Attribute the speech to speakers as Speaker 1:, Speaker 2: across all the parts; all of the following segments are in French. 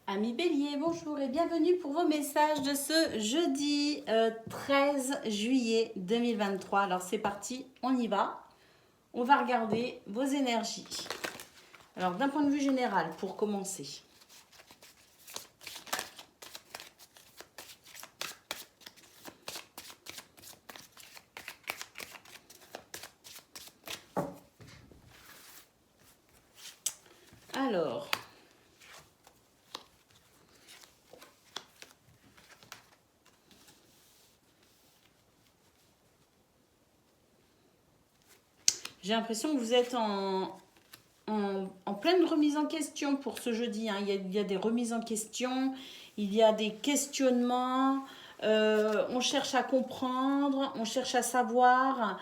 Speaker 1: Amis Bélier, bonjour et bienvenue pour vos messages de ce jeudi 13 juillet 2023. Alors c'est parti, on y va. On va regarder vos énergies. Alors d'un point de vue général, pour commencer. Alors, j'ai l'impression que vous êtes en pleine remise en question pour ce jeudi. Hein. Il y a des remises en question, il y a des questionnements, on cherche à comprendre, on cherche à savoir.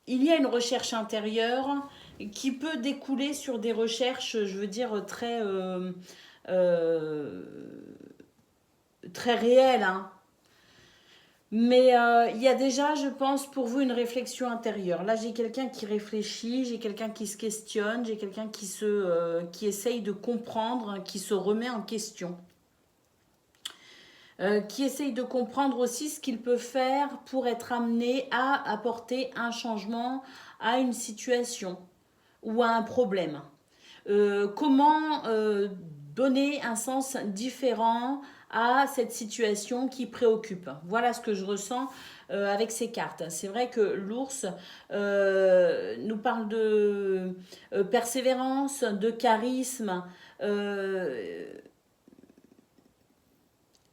Speaker 1: Il y a une recherche intérieure qui peut découler sur des recherches, je veux dire, euh, très réelles. Hein. Mais il y a déjà, je pense, pour vous une réflexion intérieure. Là, j'ai quelqu'un qui réfléchit, j'ai quelqu'un qui se questionne, j'ai quelqu'un qui essaye de comprendre, qui se remet en question. Qui essaye de comprendre aussi ce qu'il peut faire pour être amené à apporter un changement à une situation ou à un problème. Comment donner un sens différent à cette situation qui préoccupe. Voilà ce que je ressens avec ces cartes. C'est vrai que l'ours nous parle de persévérance, de charisme.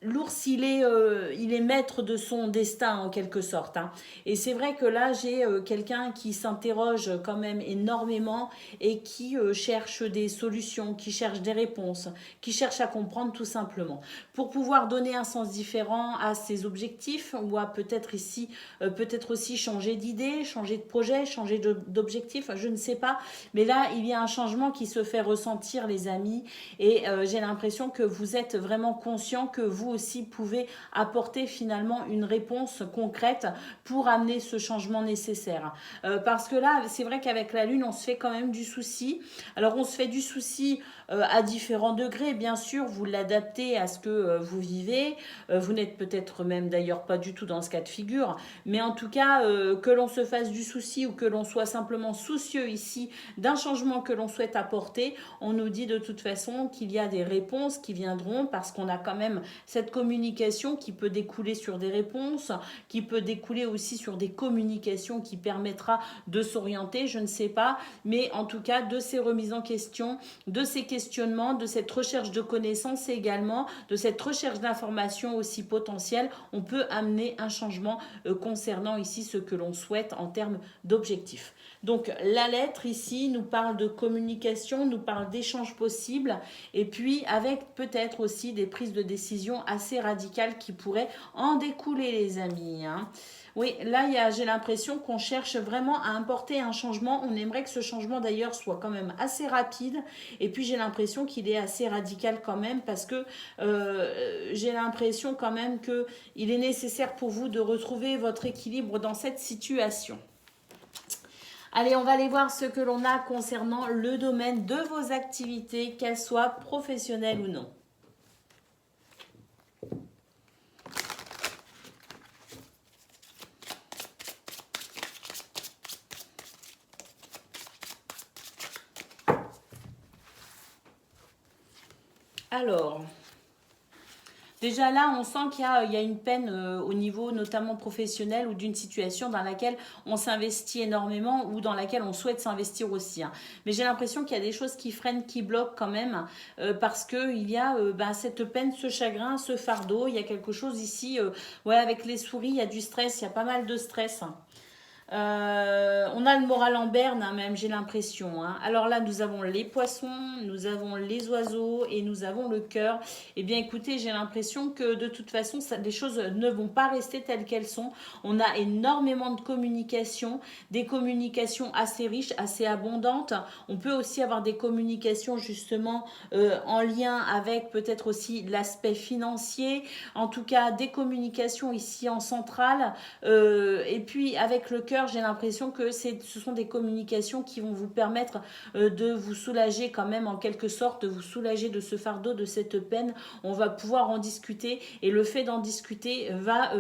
Speaker 1: L'ours, il est maître de son destin en quelque sorte. Hein. Et c'est vrai que là, j'ai quelqu'un qui s'interroge quand même énormément et qui cherche des solutions, qui cherche des réponses, qui cherche à comprendre tout simplement. Pour pouvoir donner un sens différent à ses objectifs ou à peut-être ici, peut-être aussi changer d'idée, changer de projet, changer d'objectif, je ne sais pas. Mais là, il y a un changement qui se fait ressentir, les amis. Et j'ai l'impression que vous êtes vraiment conscient que vous aussi pouvez apporter finalement une réponse concrète pour amener ce changement nécessaire. Parce que là, c'est vrai qu'avec la Lune, on se fait quand même du souci. Alors, on se fait du souci à différents degrés, bien sûr. Vous l'adaptez à ce que vous vivez. Vous n'êtes peut-être même d'ailleurs pas du tout dans ce cas de figure. Mais en tout cas, que l'on se fasse du souci ou que l'on soit simplement soucieux ici d'un changement que l'on souhaite apporter, on nous dit de toute façon qu'il y a des réponses qui viendront parce qu'on a quand même cette communication qui peut découler sur des réponses, qui peut découler aussi sur des communications qui permettra de s'orienter, je ne sais pas, mais en tout cas de ces remises en question, de ces questionnements, de cette recherche de connaissances et également de cette recherche d'informations aussi potentielles, on peut amener un changement concernant ici ce que l'on souhaite en termes d'objectifs. Donc la lettre ici nous parle de communication, nous parle d'échanges possibles et puis avec peut-être aussi des prises de décision assez radicales qui pourraient en découler, les amis. Hein. Oui, là, j'ai l'impression qu'on cherche vraiment à importer un changement. On aimerait que ce changement, d'ailleurs, soit quand même assez rapide. Et puis, j'ai l'impression qu'il est assez radical quand même parce que j'ai l'impression quand même qu'il est nécessaire pour vous de retrouver votre équilibre dans cette situation. Allez, on va aller voir ce que l'on a concernant le domaine de vos activités, qu'elles soient professionnelles ou non. Alors, déjà là, on sent qu'il y a une peine au niveau notamment professionnel ou d'une situation dans laquelle on s'investit énormément ou dans laquelle on souhaite s'investir aussi. Hein. Mais j'ai l'impression qu'il y a des choses qui freinent, qui bloquent quand même parce qu'il y a cette peine, ce chagrin, ce fardeau. Il y a quelque chose ici, ouais, avec les souris, il y a du stress, il y a pas mal de stress. Hein. On a le moral en berne, hein, même, j'ai l'impression. Hein. Alors là, nous avons les poissons, nous avons les oiseaux et nous avons le cœur. Eh bien, écoutez, j'ai l'impression que de toute façon, les choses ne vont pas rester telles qu'elles sont. On a énormément de communication, des communications assez riches, assez abondantes. On peut aussi avoir des communications justement en lien avec peut-être aussi l'aspect financier. En tout cas, des communications ici en centrale. Et puis, avec le cœur, cœur, j'ai l'impression que ce sont des communications qui vont vous permettre de vous soulager quand même en quelque sorte, de vous soulager de ce fardeau, de cette peine. On va pouvoir en discuter et le fait d'en discuter va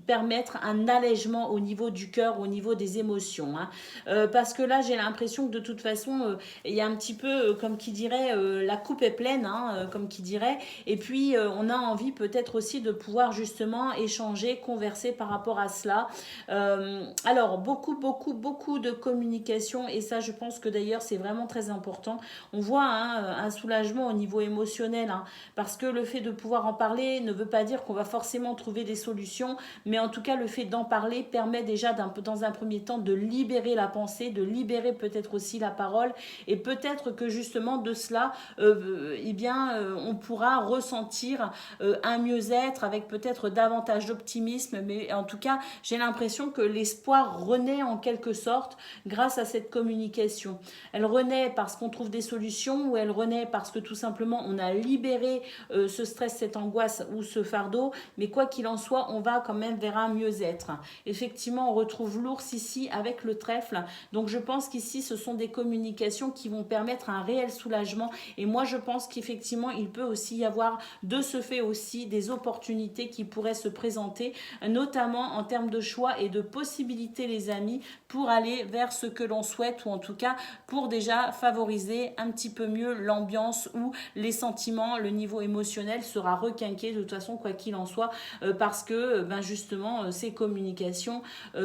Speaker 1: permettre un allègement au niveau du cœur, au niveau des émotions. Hein. Parce que là, j'ai l'impression que de toute façon, il y a un petit peu, comme qui dirait, la coupe est pleine, hein, comme qui dirait. Et puis, on a envie peut-être aussi de pouvoir justement échanger, converser par rapport à cela. Alors, beaucoup de communication. Et ça, je pense que d'ailleurs, c'est vraiment très important. On voit hein, un soulagement au niveau émotionnel. Hein, parce que le fait de pouvoir en parler ne veut pas dire qu'on va forcément trouver des solutions. Mais en tout cas, le fait d'en parler permet déjà dans un premier temps de libérer la pensée, de libérer peut-être aussi la parole. Et peut-être que justement de cela, eh bien, on pourra ressentir un mieux-être avec peut-être davantage d'optimisme. Mais en tout cas, j'ai l'impression que l'espoir renaît en quelque sorte grâce à cette communication. Elle renaît parce qu'on trouve des solutions ou elle renaît parce que tout simplement on a libéré ce stress, cette angoisse ou ce fardeau. Mais quoi qu'il en soit, on va quand même vers un mieux-être. Effectivement, on retrouve l'ours ici avec le trèfle. Donc je pense qu'ici, ce sont des communications qui vont permettre un réel soulagement. Et moi, je pense qu'effectivement, il peut aussi y avoir de ce fait aussi des opportunités qui pourraient se présenter, notamment en termes de choix et de possibilités, les amis, pour aller vers ce que l'on souhaite ou en tout cas pour déjà favoriser un petit peu mieux l'ambiance où les sentiments, le niveau émotionnel sera requinqué de toute façon, quoi qu'il en soit, parce que ben justement, ces communications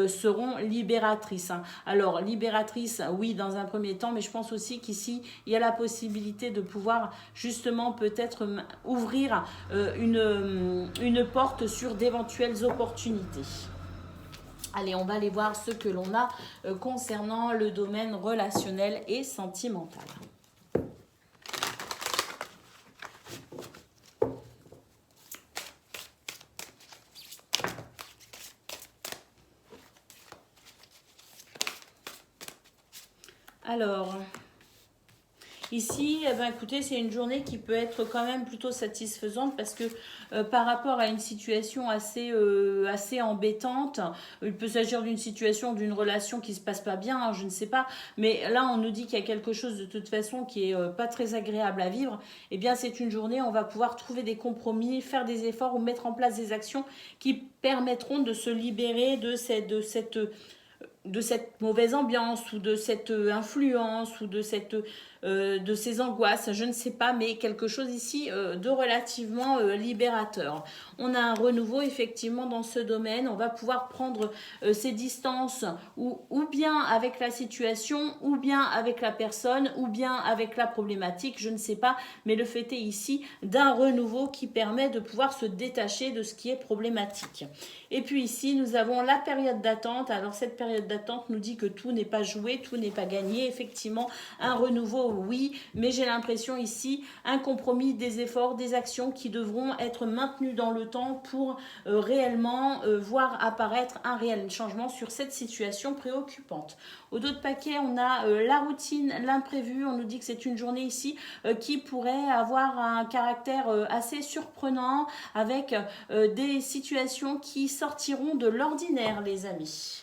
Speaker 1: seront libératrices. Hein. Alors, libératrices, oui, dans un premier temps, mais je pense aussi qu'ici, il y a la possibilité de pouvoir justement peut-être ouvrir une porte sur d'éventuelles opportunités. Allez, on va aller voir ce que l'on a concernant le domaine relationnel et sentimental. Alors, ici, eh ben, écoutez, c'est une journée qui peut être quand même plutôt satisfaisante parce que par rapport à une situation assez embêtante, il peut s'agir d'une situation, d'une relation qui se passe pas bien, hein, je ne sais pas, mais là on nous dit qu'il y a quelque chose de toute façon qui est pas très agréable à vivre. Eh bien, c'est une journée où on va pouvoir trouver des compromis, faire des efforts ou mettre en place des actions qui permettront de se libérer de cette mauvaise ambiance ou de cette influence ou de ces angoisses, je ne sais pas, mais quelque chose ici de relativement libérateur. On a un renouveau effectivement dans ce domaine, on va pouvoir prendre ces distances ou bien avec la situation, ou bien avec la personne, ou bien avec la problématique, je ne sais pas, mais le fait est ici d'un renouveau qui permet de pouvoir se détacher de ce qui est problématique. Et puis ici, nous avons la période d'attente. Alors cette période d'attente nous dit que tout n'est pas joué, tout n'est pas gagné. Effectivement, un renouveau, oui, mais j'ai l'impression ici, un compromis, des efforts, des actions qui devront être maintenus dans le temps pour réellement voir apparaître un réel changement sur cette situation préoccupante. Au dos de paquet, on a la routine, l'imprévu. On nous dit que c'est une journée ici qui pourrait avoir un caractère assez surprenant avec des situations qui sortiront de l'ordinaire, les amis.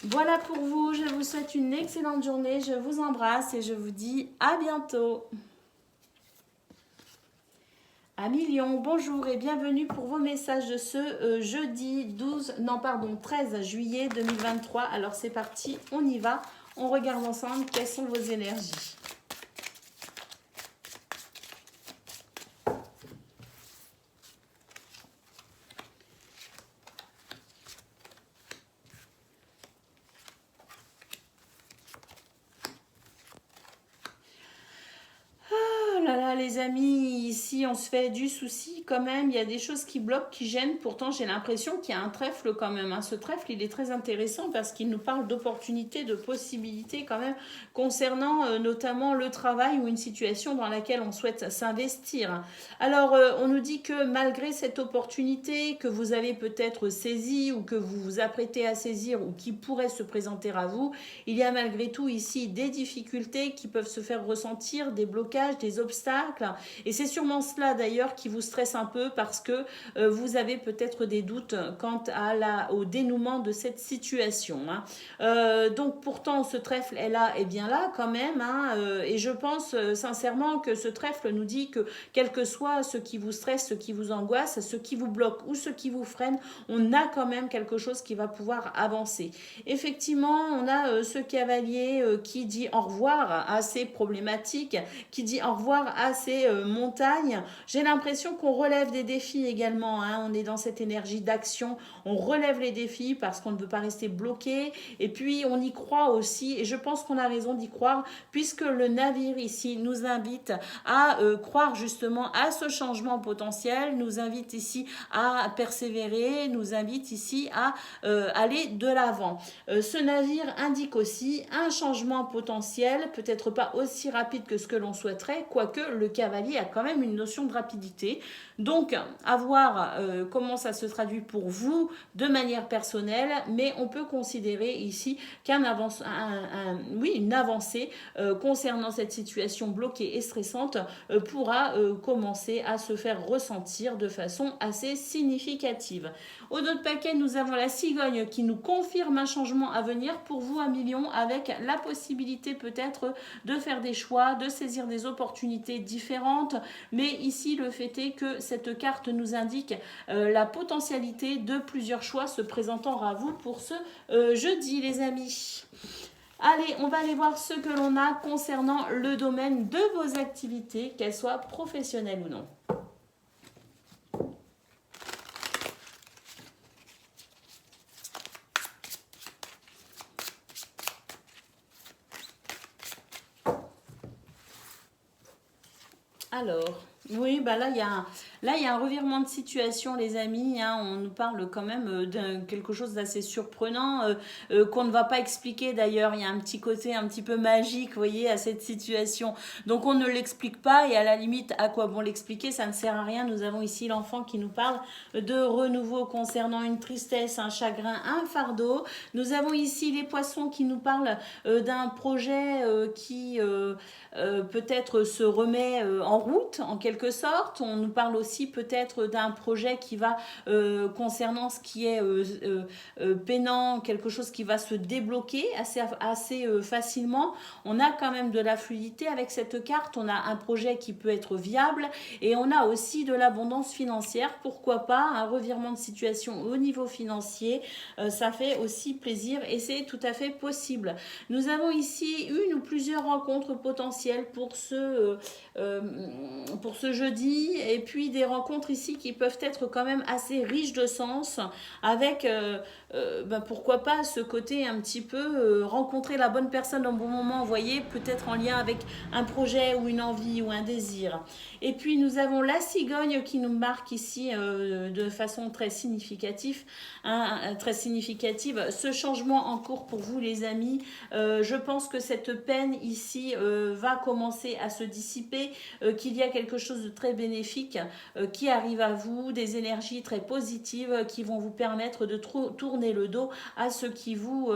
Speaker 1: Voilà pour vous, je vous souhaite une excellente journée, je vous embrasse et je vous dis à bientôt. Amis Lion, bonjour et bienvenue pour vos messages de ce jeudi 13 juillet 2023. Alors c'est parti, on y va, on regarde ensemble quelles sont vos énergies. Les amis, ici on se fait du souci quand même, il y a des choses qui bloquent, qui gênent, pourtant j'ai l'impression qu'il y a un trèfle quand même, hein. Ce trèfle il est très intéressant parce qu'il nous parle d'opportunités, de possibilités quand même concernant notamment le travail ou une situation dans laquelle on souhaite s'investir. Alors on nous dit que malgré cette opportunité que vous avez peut-être saisie ou que vous vous apprêtez à saisir ou qui pourrait se présenter à vous, il y a malgré tout ici des difficultés qui peuvent se faire ressentir, des blocages, des obstacles, obstacles. Et c'est sûrement cela d'ailleurs qui vous stresse un peu parce que vous avez peut-être des doutes quant au dénouement de cette situation. Hein. Donc pourtant ce trèfle est bien là quand même. Hein, et je pense sincèrement que ce trèfle nous dit que quel que soit ce qui vous stresse, ce qui vous angoisse, ce qui vous bloque ou ce qui vous freine, on a quand même quelque chose qui va pouvoir avancer. Effectivement, on a ce cavalier qui dit au revoir à ces problématiques, qui dit au revoir à ces montagnes. J'ai l'impression qu'on relève des défis également. Hein. On est dans cette énergie d'action. On relève les défis parce qu'on ne veut pas rester bloqué. Et puis, on y croit aussi. Et je pense qu'on a raison d'y croire puisque le navire ici nous invite à croire justement à ce changement potentiel, nous invite ici à persévérer, nous invite ici à aller de l'avant. Ce navire indique aussi un changement potentiel, peut-être pas aussi rapide que ce que l'on souhaiterait, quoique le cavalier a quand même une notion de rapidité. Donc, à voir comment ça se traduit pour vous de manière personnelle, mais on peut considérer ici une avancée concernant cette situation bloquée et stressante pourra commencer à se faire ressentir de façon assez significative. Au autre paquet, nous avons la cigogne qui nous confirme un changement à venir pour vous 1 million avec la possibilité peut-être de faire des choix, de saisir des opportunités différentes. Mais ici, le fait est que cette carte nous indique la potentialité de plusieurs choix se présentant à vous pour ce jeudi, les amis. Allez, on va aller voir ce que l'on a concernant le domaine de vos activités, qu'elles soient professionnelles ou non. Alors, oui, bah là, il y a un revirement de situation, les amis. Hein. On nous parle quand même de quelque chose d'assez surprenant qu'on ne va pas expliquer d'ailleurs. Il y a un petit côté un petit peu magique, vous voyez, à cette situation. Donc, on ne l'explique pas et à la limite, à quoi bon l'expliquer? Ça ne sert à rien. Nous avons ici l'enfant qui nous parle de renouveau concernant une tristesse, un chagrin, un fardeau. Nous avons ici les poissons qui nous parlent d'un projet qui peut-être se remet en route en quelque sorte. On nous parle aussi peut-être d'un projet qui va concernant ce qui est peinant, quelque chose qui va se débloquer assez facilement. On a quand même de la fluidité avec cette carte, on a un projet qui peut être viable et on a aussi de l'abondance financière, pourquoi pas un revirement de situation au niveau financier, ça fait aussi plaisir et c'est tout à fait possible. Nous avons ici une ou plusieurs rencontres potentielles pour ce jeudi et puis des rencontres ici qui peuvent être quand même assez riches de sens avec pourquoi pas ce côté un petit peu rencontrer la bonne personne au bon moment, vous voyez, peut-être en lien avec un projet ou une envie ou un désir. Et puis nous avons la cigogne qui nous marque ici de façon très significative, ce changement en cours pour vous les amis. Je pense que cette peine ici va commencer à se dissiper, qu'il y a quelque chose de très bénéfique qui arrive à vous, des énergies très positives qui vont vous permettre de tourner le dos à ce qui vous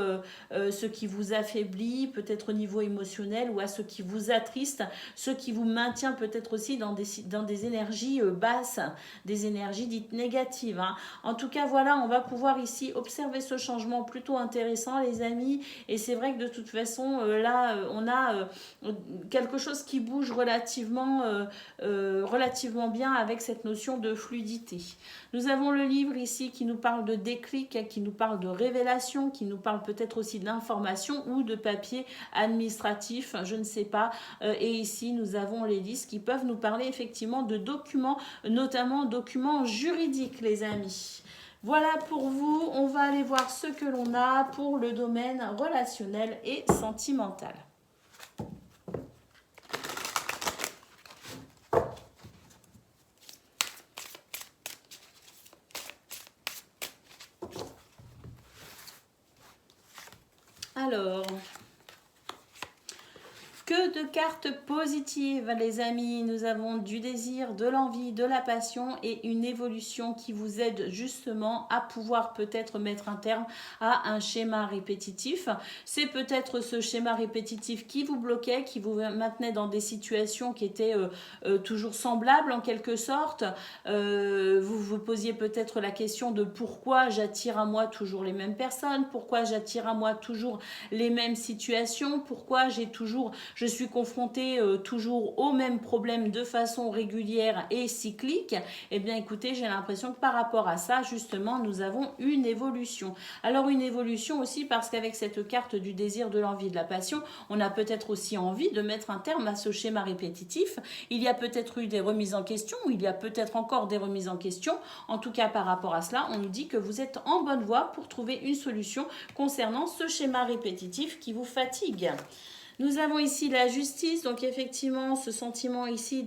Speaker 1: affaiblit, peut-être au niveau émotionnel, ou à ce qui vous attriste, ce qui vous maintient peut-être aussi dans des énergies basses, des énergies dites négatives. Hein. En tout cas, voilà, on va pouvoir ici observer ce changement plutôt intéressant, les amis, et c'est vrai que de toute façon, là, on a quelque chose qui bouge relativement bien avec cette notion de fluidité. Nous avons le livre ici qui nous parle de déclic, qui nous parle de révélation, qui nous parle peut-être aussi d'information ou de papier administratif, je ne sais pas. Et ici, nous avons les listes qui peuvent nous parler effectivement de documents, notamment documents juridiques, les amis. Voilà pour vous, on va aller voir ce que l'on a pour le domaine relationnel et sentimental. Alors, que de carte positive, les amis. Nous avons du désir, de l'envie, de la passion et une évolution qui vous aide justement à pouvoir peut-être mettre un terme à un schéma répétitif. C'est peut-être ce schéma répétitif qui vous bloquait, qui vous maintenait dans des situations qui étaient toujours semblables en quelque sorte. Vous vous posiez peut-être la question de pourquoi j'attire à moi toujours les mêmes personnes, pourquoi j'attire à moi toujours les mêmes situations, pourquoi je suis confrontée toujours aux mêmes problèmes de façon régulière et cyclique. Eh bien écoutez, j'ai l'impression que par rapport à ça, justement, nous avons une évolution. Alors une évolution aussi parce qu'avec cette carte du désir, de l'envie, de la passion, on a peut-être aussi envie de mettre un terme à ce schéma répétitif. Il y a peut-être eu des remises en question, ou il y a peut-être encore des remises en question. En tout cas, par rapport à cela, on nous dit que vous êtes en bonne voie pour trouver une solution concernant ce schéma répétitif qui vous fatigue. Nous avons ici la justice, donc effectivement ce sentiment ici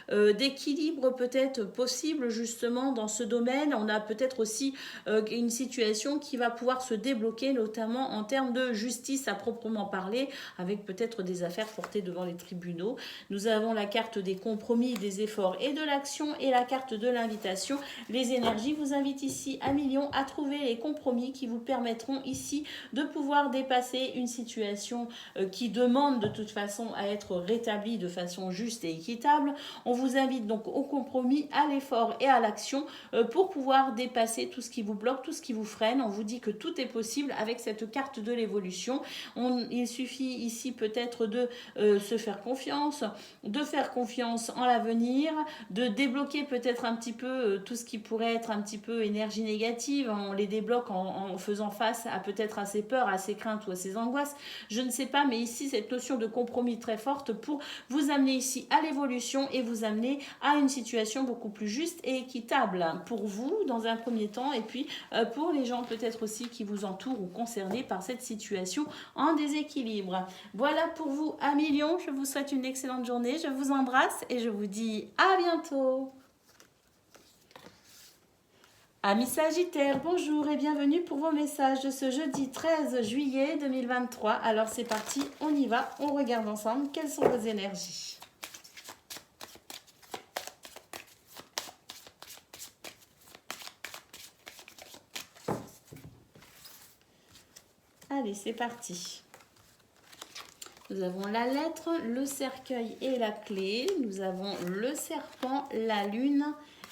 Speaker 1: d'équilibre peut-être possible justement dans ce domaine. On a peut-être aussi une situation qui va pouvoir se débloquer, notamment en termes de justice à proprement parler, avec peut-être des affaires portées devant les tribunaux. Nous avons la carte des compromis, des efforts et de l'action et la carte de l'invitation. Les énergies vous invitent ici à millions à trouver les compromis qui vous permettront ici de pouvoir dépasser une situation qui demande de toute façon à être rétabli de façon juste et équitable. On vous invite donc au compromis, à l'effort et à l'action pour pouvoir dépasser tout ce qui vous bloque, tout ce qui vous freine. On vous dit que tout est possible avec cette carte de l'évolution. Il suffit ici peut-être de se faire confiance, de faire confiance en l'avenir, de débloquer peut-être un petit peu tout ce qui pourrait être un petit peu énergie négative. On les débloque en faisant face à peut-être à ses peurs, à ses craintes ou à ses angoisses. Je ne sais pas, mais ici cette notion de compromis très forte pour vous amener ici à l'évolution et vous amener à une situation beaucoup plus juste et équitable pour vous dans un premier temps et puis pour les gens peut-être aussi qui vous entourent ou concernés par cette situation en déséquilibre. Voilà pour vous amis Lions, je vous souhaite une excellente journée, je vous embrasse et je vous dis à bientôt. Amis Sagittaires, bonjour et bienvenue pour vos messages de ce jeudi 13 juillet 2023. Alors c'est parti, on y va, on regarde ensemble quelles sont vos énergies. Allez, c'est parti. Nous avons la lettre, le cercueil et la clé. Nous avons le serpent, la lune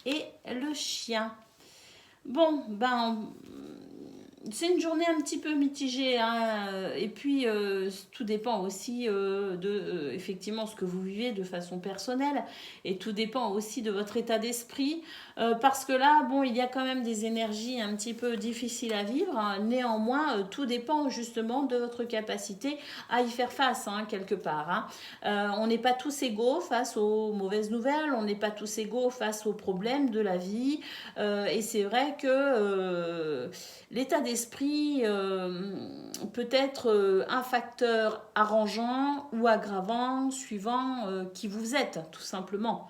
Speaker 1: et le chien. Bon, c'est une journée un petit peu mitigée, hein, et puis tout dépend aussi de effectivement ce que vous vivez de façon personnelle et tout dépend aussi de votre état d'esprit parce que là, bon, il y a quand même des énergies un petit peu difficiles à vivre, hein. Néanmoins, tout dépend justement de votre capacité à y faire face, hein, quelque part, hein. On n'est pas tous égaux face aux mauvaises nouvelles, on n'est pas tous égaux face aux problèmes de la vie et c'est vrai que l'état d'esprit peut être un facteur arrangeant ou aggravant suivant qui vous êtes, tout simplement.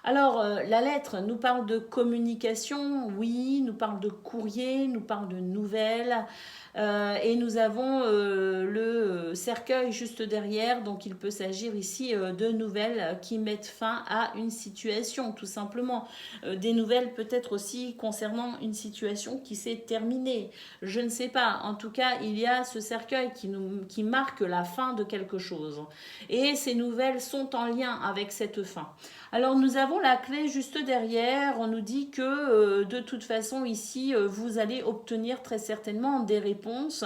Speaker 1: Alors, la lettre nous parle de communication, oui, nous parle de courrier, nous parle de nouvelles, et nous avons le cercueil juste derrière, donc il peut s'agir ici de nouvelles qui mettent fin à une situation, tout simplement. Des nouvelles peut-être aussi concernant une situation qui s'est terminée, je ne sais pas. En tout cas, il y a ce cercueil qui marque la fin de quelque chose, et ces nouvelles sont en lien avec cette fin. Alors nous avons la clé juste derrière, on nous dit que de toute façon ici vous allez obtenir très certainement des réponses,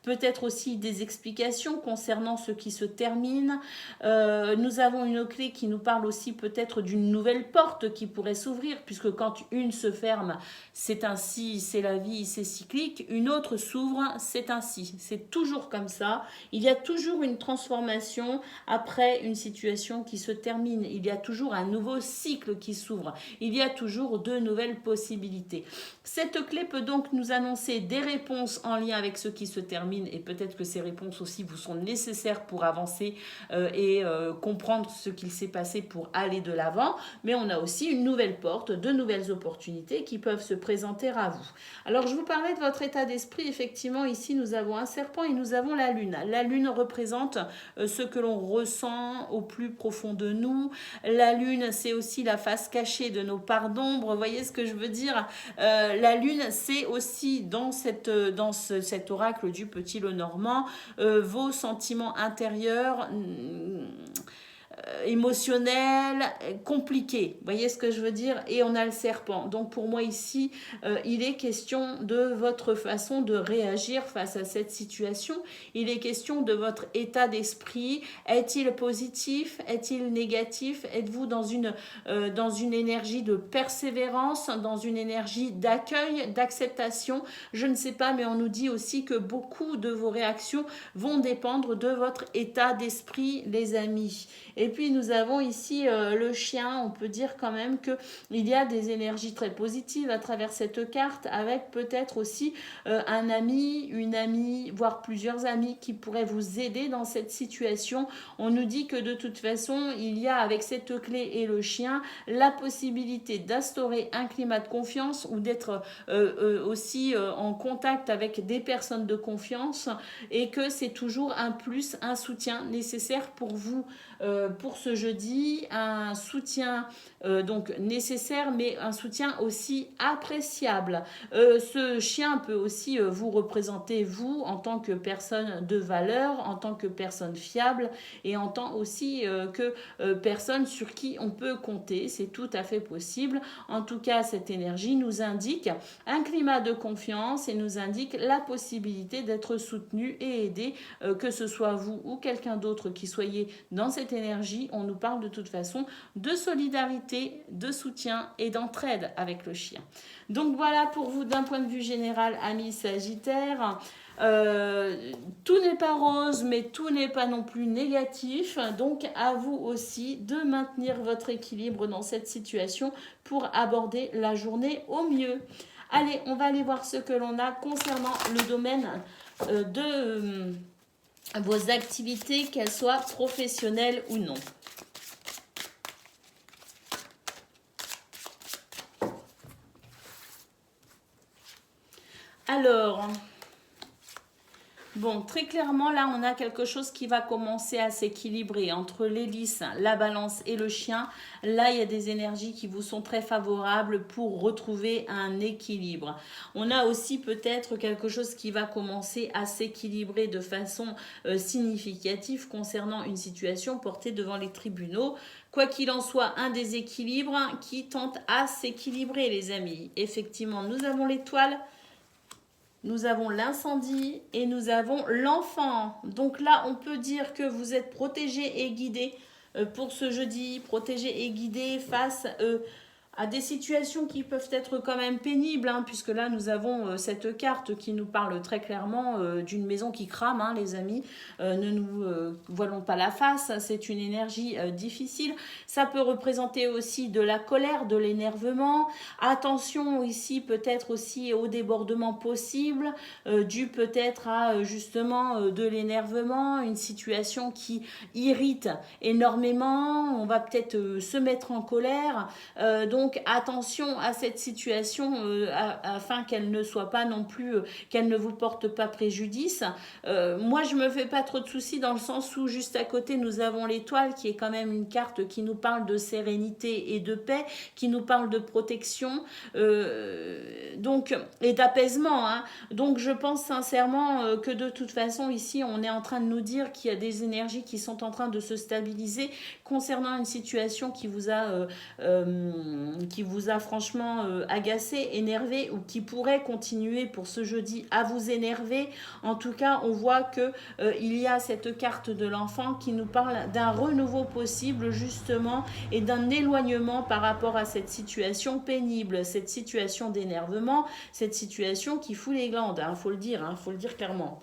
Speaker 1: peut-être aussi des explications concernant ce qui se termine. Nous avons une clé qui nous parle aussi peut-être d'une nouvelle porte qui pourrait s'ouvrir, puisque quand une se ferme, c'est ainsi, c'est la vie, c'est cyclique, une autre s'ouvre, c'est ainsi, c'est toujours comme ça. Il y a toujours une transformation après une situation qui se termine, il y a toujours un nouveau cycle qui s'ouvre, il y a toujours de nouvelles possibilités. Cette clé peut donc nous annoncer des réponses en lien avec ce qui se termine et peut-être que ces réponses aussi vous sont nécessaires pour avancer et comprendre ce qu'il s'est passé pour aller de l'avant. Mais on a aussi une nouvelle porte, de nouvelles opportunités qui peuvent se présenter à vous. Alors je vous parlais de votre état d'esprit. Effectivement, ici nous avons un serpent et nous avons la lune. La lune représente ce que l'on ressent au plus profond de nous. La lune, c'est aussi la face cachée de nos parts d'ombre. Vous voyez ce que je veux dire? La lune, c'est aussi dans cet oracle du Petit Lenormand, vos sentiments intérieurs émotionnel, compliqué. Vous voyez ce que je veux dire? Et on a le serpent. Donc pour moi ici, il est question de votre façon de réagir face à cette situation. Il est question de votre état d'esprit. Est-il positif? Est-il négatif? Êtes-vous dans une énergie de persévérance, dans une énergie d'accueil, d'acceptation? Je ne sais pas, mais on nous dit aussi que beaucoup de vos réactions vont dépendre de votre état d'esprit, les amis. Et puis nous avons ici le chien. On peut dire quand même qu'il y a des énergies très positives à travers cette carte, avec peut-être aussi un ami, une amie, voire plusieurs amis qui pourraient vous aider dans cette situation. On nous dit que de toute façon, il y a avec cette clé et le chien la possibilité d'instaurer un climat de confiance ou d'être aussi en contact avec des personnes de confiance, et que c'est toujours un plus, un soutien nécessaire pour vous. Pour ce jeudi, un soutien donc nécessaire, mais un soutien aussi appréciable. Ce chien peut aussi vous représenter, vous, en tant que personne de valeur, en tant que personne fiable, et en tant aussi que personne sur qui on peut compter. C'est tout à fait possible. En tout cas, cette énergie nous indique un climat de confiance et nous indique la possibilité d'être soutenu et aidé, que ce soit vous ou quelqu'un d'autre qui soyez dans cette énergie. On nous parle de toute façon de solidarité, de soutien et d'entraide avec le chien. Donc voilà pour vous d'un point de vue général, amis Sagittaires. Tout n'est pas rose, mais tout n'est pas non plus négatif. Donc à vous aussi de maintenir votre équilibre dans cette situation pour aborder la journée au mieux. Allez, on va aller voir ce que l'on a concernant le domaine de vos activités, qu'elles soient professionnelles ou non. Alors, bon, très clairement, là, on a quelque chose qui va commencer à s'équilibrer entre l'hélice, la balance et le chien. Là, il y a des énergies qui vous sont très favorables pour retrouver un équilibre. On a aussi peut-être quelque chose qui va commencer à s'équilibrer de façon significative concernant une situation portée devant les tribunaux. Quoi qu'il en soit, un déséquilibre qui tente à s'équilibrer, les amis. Effectivement, nous avons l'étoile. Nous avons l'incendie et nous avons l'enfant. Donc là, on peut dire que vous êtes protégé et guidé pour ce jeudi, protégé et guidé face à des situations qui peuvent être quand même pénibles, hein, puisque là nous avons cette carte qui nous parle très clairement d'une maison qui crame, hein, les amis. Ne nous voilons pas la face, c'est une énergie difficile. Ça peut représenter aussi de la colère, de l'énervement. Attention ici peut-être aussi au débordement possible, dû peut-être à justement de l'énervement, une situation qui irrite énormément. On va peut-être se mettre en colère. Donc attention à cette situation afin qu'elle ne soit pas non plus, qu'elle ne vous porte pas préjudice. Moi je me fais pas trop de soucis dans le sens où juste à côté nous avons l'étoile qui est quand même une carte qui nous parle de sérénité et de paix, qui nous parle de protection donc, et d'apaisement, hein. Donc je pense sincèrement que de toute façon ici on est en train de nous dire qu'il y a des énergies qui sont en train de se stabiliser concernant une situation qui vous a franchement agacé, énervé, ou qui pourrait continuer pour ce jeudi à vous énerver. En tout cas, on voit que il y a cette carte de l'enfant qui nous parle d'un renouveau possible justement et d'un éloignement par rapport à cette situation pénible, cette situation d'énervement, cette situation qui fout les glandes, hein, faut le dire clairement.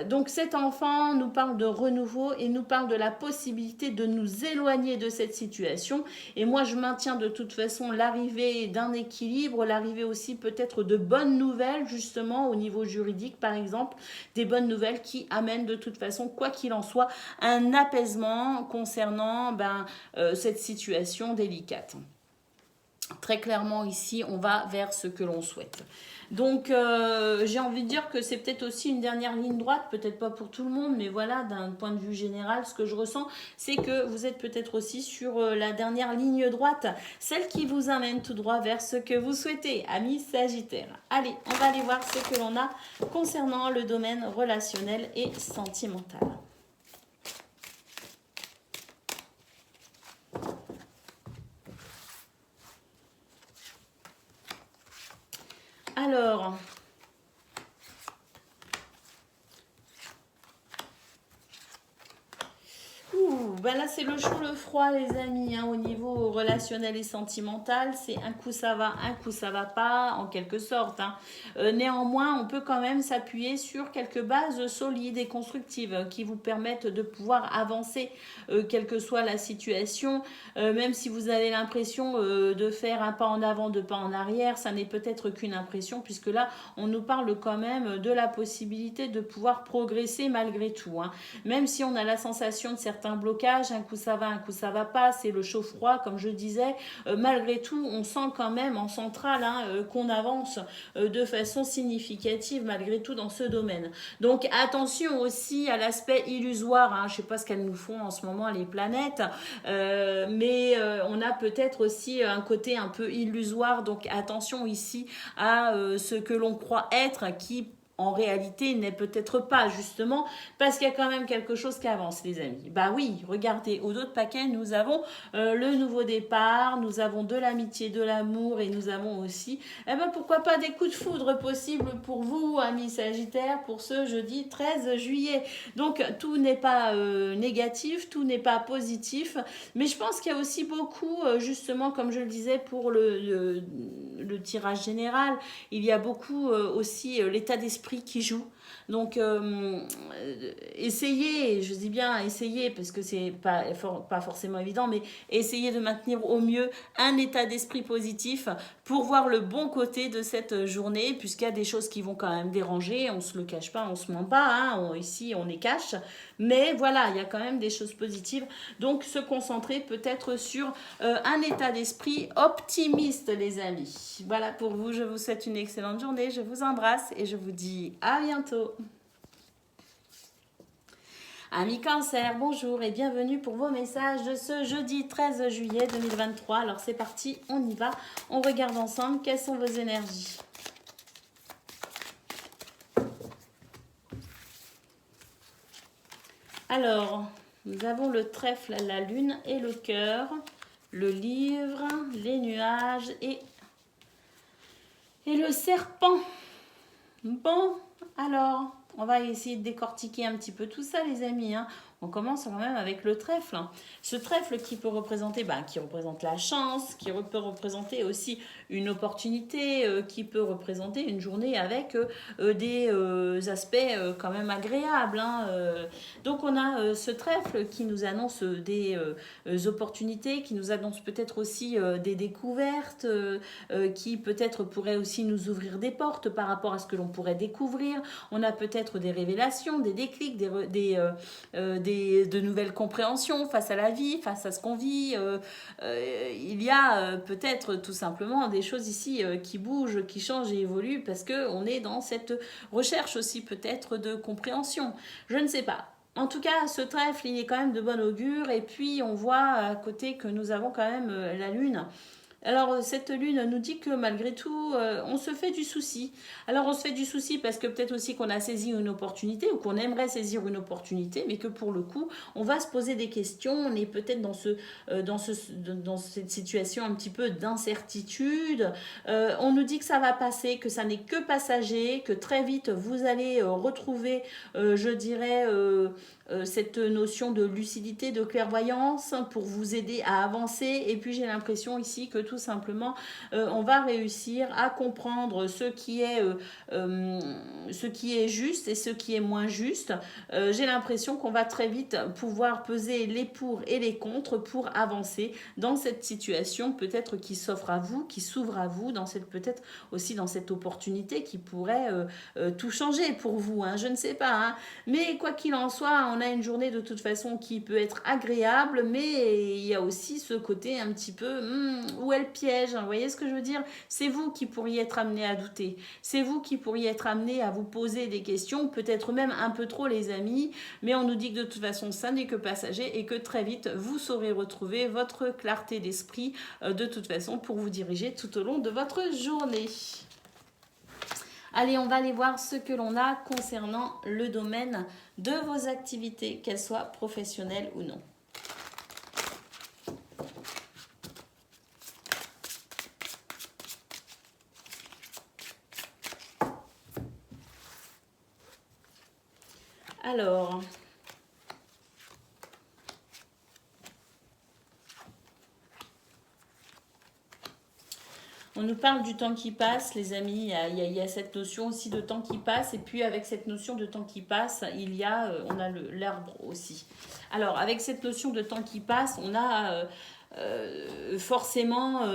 Speaker 1: Donc cet enfant nous parle de renouveau et nous parle de la possibilité de nous nous éloigner de cette situation. Et moi, je maintiens de toute façon l'arrivée d'un équilibre, l'arrivée aussi peut-être de bonnes nouvelles, justement, au niveau juridique, par exemple, des bonnes nouvelles qui amènent de toute façon, quoi qu'il en soit, un apaisement concernant cette situation délicate. Très clairement ici, on va vers ce que l'on souhaite. Donc j'ai envie de dire que c'est peut-être aussi une dernière ligne droite, peut-être pas pour tout le monde, mais voilà, d'un point de vue général, ce que je ressens, c'est que vous êtes peut-être aussi sur la dernière ligne droite, celle qui vous amène tout droit vers ce que vous souhaitez, amis Sagittaires. Allez, on va aller voir ce que l'on a concernant le domaine relationnel et sentimental. Alors, là c'est le chaud, le froid les amis, hein, au niveau relationnel et sentimental, c'est un coup ça va, un coup ça va pas, en quelque sorte. Hein. Néanmoins, on peut quand même s'appuyer sur quelques bases solides et constructives qui vous permettent de pouvoir avancer, quelle que soit la situation, même si vous avez l'impression de faire un pas en avant, deux pas en arrière, ça n'est peut-être qu'une impression, puisque là, on nous parle quand même de la possibilité de pouvoir progresser malgré tout. Hein. Même si on a la sensation de certains blocages, un coup ça va, un coup ça va pas, c'est le chaud-froid, comme je disais, malgré tout, on sent quand même en centrale qu'on avance de façon significative malgré tout dans ce domaine. Donc attention aussi à l'aspect illusoire, hein. Je ne sais pas ce qu'elles nous font en ce moment les planètes, mais on a peut-être aussi un côté un peu illusoire, donc attention ici à ce que l'on croit être qui en réalité n'est peut-être pas, justement parce qu'il y a quand même quelque chose qui avance les amis. Bah oui, regardez, au dos de paquet nous avons le nouveau départ, nous avons de l'amitié, de l'amour et nous avons aussi, pourquoi pas des coups de foudre possibles pour vous amis Sagittaires pour ce jeudi 13 juillet. Donc tout n'est pas négatif, tout n'est pas positif, mais je pense qu'il y a aussi beaucoup justement comme je le disais pour le tirage général, il y a beaucoup aussi l'état d'esprit qui joue. Donc, essayez, je dis bien essayez, parce que c'est pas forcément évident, mais essayez de maintenir au mieux un état d'esprit positif pour voir le bon côté de cette journée, puisqu'il y a des choses qui vont quand même déranger, on se le cache pas, on se ment pas, hein, ici on est cash, mais voilà, il y a quand même des choses positives, donc se concentrer peut-être sur un état d'esprit optimiste, les amis. Voilà pour vous, je vous souhaite une excellente journée, je vous embrasse et je vous dis à bientôt. Amis Cancer, bonjour et bienvenue pour vos messages de ce jeudi 13 juillet 2023. Alors c'est parti, on y va. On regarde ensemble quelles sont vos énergies. Alors, nous avons le trèfle, la lune et le cœur, le livre, les nuages et le serpent. Bon, alors, on va essayer de décortiquer un petit peu tout ça, les amis. Hein. On commence quand même avec le trèfle. Ce trèfle qui peut représenter, qui représente la chance, qui peut représenter aussi une opportunité, qui peut représenter une journée avec des aspects quand même agréables. Hein. Donc on a ce trèfle qui nous annonce des opportunités, qui nous annonce peut-être aussi des découvertes, qui peut-être pourraient aussi nous ouvrir des portes par rapport à ce que l'on pourrait découvrir. On a peut-être des révélations, des déclics, de nouvelles compréhensions face à la vie, face à ce qu'on vit. Il y a peut-être tout simplement des choses ici qui bougent, qui changent et évoluent parce qu'on est dans cette recherche aussi peut-être de compréhension. Je ne sais pas. En tout cas, ce trèfle, il est quand même de bon augure. Et puis, on voit à côté que nous avons quand même la lune. Alors, cette lune nous dit que malgré tout, on se fait du souci. Alors, on se fait du souci parce que peut-être aussi qu'on a saisi une opportunité ou qu'on aimerait saisir une opportunité, mais que pour le coup, on va se poser des questions. On est peut-être dans cette situation un petit peu d'incertitude. On nous dit que ça va passer, que ça n'est que passager, que très vite, vous allez retrouver, je dirais, cette notion de lucidité, de clairvoyance pour vous aider à avancer. Et puis j'ai l'impression ici que tout simplement, on va réussir à comprendre ce qui est juste et ce qui est moins juste. J'ai l'impression qu'on va très vite pouvoir peser les pour et les contre pour avancer dans cette situation peut-être qui s'offre à vous, qui s'ouvre à vous, peut-être aussi dans cette opportunité qui pourrait tout changer pour vous, hein, je ne sais pas, hein. Mais quoi qu'il en soit, on a une journée de toute façon qui peut être agréable, mais il y a aussi ce côté un petit peu où elle piège, hein, vous voyez ce que je veux dire? C'est vous qui pourriez être amené à douter, c'est vous qui pourriez être amené à vous poser des questions, peut-être même un peu trop les amis, mais on nous dit que de toute façon ça n'est que passager et que très vite vous saurez retrouver votre clarté d'esprit de toute façon pour vous diriger tout au long de votre journée. Allez, on va aller voir ce que l'on a concernant le domaine de vos activités, qu'elles soient professionnelles ou non. Alors, on nous parle du temps qui passe, les amis. Il y a cette notion aussi de temps qui passe. Et puis, avec cette notion de temps qui passe, on a l'arbre aussi. Alors, avec cette notion de temps qui passe, on a forcément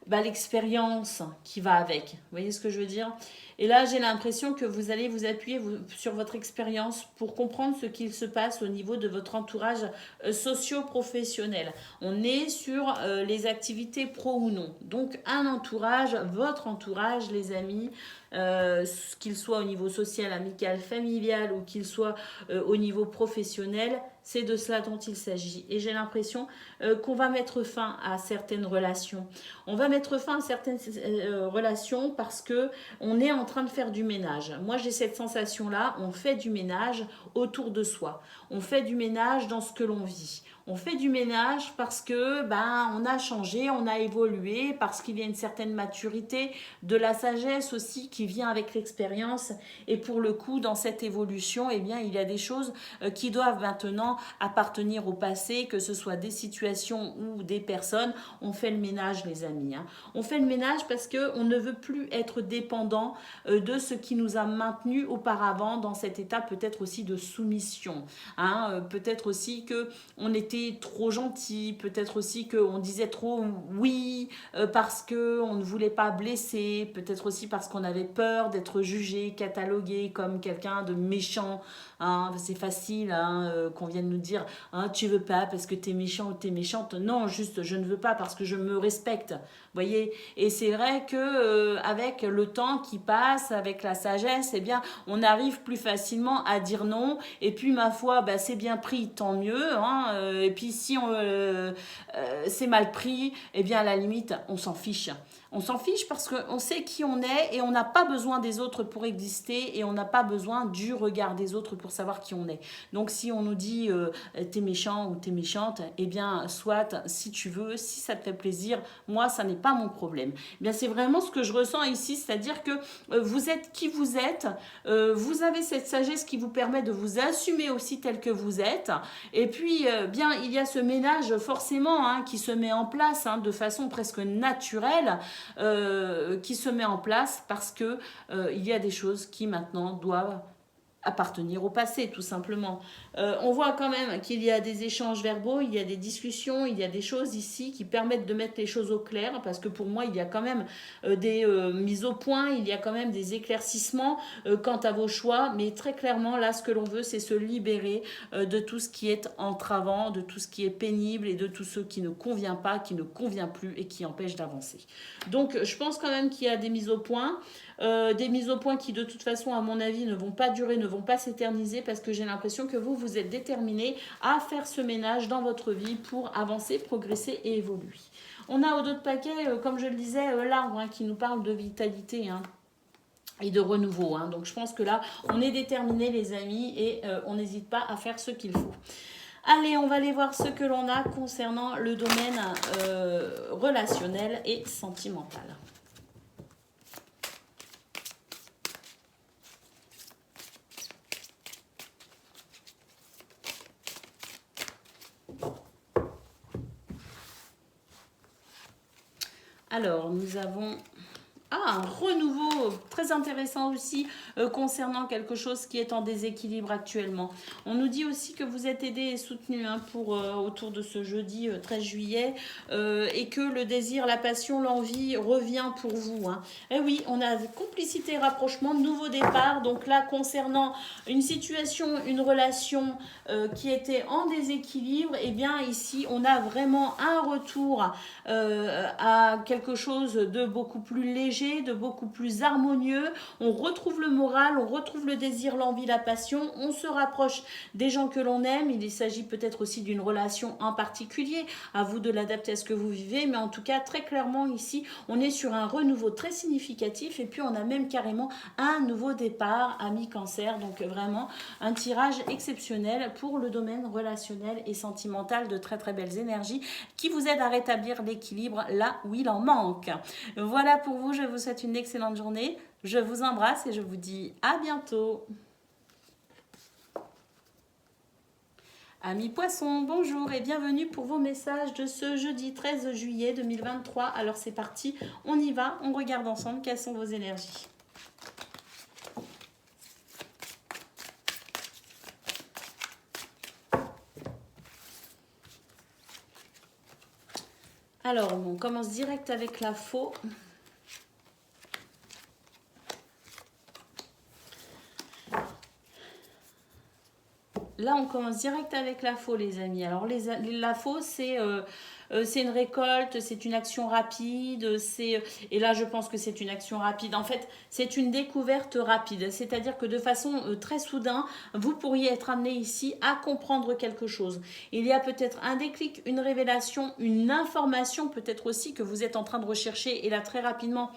Speaker 1: l'expérience qui va avec. Vous voyez ce que je veux dire? Et là, j'ai l'impression que vous allez vous appuyer sur votre expérience pour comprendre ce qu'il se passe au niveau de votre entourage socio-professionnel. On est sur les activités pro ou non. Donc, un entourage, votre entourage, les amis, qu'il soit au niveau social, amical, familial ou qu'il soit au niveau professionnel, c'est de cela dont il s'agit. Et j'ai l'impression qu'on va mettre fin à certaines relations. On va mettre fin à certaines relations parce que on est en train de faire du ménage. Moi, j'ai cette sensation-là, on fait du ménage autour de soi. On fait du ménage dans ce que l'on vit. On fait du ménage parce que on a changé, on a évolué, parce qu'il y a une certaine maturité, de la sagesse aussi qui vient avec l'expérience. Et pour le coup, dans cette évolution, il y a des choses qui doivent maintenant appartenir au passé, que ce soit des situations ou des personnes. On fait le ménage, les amis, hein. On fait le ménage parce qu'on ne veut plus être dépendant de ce qui nous a maintenus auparavant dans cet état peut-être aussi de soumission, hein. Peut-être aussi qu'on était trop gentil, peut-être aussi qu'on disait trop oui parce qu'on ne voulait pas blesser, peut-être aussi parce qu'on avait peur d'être jugé, catalogué comme quelqu'un de méchant, hein. C'est facile, hein, qu'on vienne nous dire hein, tu veux pas parce que t'es méchant ou t'es méchante. Non, juste je ne veux pas parce que je me respecte, voyez. Et c'est vrai que avec le temps qui passe, avec la sagesse, on arrive plus facilement à dire non. Et puis ma foi, c'est bien pris, tant mieux, hein. Et puis si c'est mal pris, à la limite on s'en fiche. On s'en fiche parce qu'on sait qui on est et on n'a pas besoin des autres pour exister et on n'a pas besoin du regard des autres pour savoir qui on est. Donc si on nous dit t'es méchant ou t'es méchante, soit, si tu veux, si ça te fait plaisir, moi ça n'est pas mon problème. C'est vraiment ce que je ressens ici, c'est-à-dire que vous êtes qui vous êtes, vous avez cette sagesse qui vous permet de vous assumer aussi tel que vous êtes. Et puis il y a ce ménage forcément hein, qui se met en place hein, de façon presque naturelle. Qui se met en place parce que il y a des choses qui maintenant doivent appartenir au passé, tout simplement. On voit quand même qu'il y a des échanges verbaux, il y a des discussions, il y a des choses ici qui permettent de mettre les choses au clair, parce que pour moi, il y a quand même des mises au point, il y a quand même des éclaircissements quant à vos choix, mais très clairement, là, ce que l'on veut, c'est se libérer de tout ce qui est entravant, de tout ce qui est pénible et de tout ce qui ne convient pas, qui ne convient plus et qui empêche d'avancer. Donc, je pense quand même qu'il y a des mises au point, qui de toute façon à mon avis ne vont pas durer, ne vont pas s'éterniser parce que j'ai l'impression que vous êtes déterminé à faire ce ménage dans votre vie pour avancer, progresser et évoluer. On a au d'autres paquets, comme je le disais, l'arbre hein, qui nous parle de vitalité hein, et de renouveau. Hein. Donc je pense que là on est déterminé les amis et on n'hésite pas à faire ce qu'il faut. Allez, on va aller voir ce que l'on a concernant le domaine relationnel et sentimental. Alors, nous avons un renouveau très intéressant aussi concernant quelque chose qui est en déséquilibre actuellement. On nous dit aussi que vous êtes aidé et soutenu autour de ce jeudi 13 juillet et que le désir, la passion, l'envie revient pour vous. Et oui, on a complicité, rapprochement, nouveau départ. Donc là, concernant une situation, une relation qui était en déséquilibre, et bien ici, on a vraiment un retour à quelque chose de beaucoup plus léger, de beaucoup plus harmonieux. On retrouve le moral, on retrouve le désir, l'envie, la passion. On se rapproche des gens que l'on aime. Il s'agit peut-être aussi d'une relation en particulier. À vous de l'adapter à ce que vous vivez. Mais en tout cas, très clairement ici, on est sur un renouveau très significatif. Et puis, on a même carrément un nouveau départ, ami cancer. Donc, vraiment, un tirage exceptionnel pour le domaine relationnel et sentimental, de très très belles énergies qui vous aident à rétablir l'équilibre là où il en manque. Voilà pour vous, je vous souhaite une excellente journée. Je vous embrasse et je vous dis à bientôt. Amis poissons, bonjour et bienvenue pour vos messages de ce jeudi 13 juillet 2023. Alors c'est parti, on y va, on regarde ensemble quelles sont vos énergies. Alors, on commence direct avec la faux. Là, on commence direct avec la faux, les amis. Alors, la faux, c'est une récolte, c'est une action rapide. Et là, je pense que c'est une action rapide. En fait, c'est une découverte rapide. C'est-à-dire que de façon très soudain, vous pourriez être amené ici à comprendre quelque chose. Il y a peut-être un déclic, une révélation, une information peut-être aussi que vous êtes en train de rechercher. Et là, très rapidement,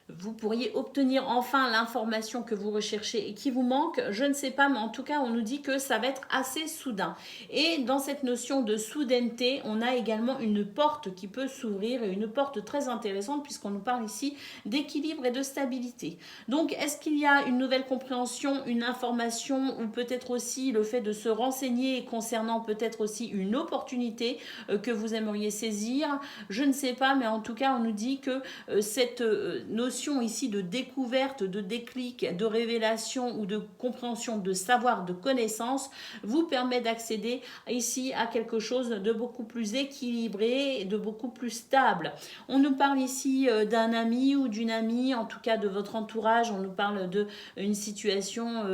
Speaker 1: vous pourriez obtenir enfin l'information que vous recherchez et qui vous manque, je ne sais pas, mais en tout cas, on nous dit que ça va être assez soudain. Et dans cette notion de soudaineté, on a également une porte qui peut s'ouvrir et une porte très intéressante puisqu'on nous parle ici d'équilibre et de stabilité. Donc, est-ce qu'il y a une nouvelle compréhension, une information ou peut-être aussi le fait de se renseigner concernant peut-être aussi une opportunité que vous aimeriez saisir? Je ne sais pas, mais en tout cas, on nous dit que cette notion ici de découverte, de déclic, de révélation ou de compréhension, de savoir, de connaissance vous permet d'accéder ici à quelque chose de beaucoup plus équilibré et de beaucoup plus stable. On nous parle ici d'un ami ou d'une amie, en tout cas de votre entourage. On nous parle d'une situation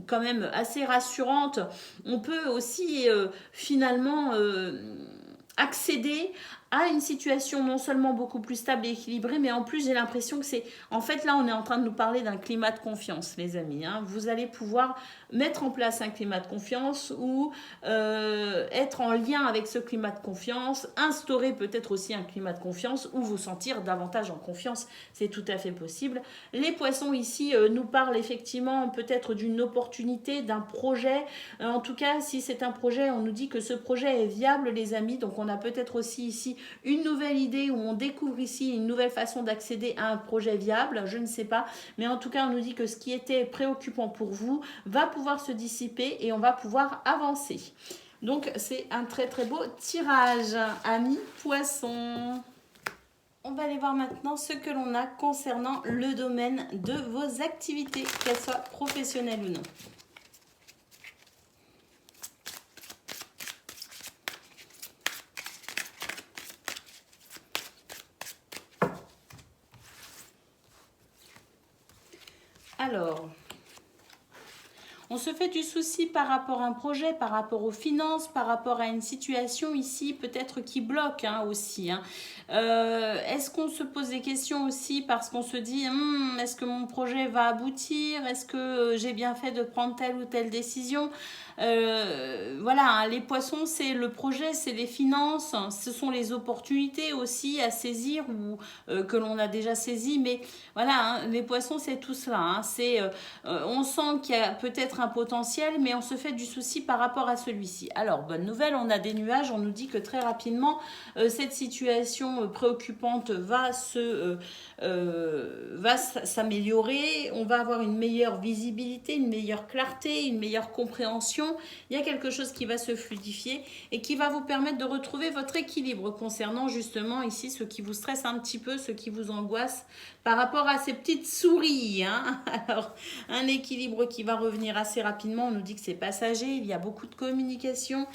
Speaker 1: quand même assez rassurante. On peut aussi finalement accéder à une situation non seulement beaucoup plus stable et équilibrée, mais en plus j'ai l'impression que c'est... En fait là on est en train de nous parler d'un climat de confiance, les amis. Vous allez pouvoir mettre en place un climat de confiance ou être en lien avec ce climat de confiance, instaurer peut-être aussi un climat de confiance ou vous sentir davantage en confiance, c'est tout à fait possible. Les poissons ici nous parlent effectivement peut-être d'une opportunité, d'un projet. En tout cas, si c'est un projet, on nous dit que ce projet est viable, les amis. Donc on a peut-être aussi ici une nouvelle idée où on découvre ici une nouvelle façon d'accéder à un projet viable, je ne sais pas, mais en tout cas on nous dit que ce qui était préoccupant pour vous va pouvoir se dissiper et on va pouvoir avancer. Donc c'est un très très beau tirage, amis poissons. On va aller voir maintenant ce que l'on a concernant le domaine de vos activités, qu'elles soient professionnelles ou non. Alors, on se fait du souci par rapport à un projet, par rapport aux finances, par rapport à une situation ici peut-être qui bloque aussi. Est-ce qu'on se pose des questions aussi parce qu'on se dit est-ce que mon projet va aboutir? Est-ce que j'ai bien fait de prendre telle ou telle décision? Voilà, les poissons, c'est le projet, c'est les finances, ce sont les opportunités aussi à saisir ou que l'on a déjà saisi. Mais voilà, les poissons, c'est tout cela. On sent qu'il y a peut-être un potentiel, mais on se fait du souci par rapport à celui-ci. Alors, bonne nouvelle, on a des nuages, on nous dit que très rapidement, cette situation préoccupante va s'améliorer, on va avoir une meilleure visibilité, une meilleure clarté, une meilleure compréhension. situation, il y a quelque chose qui va se fluidifier et qui va vous permettre de retrouver votre équilibre concernant justement ici ce qui vous stresse un petit peu, ce qui vous angoisse par rapport à ces petites souris. Hein. Alors, un équilibre qui va revenir assez rapidement, on nous dit que c'est passager, il y a beaucoup de communication.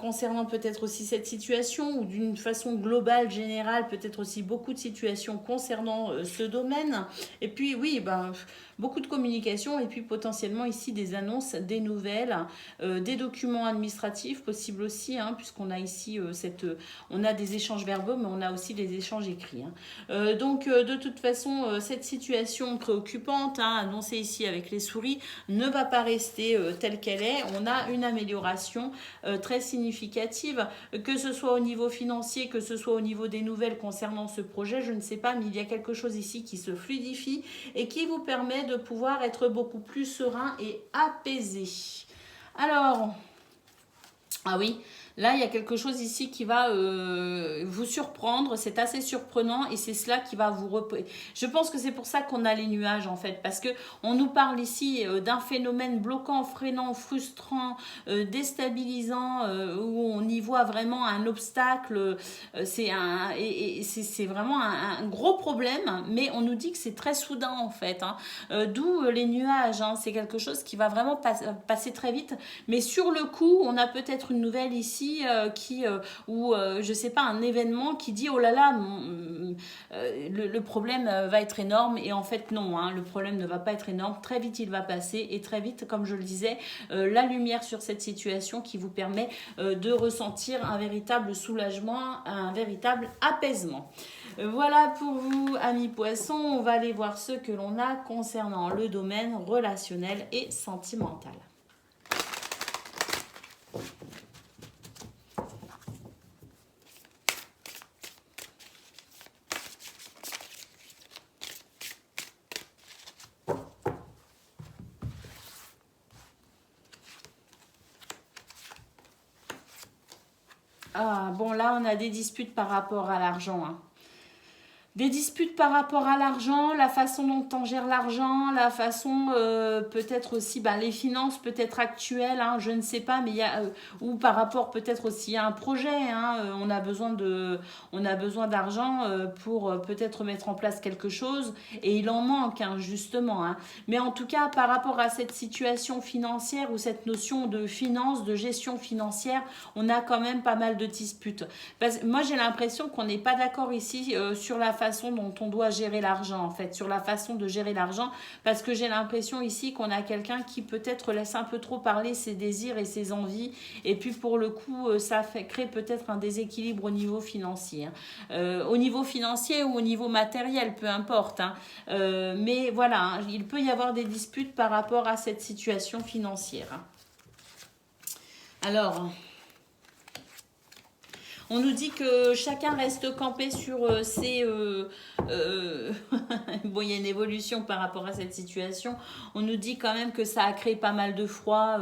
Speaker 1: Concernant peut-être aussi cette situation ou d'une façon globale, générale, peut-être aussi beaucoup de situations concernant ce domaine. Et puis oui, ben, beaucoup de communication et puis potentiellement ici des annonces, des nouvelles, des documents administratifs possibles aussi, hein, puisqu'on a ici on a des échanges verbaux, mais on a aussi des échanges écrits. Hein. Donc de toute façon, cette situation préoccupante, hein, annoncée ici avec les souris, ne va pas rester telle qu'elle est. On a une amélioration très significative, que ce soit au niveau financier, que ce soit au niveau des nouvelles concernant ce projet, je ne sais pas, mais il y a quelque chose ici qui se fluidifie et qui vous permet de pouvoir être beaucoup plus serein et apaisé. Alors, ah oui, là, il y a quelque chose ici qui va vous surprendre. C'est assez surprenant et c'est cela qui va vous... Je pense que c'est pour ça qu'on a les nuages, en fait. Parce que on nous parle ici d'un phénomène bloquant, freinant, frustrant, déstabilisant, où on y voit vraiment un obstacle. C'est vraiment un gros problème, mais on nous dit que c'est très soudain, en fait. Hein. D'où les nuages. Hein. C'est quelque chose qui va vraiment passer très vite. Mais sur le coup, on a peut-être une nouvelle ici ou je sais pas, un événement qui dit oh là là, le problème va être énorme, et en fait non, hein, le problème ne va pas être énorme, très vite il va passer, et très vite, comme je le disais, la lumière sur cette situation qui vous permet de ressentir un véritable soulagement, un véritable apaisement. Voilà pour vous, amis poissons. On va aller voir ce que l'on a concernant le domaine relationnel et sentimental. Ah, bon, là, on a des disputes par rapport à l'argent. Hein. Des disputes par rapport à l'argent, la façon dont on gère l'argent, la façon peut-être aussi les finances peut-être actuelles, hein, je ne sais pas, mais il y a ou par rapport peut-être aussi à un projet, hein, on a besoin d'argent pour peut-être mettre en place quelque chose et il en manque hein, justement. Hein. Mais en tout cas par rapport à cette situation financière ou cette notion de finance, de gestion financière, on a quand même pas mal de disputes. Parce que moi j'ai l'impression qu'on n'est pas d'accord ici sur la façon dont on doit gérer l'argent en fait, sur la façon de gérer l'argent, parce que j'ai l'impression ici qu'on a quelqu'un qui peut-être laisse un peu trop parler ses désirs et ses envies, et puis pour le coup ça crée peut-être un déséquilibre au niveau financier, hein. Au niveau financier ou au niveau matériel, peu importe, hein. Mais voilà, hein, il peut y avoir des disputes par rapport à cette situation financière. Hein. Alors... On nous dit que chacun reste campé sur ses... bon, il y a une évolution par rapport à cette situation. On nous dit quand même que ça a créé pas mal de froid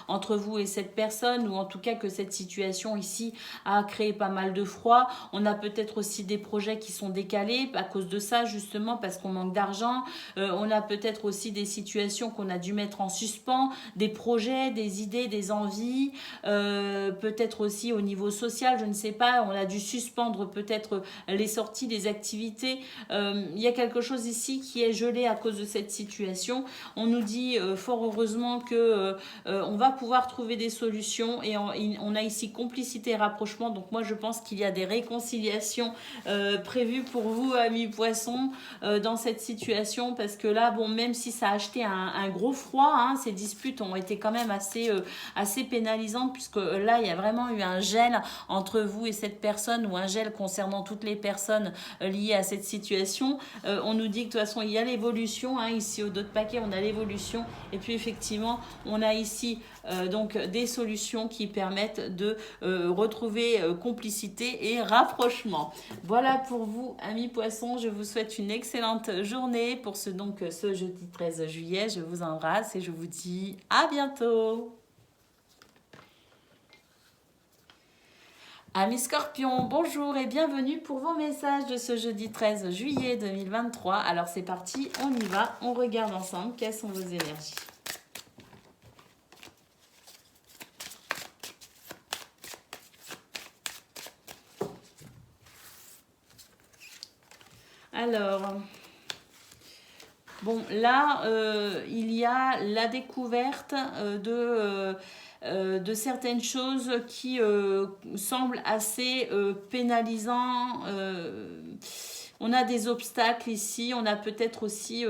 Speaker 1: entre vous et cette personne, ou en tout cas que cette situation ici a créé pas mal de froid. On a peut-être aussi des projets qui sont décalés à cause de ça, justement, parce qu'on manque d'argent. On a peut-être aussi des situations qu'on a dû mettre en suspens, des projets, des idées, des envies. Peut-être aussi au niveau social, je ne sais pas, on a dû suspendre peut-être les sorties, les activités. Il y a quelque chose ici qui est gelé à cause de cette situation. On nous dit fort heureusement que on va pouvoir trouver des solutions, et on a ici complicité et rapprochement. Donc moi je pense qu'il y a des réconciliations prévues pour vous, amis poissons, dans cette situation, parce que là, bon, même si ça a acheté un gros froid, hein, ces disputes ont été quand même assez pénalisantes, puisque là il y a vraiment eu un gel entre vous et cette personne, ou un gel concernant toutes les personnes liées à cette situation. On nous dit que de toute façon il y a l'évolution, hein, ici au dos de paquet on a l'évolution, et puis effectivement on a ici donc des solutions qui permettent de retrouver complicité et rapprochement. Voilà pour vous, amis poissons, je vous souhaite une excellente journée pour ce jeudi 13 juillet. Je vous embrasse et je vous dis à bientôt. Amis Scorpions, bonjour et bienvenue pour vos messages de ce jeudi 13 juillet 2023. Alors c'est parti, on y va, on regarde ensemble quelles sont vos énergies. Alors, bon, là, il y a la découverte de certaines choses qui semblent assez pénalisants. On a des obstacles ici, on a peut-être aussi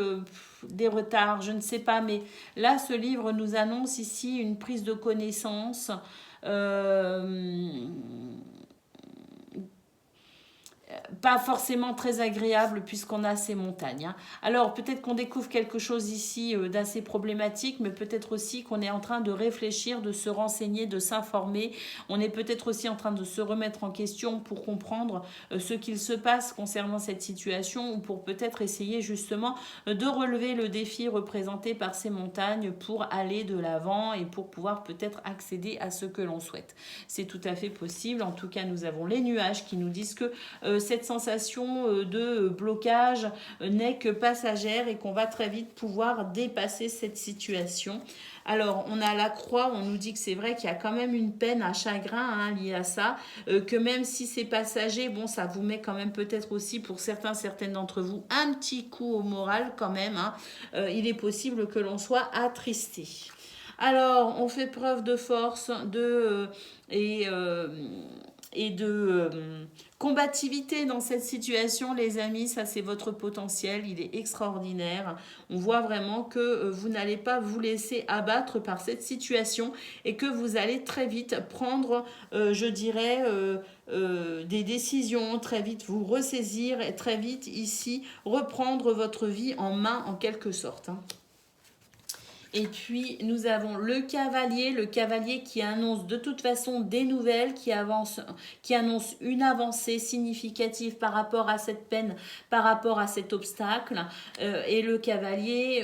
Speaker 1: des retards, je ne sais pas, mais là, ce livre nous annonce ici une prise de connaissance. euh, Pas forcément très agréable puisqu'on a ces montagnes, hein. Alors peut-être qu'on découvre quelque chose ici d'assez problématique, mais peut-être aussi qu'on est en train de réfléchir, de se renseigner, de s'informer. On est peut-être aussi en train de se remettre en question pour comprendre ce qu'il se passe concernant cette situation ou pour peut-être essayer justement de relever le défi représenté par ces montagnes pour aller de l'avant et pour pouvoir peut-être accéder à ce que l'on souhaite. C'est tout à fait possible. En tout cas, nous avons les nuages qui nous disent que cette sensation de blocage n'est que passagère et qu'on va très vite pouvoir dépasser cette situation. Alors, on a la croix, on nous dit que c'est vrai qu'il y a quand même une peine, un chagrin hein, lié à ça, que même si c'est passager, bon, ça vous met quand même peut-être aussi pour certaines d'entre vous un petit coup au moral quand même, hein. Il est possible que l'on soit attristé. Alors, on fait preuve de force, et, euh, et de combativité dans cette situation, les amis. Ça, c'est votre potentiel. Il est extraordinaire. On voit vraiment que vous n'allez pas vous laisser abattre par cette situation et que vous allez très vite prendre, je dirais, des décisions, très vite vous ressaisir et très vite ici reprendre votre vie en main en quelque sorte, hein. Et puis nous avons le cavalier qui annonce de toute façon des nouvelles, qui annonce une avancée significative par rapport à cette peine, par rapport à cet obstacle. Et le cavalier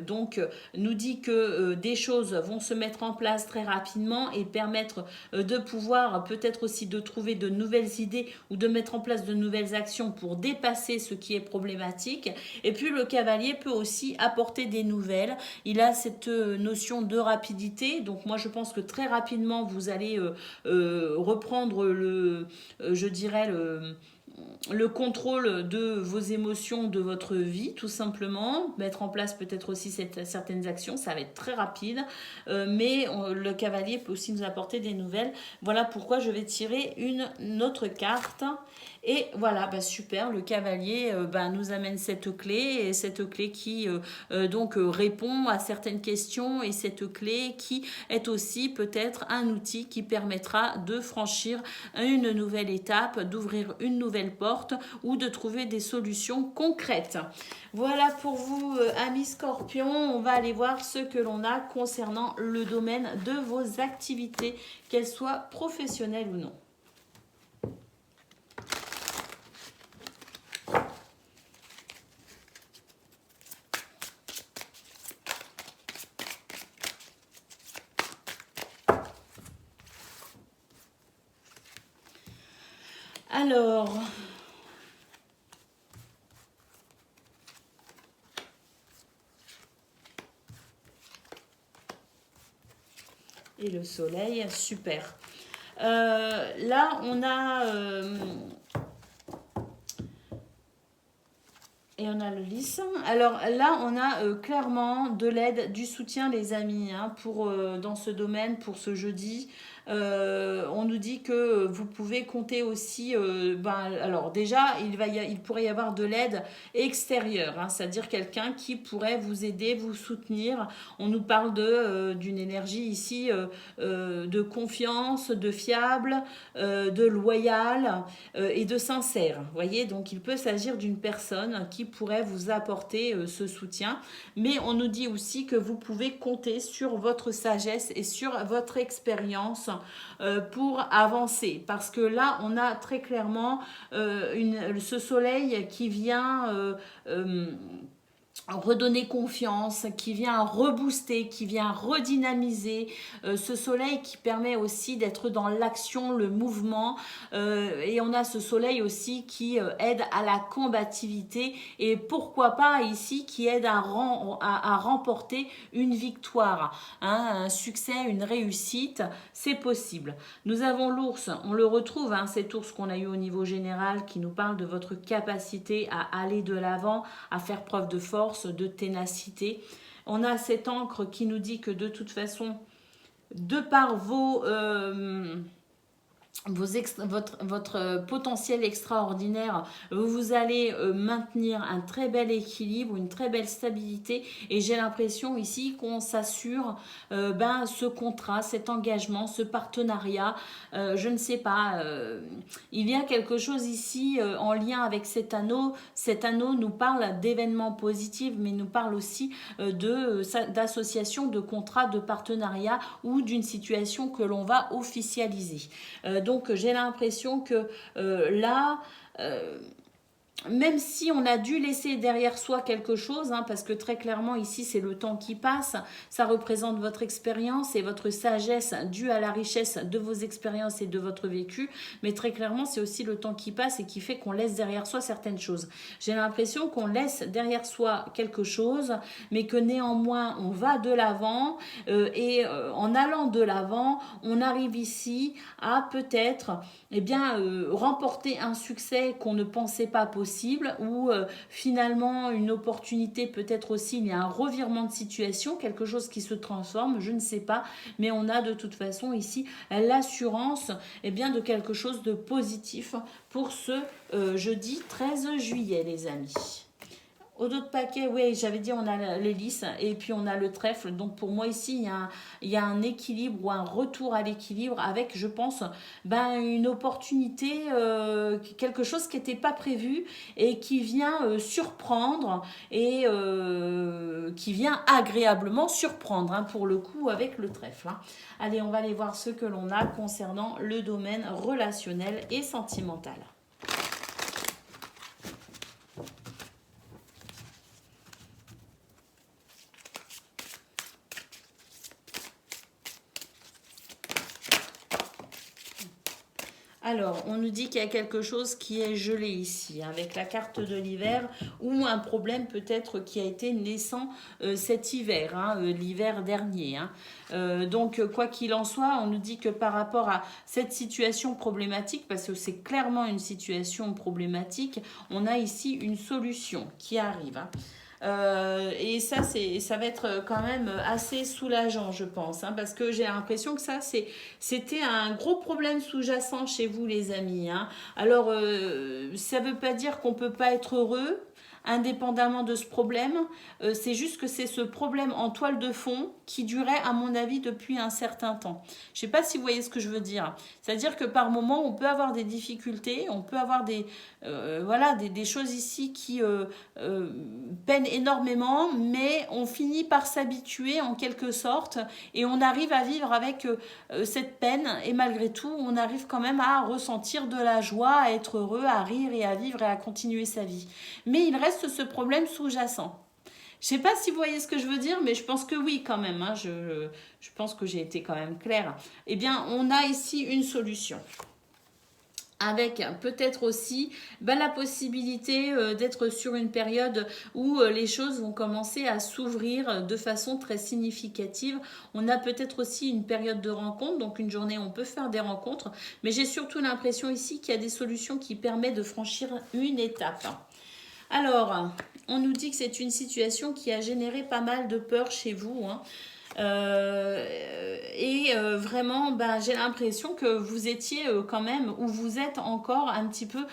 Speaker 1: donc nous dit que des choses vont se mettre en place très rapidement et permettre de pouvoir peut-être aussi de trouver de nouvelles idées ou de mettre en place de nouvelles actions pour dépasser ce qui est problématique. Et puis le cavalier peut aussi apporter des nouvelles. Il a cette notion de rapidité. Donc moi je pense que très rapidement vous allez reprendre je dirais le contrôle de vos émotions, de votre vie, tout simplement. Mettre en place peut-être aussi certaines actions, ça va être très rapide. Mais le cavalier peut aussi nous apporter des nouvelles. Voilà pourquoi je vais tirer une autre carte. Et voilà, bah super, le cavalier nous amène cette clé, et cette clé qui donc répond à certaines questions, et cette clé qui est aussi peut-être un outil qui permettra de franchir une nouvelle étape, d'ouvrir une nouvelle porte ou de trouver des solutions concrètes. Voilà pour vous, amis scorpions. On va aller voir ce que l'on a concernant le domaine de vos activités, qu'elles soient professionnelles ou non. Alors, et le soleil, super. Là, on a et on a le lys. Alors là, on a clairement de l'aide, du soutien, les amis, hein, pour, dans ce domaine, pour ce jeudi. On nous dit que vous pouvez compter aussi, alors déjà, il pourrait y avoir de l'aide extérieure, hein, c'est-à-dire quelqu'un qui pourrait vous aider, vous soutenir. On nous parle d'une énergie ici de confiance, de fiable, de loyal et de sincère. Vous voyez, donc il peut s'agir d'une personne qui pourrait vous apporter ce soutien, mais on nous dit aussi que vous pouvez compter sur votre sagesse et sur votre expérience pour avancer, parce que là on a très clairement ce soleil qui vient redonner confiance, qui vient rebooster, qui vient redynamiser, ce soleil qui permet aussi d'être dans l'action, le mouvement, et on a ce soleil aussi qui aide à la combativité et pourquoi pas ici qui aide à remporter une victoire, hein, un succès, une réussite, c'est possible. Nous avons l'ours, on le retrouve, hein, cet ours qu'on a eu au niveau général qui nous parle de votre capacité à aller de l'avant, à faire preuve de force, de ténacité. On a cette encre qui nous dit que de toute façon, de par votre potentiel extraordinaire, vous allez maintenir un très bel équilibre, une très belle stabilité et j'ai l'impression ici qu'on s'assure ce contrat, cet engagement, ce partenariat, je ne sais pas, il y a quelque chose ici en lien avec cet anneau nous parle d'événements positifs mais nous parle aussi d'association, de contrat, de partenariat ou d'une situation que l'on va officialiser. Donc j'ai l'impression que là, même si on a dû laisser derrière soi quelque chose, hein, parce que très clairement ici c'est le temps qui passe, ça représente votre expérience et votre sagesse due à la richesse de vos expériences et de votre vécu, mais très clairement c'est aussi le temps qui passe et qui fait qu'on laisse derrière soi certaines choses. J'ai l'impression qu'on laisse derrière soi quelque chose, mais que néanmoins on va de l'avant et en allant de l'avant, on arrive ici à peut-être remporter un succès qu'on ne pensait pas possible ou finalement une opportunité, peut-être aussi il y a un revirement de situation, quelque chose qui se transforme, je ne sais pas, mais on a de toute façon ici l'assurance de quelque chose de positif pour ce jeudi 13 juillet les amis. Au d'autres paquets, oui, j'avais dit on a l'hélice et puis on a le trèfle. Donc pour moi ici, il y a un équilibre ou un retour à l'équilibre avec, je pense, une opportunité, quelque chose qui n'était pas prévu et qui vient surprendre et qui vient agréablement surprendre, hein, pour le coup, avec le trèfle. Hein. Allez, on va aller voir ce que l'on a concernant le domaine relationnel et sentimental. Alors, on nous dit qu'il y a quelque chose qui est gelé ici, avec la carte de l'hiver, ou un problème peut-être qui a été naissant cet hiver, hein, l'hiver dernier. Hein. Donc, quoi qu'il en soit, on nous dit que par rapport à cette situation problématique, parce que c'est clairement une situation problématique, on a ici une solution qui arrive. Hein. Et ça va être quand même assez soulageant, je pense, hein, parce que j'ai l'impression que c'était un gros problème sous-jacent chez vous, les amis. Hein. Alors, ça ne veut pas dire qu'on ne peut pas être heureux, indépendamment de ce problème. C'est juste que c'est ce problème en toile de fond qui durait, à mon avis, depuis un certain temps. Je ne sais pas si vous voyez ce que je veux dire. C'est-à-dire que par moment, on peut avoir des difficultés, on peut avoir des choses ici qui peinent énormément, mais on finit par s'habituer en quelque sorte et on arrive à vivre avec cette peine et malgré tout, on arrive quand même à ressentir de la joie, à être heureux, à rire et à vivre et à continuer sa vie. Mais il reste ce problème sous-jacent. Je ne sais pas si vous voyez ce que je veux dire, mais je pense que oui quand même. Hein, je pense que j'ai été quand même claire. Eh bien, on a ici une solution. Avec peut-être aussi la possibilité d'être sur une période où les choses vont commencer à s'ouvrir de façon très significative. On a peut-être aussi une période de rencontre, donc une journée où on peut faire des rencontres, mais j'ai surtout l'impression ici qu'il y a des solutions qui permettent de franchir une étape. Alors, on nous dit que c'est une situation qui a généré pas mal de peur chez vous, hein. Vraiment, j'ai l'impression que vous étiez quand même, ou vous êtes encore un petit peu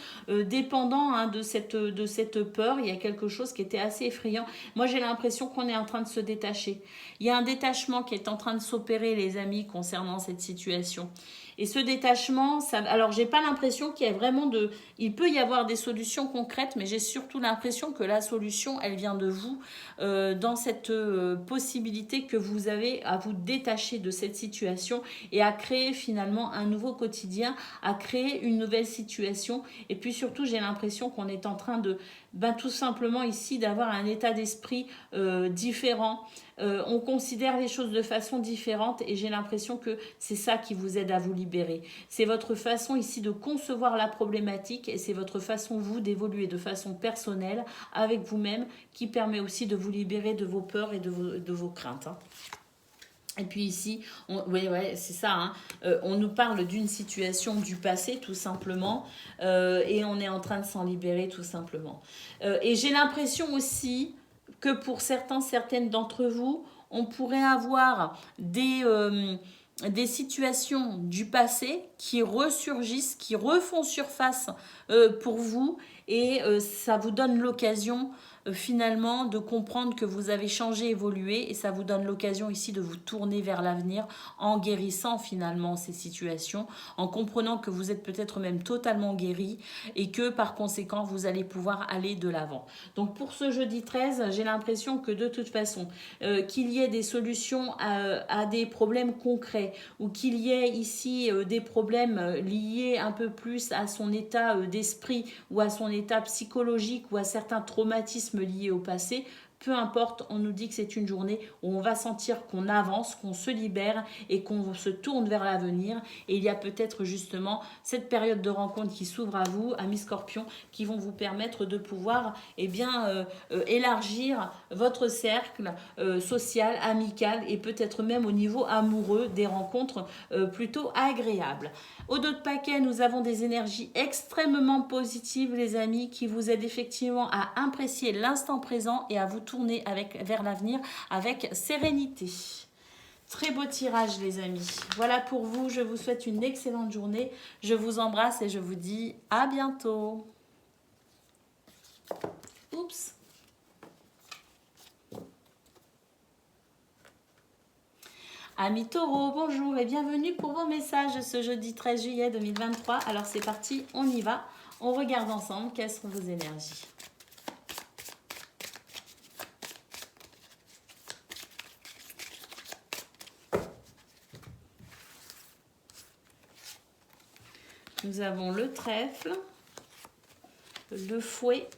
Speaker 1: dépendant, hein, de cette peur. Il y a quelque chose qui était assez effrayant. Moi, j'ai l'impression qu'on est en train de se détacher. Il y a un détachement qui est en train de s'opérer, les amis, concernant cette situation. Et ce détachement, ça, alors j'ai pas l'impression qu'il y ait vraiment de... Il peut y avoir des solutions concrètes, mais j'ai surtout l'impression que la solution, elle vient de vous, dans cette possibilité que vous avez à vous détacher de cette situation et à créer finalement un nouveau quotidien, à créer une nouvelle situation. Et puis surtout, j'ai l'impression qu'on est en train de, ben, tout simplement ici, d'avoir un état d'esprit différent. On considère les choses de façon différente et j'ai l'impression que c'est ça qui vous aide à vous libérer. C'est votre façon ici de concevoir la problématique et c'est votre façon, vous, d'évoluer de façon personnelle avec vous-même qui permet aussi de vous libérer de vos peurs et de vos craintes. Hein. Et puis ici, oui, ouais, c'est ça. Hein. On nous parle d'une situation du passé, tout simplement, et on est en train de s'en libérer, tout simplement. Et j'ai l'impression aussi que pour certaines d'entre vous, on pourrait avoir des situations du passé qui ressurgissent, qui refont surface pour vous, et ça vous donne l'occasion finalement de comprendre que vous avez changé, évolué et ça vous donne l'occasion ici de vous tourner vers l'avenir en guérissant finalement ces situations, en comprenant que vous êtes peut-être même totalement guéri et que par conséquent vous allez pouvoir aller de l'avant. Donc pour ce jeudi 13, j'ai l'impression que de toute façon qu'il y ait des solutions à des problèmes concrets ou qu'il y ait ici des problèmes liés un peu plus à son état d'esprit ou à son état psychologique ou à certains traumatismes liés au passé, peu importe, on nous dit que c'est une journée où on va sentir qu'on avance, qu'on se libère et qu'on se tourne vers l'avenir. Et il y a peut-être justement cette période de rencontre qui s'ouvre à vous, amis Scorpions, qui vont vous permettre de pouvoir élargir votre cercle social, amical et peut-être même au niveau amoureux des rencontres plutôt agréables. Au dos de paquet, nous avons des énergies extrêmement positives, les amis, qui vous aident effectivement à apprécier l'instant présent et à vous tourner vers l'avenir avec sérénité. Très beau tirage, les amis. Voilà pour vous. Je vous souhaite une excellente journée. Je vous embrasse et je vous dis à bientôt. Oups. Amis Taureau, bonjour et bienvenue pour vos messages ce jeudi 13 juillet 2023. Alors c'est parti, on y va. On regarde ensemble quelles sont vos énergies. Nous avons le trèfle, le fouet,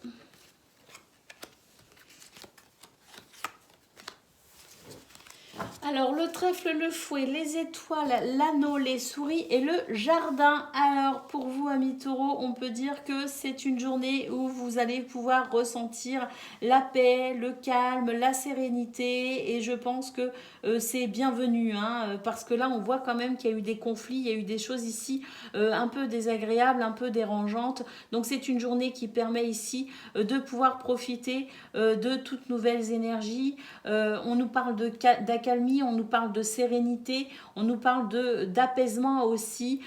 Speaker 1: alors le trèfle, le fouet, les étoiles, l'anneau, les souris et le jardin. Alors pour vous amis taureaux, on peut dire que c'est une journée où vous allez pouvoir ressentir la paix, le calme, la sérénité et je pense que c'est bienvenu hein, parce que là on voit quand même qu'il y a eu des conflits, il y a eu des choses ici un peu désagréables, un peu dérangeantes. Donc c'est une journée qui permet ici de pouvoir profiter de toutes nouvelles énergies. On nous parle d'accalmie, on nous parle de sérénité, on nous parle d'apaisement aussi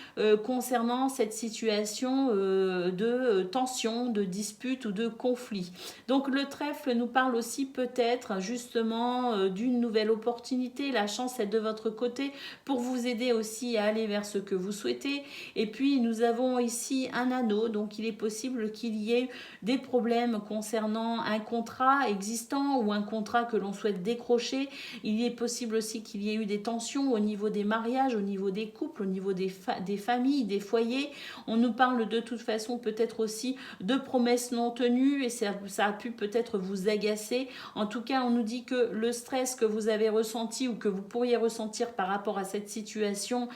Speaker 1: concernant cette situation de tension, de dispute ou de conflit. Donc le trèfle nous parle aussi peut-être justement d'une nouvelle opportunité. La chance est de votre côté pour vous aider aussi à aller vers ce que vous souhaitez. Et puis nous avons ici un anneau, donc il est possible qu'il y ait des problèmes concernant un contrat existant ou un contrat que l'on souhaite décrocher. Il est possible aussi qu'il y ait eu des tensions au niveau des mariages, au niveau des couples, au niveau des familles, des foyers. On nous parle de toute façon peut-être aussi de promesses non tenues et ça a pu peut-être vous agacer. En tout cas, on nous dit que le stress que vous avez ressenti ou que vous pourriez ressentir par rapport à cette situation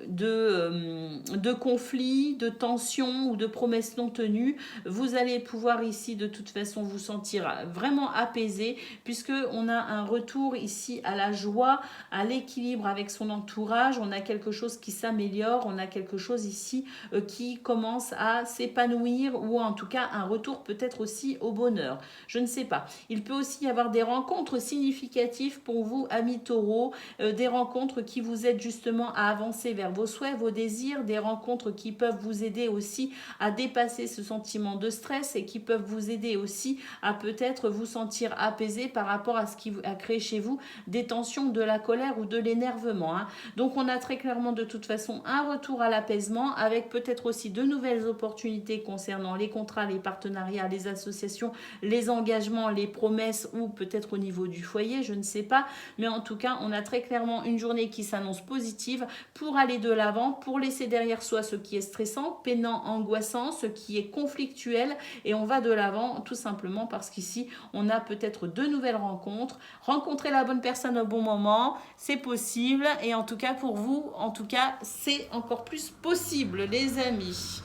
Speaker 1: de conflits, de tensions ou de promesses non tenues, vous allez pouvoir ici de toute façon vous sentir vraiment apaisé puisque on a un retour ici à la joie, à l'équilibre avec son entourage, on a quelque chose qui s'améliore, on a quelque chose ici qui commence à s'épanouir ou en tout cas un retour peut-être aussi au bonheur. Je ne sais pas. Il peut aussi y avoir des rencontres significatives pour vous, amis taureaux, des rencontres qui vous aident justement à avancer avancer vers vos souhaits, vos désirs, des rencontres qui peuvent vous aider aussi à dépasser ce sentiment de stress et qui peuvent vous aider aussi à peut-être vous sentir apaisé par rapport à ce qui a créé chez vous des tensions, de la colère ou de l'énervement. Donc on a très clairement de toute façon un retour à l'apaisement avec peut-être aussi de nouvelles opportunités concernant les contrats, les partenariats, les associations, les engagements, les promesses ou peut-être au niveau du foyer, je ne sais pas. Mais en tout cas, on a très clairement une journée qui s'annonce positive pour aller de l'avant, pour laisser derrière soi ce qui est stressant, peinant, angoissant, ce qui est conflictuel et on va de l'avant tout simplement parce qu'ici, on a peut-être de nouvelles rencontres. Rencontrer la bonne personne au bon moment, c'est possible et en tout cas pour vous, en tout cas, c'est encore plus possible les amis.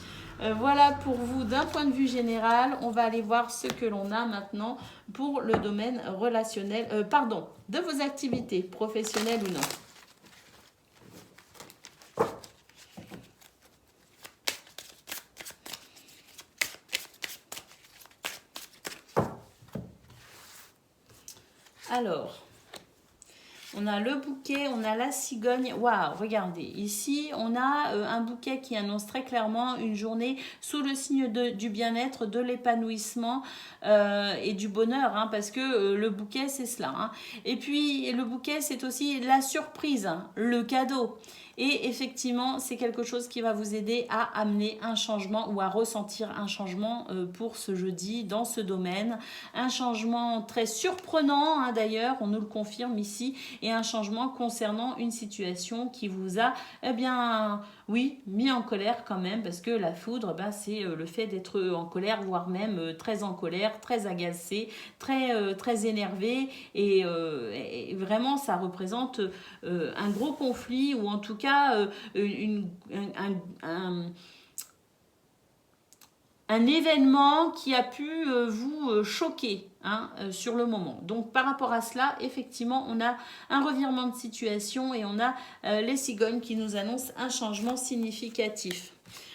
Speaker 1: Voilà pour vous d'un point de vue général. On va aller voir ce que l'on a maintenant pour le domaine relationnel, de vos activités professionnelles ou non. Alors, on a le bouquet, on a la cigogne. Waouh, regardez, ici, on a un bouquet qui annonce très clairement une journée sous le signe du bien-être, de l'épanouissement et du bonheur, parce que le bouquet, c'est cela. Et puis, le bouquet, c'est aussi la surprise, le cadeau. Et effectivement, c'est quelque chose qui va vous aider à amener un changement ou à ressentir un changement pour ce jeudi dans ce domaine. Un changement très surprenant d'ailleurs, on nous le confirme ici, et un changement concernant une situation qui vous a, oui, mis en colère quand même, parce que la foudre, c'est le fait d'être en colère, voire même très en colère, très agacé, très énervé, et vraiment ça représente un gros conflit, ou en tout cas un événement qui a pu vous choquer sur le moment. Donc par rapport à cela, effectivement, on a un revirement de situation et on a les cigognes qui nous annoncent un changement significatif.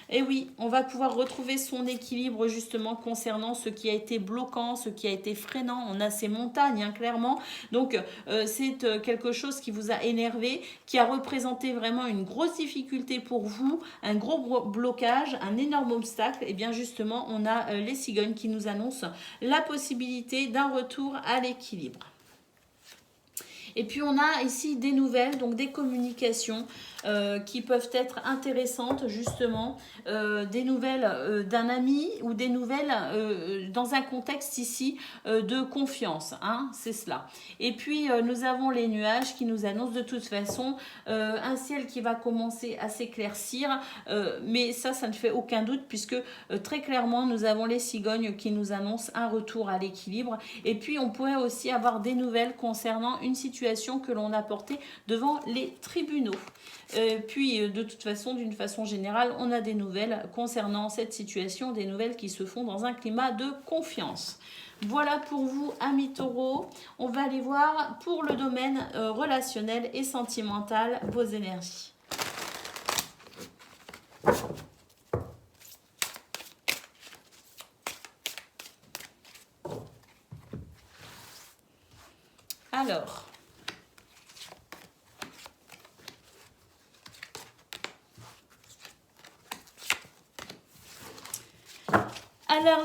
Speaker 1: Et oui, on va pouvoir retrouver son équilibre justement concernant ce qui a été bloquant, ce qui a été freinant. On a ces montagnes, clairement. Donc, c'est quelque chose qui vous a énervé, qui a représenté vraiment une grosse difficulté pour vous, un gros blocage, un énorme obstacle. Et bien justement, on a les cigognes qui nous annoncent la possibilité d'un retour à l'équilibre. Et puis on a ici des nouvelles, donc des communications qui peuvent être intéressantes justement, des nouvelles d'un ami ou des nouvelles dans un contexte ici de confiance, c'est cela. Et puis nous avons les nuages qui nous annoncent de toute façon un ciel qui va commencer à s'éclaircir, mais ça ne fait aucun doute puisque très clairement nous avons les cigognes qui nous annoncent un retour à l'équilibre. Et puis on pourrait aussi avoir des nouvelles concernant une situation que l'on a portée devant les tribunaux. Puis de toute façon, d'une façon générale, on a des nouvelles concernant cette situation, des nouvelles qui se font dans un climat de confiance. Voilà pour vous, amis taureaux. On va aller voir pour le domaine relationnel et sentimental vos énergies. Alors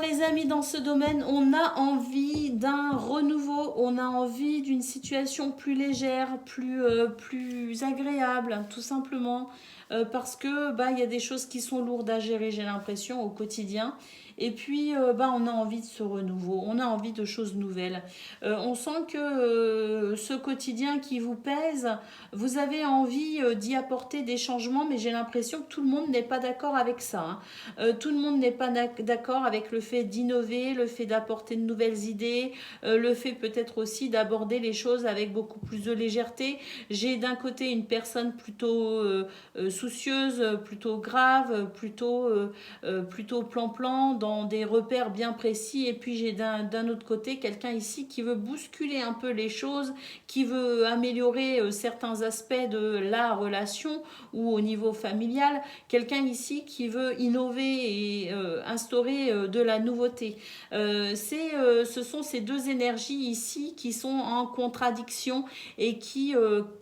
Speaker 1: les amis, dans ce domaine, on a envie d'un renouveau, on a envie d'une situation plus légère, plus agréable, tout simplement, parce que il y a des choses qui sont lourdes à gérer, j'ai l'impression, au quotidien. Et puis, on a envie de ce renouveau, on a envie de choses nouvelles. On sent que ce quotidien qui vous pèse, vous avez envie d'y apporter des changements, mais j'ai l'impression que tout le monde n'est pas d'accord avec ça. Tout le monde n'est pas d'accord avec le fait d'innover, le fait d'apporter de nouvelles idées, le fait peut-être aussi d'aborder les choses avec beaucoup plus de légèreté. J'ai d'un côté une personne plutôt soucieuse, plutôt grave, plutôt plan-plan, dans des repères bien précis, et puis j'ai d'un autre côté quelqu'un ici qui veut bousculer un peu les choses, qui veut améliorer certains aspects de la relation ou au niveau familial, quelqu'un ici qui veut innover et instaurer de la nouveauté. Ce sont ces deux énergies ici qui sont en contradiction et qui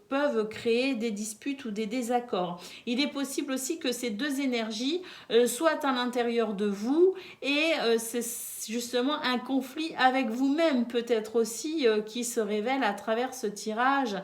Speaker 1: peuvent créer des disputes ou des désaccords. Il est possible aussi que ces deux énergies soient à l'intérieur de vous et c'est justement un conflit avec vous-même peut-être aussi qui se révèle à travers ce tirage.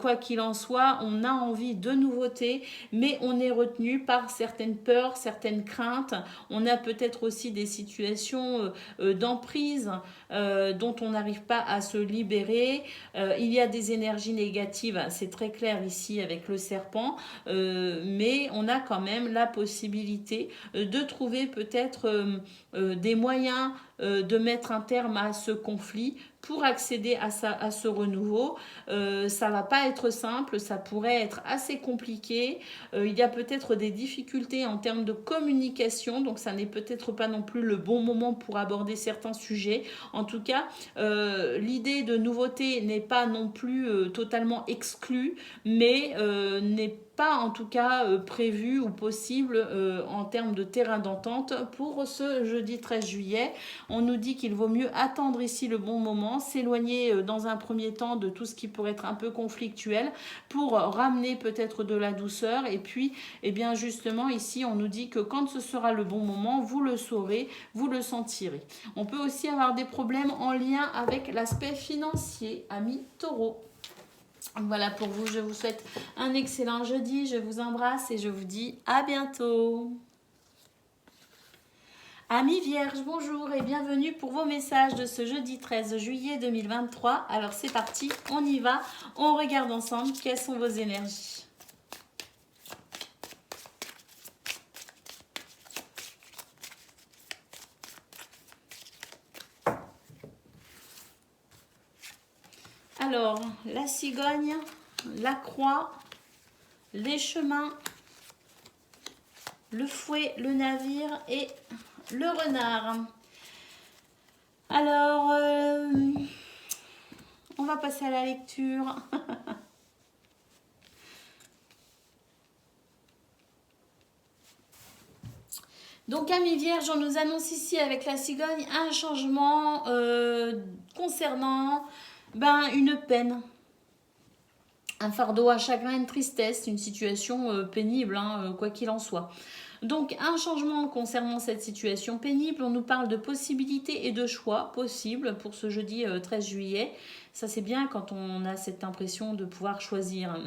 Speaker 1: Quoi qu'il en soit, on a envie de nouveautés, mais on est retenu par certaines peurs, certaines craintes. On a peut-être aussi des situations d'emprise dont on n'arrive pas à se libérer. Il y a des énergies négatives, c'est très clair ici avec le serpent, mais on a quand même la possibilité de trouver peut-être des moyens de mettre un terme à ce conflit pour accéder à ce renouveau. Ça va pas être simple, ça pourrait être assez compliqué. Il y a peut-être des difficultés en termes de communication, donc ça n'est peut-être pas non plus le bon moment pour aborder certains sujets. En tout cas, l'idée de nouveauté n'est pas non plus totalement exclue, mais n'est pas en tout cas prévu ou possible en termes de terrain d'entente pour ce jeudi 13 juillet. On nous dit qu'il vaut mieux attendre ici le bon moment, s'éloigner dans un premier temps de tout ce qui pourrait être un peu conflictuel pour ramener peut-être de la douceur. Et puis, eh bien justement, ici, on nous dit que quand ce sera le bon moment, vous le saurez, vous le sentirez. On peut aussi avoir des problèmes en lien avec l'aspect financier, amis taureaux. Voilà pour vous, je vous souhaite un excellent jeudi, je vous embrasse et je vous dis à bientôt. Amis Vierges, bonjour et bienvenue pour vos messages de ce jeudi 13 juillet 2023. Alors c'est parti, on y va, on regarde ensemble quelles sont vos énergies. Alors, la cigogne, la croix, les chemins, le fouet, le navire et le renard. Alors, on va passer à la lecture. Donc, amis vierges, on nous annonce ici avec la cigogne un changement concernant une peine. Un fardeau à chagrin, une tristesse, une situation pénible, quoi qu'il en soit. Donc un changement concernant cette situation pénible, on nous parle de possibilités et de choix possibles pour ce jeudi 13 juillet. Ça c'est bien quand on a cette impression de pouvoir choisir.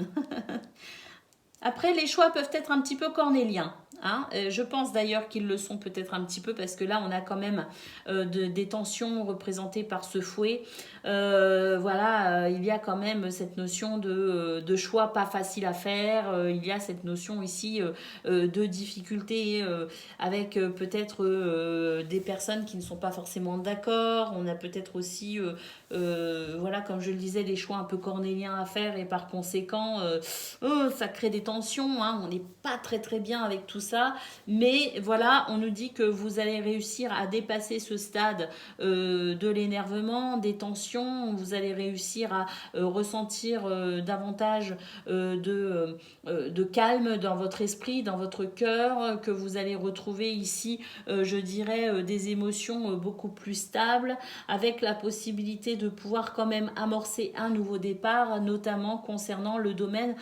Speaker 1: Après, les choix peuvent être un petit peu cornéliens. Je pense d'ailleurs qu'ils le sont peut-être un petit peu parce que là on a quand même des tensions représentées par ce fouet. Il y a quand même cette notion de choix pas facile à faire. Il y a cette notion ici de difficulté avec peut-être des personnes qui ne sont pas forcément d'accord. On a peut-être aussi, comme je le disais, des choix un peu cornéliens à faire et par conséquent ça crée des tensions. On n'est pas très très bien avec tout ça, mais voilà, on nous dit que vous allez réussir à dépasser ce stade de l'énervement, des tensions. Vous allez réussir à ressentir davantage de calme dans votre esprit, dans votre cœur, que vous allez retrouver ici, je dirais, des émotions beaucoup plus stables, avec la possibilité de pouvoir quand même amorcer un nouveau départ, notamment concernant le domaine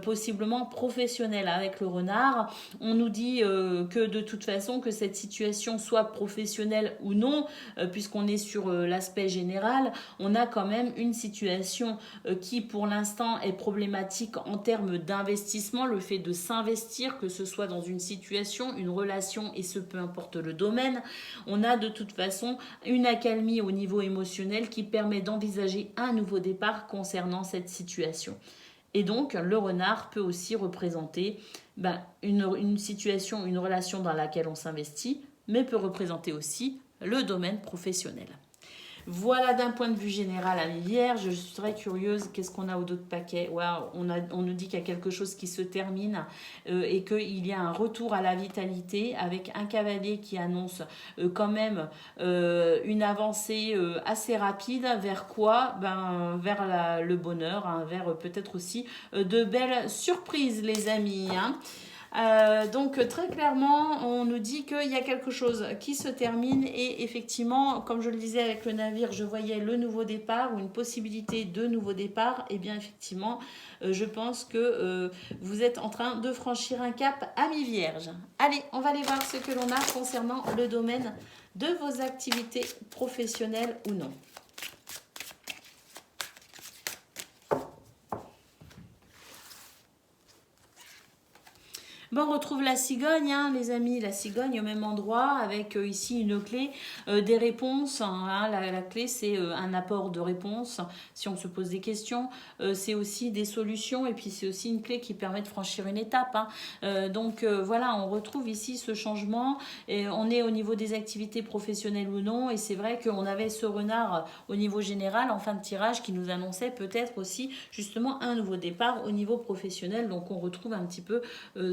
Speaker 1: possiblement professionnel. Avec le renard, on nous dit que de toute façon, que cette situation soit professionnelle ou non, puisqu'on est sur l'aspect général, on a quand même une situation qui pour l'instant est problématique en termes d'investissement, le fait de s'investir, que ce soit dans une situation, une relation, et ce peu importe le domaine. On a de toute façon une accalmie au niveau émotionnel qui permet d'envisager un nouveau départ concernant cette situation. Et donc, le renard peut aussi représenter une situation, une relation dans laquelle on s'investit, mais peut représenter aussi le domaine professionnel. Voilà d'un point de vue général, amis vierges. Je suis très curieuse. Qu'est-ce qu'on a au dos de paquet? On nous dit qu'il y a quelque chose qui se termine et qu'il y a un retour à la vitalité avec un cavalier qui annonce quand même une avancée assez rapide. Vers quoi? Vers le bonheur, vers peut-être aussi de belles surprises, les amis. Donc très clairement, on nous dit qu'il y a quelque chose qui se termine et effectivement, comme je le disais avec le navire, je voyais le nouveau départ ou une possibilité de nouveau départ. Et bien effectivement, je pense que vous êtes en train de franchir un cap à mi-vierge. Allez, on va aller voir ce que l'on a concernant le domaine de vos activités professionnelles ou non. Bon, on retrouve la cigogne, hein, les amis, la cigogne au même endroit, avec ici une clé, des réponses. Hein, la clé, c'est un apport de réponses, si on se pose des questions. C'est aussi des solutions, et puis c'est aussi une clé qui permet de franchir une étape. Hein. Donc voilà, on retrouve ici ce changement. Et on est au niveau des activités professionnelles ou non, et c'est vrai qu'on avait ce renard au niveau général, en fin de tirage, qui nous annonçait peut-être aussi justement un nouveau départ au niveau professionnel. Donc on retrouve un petit peu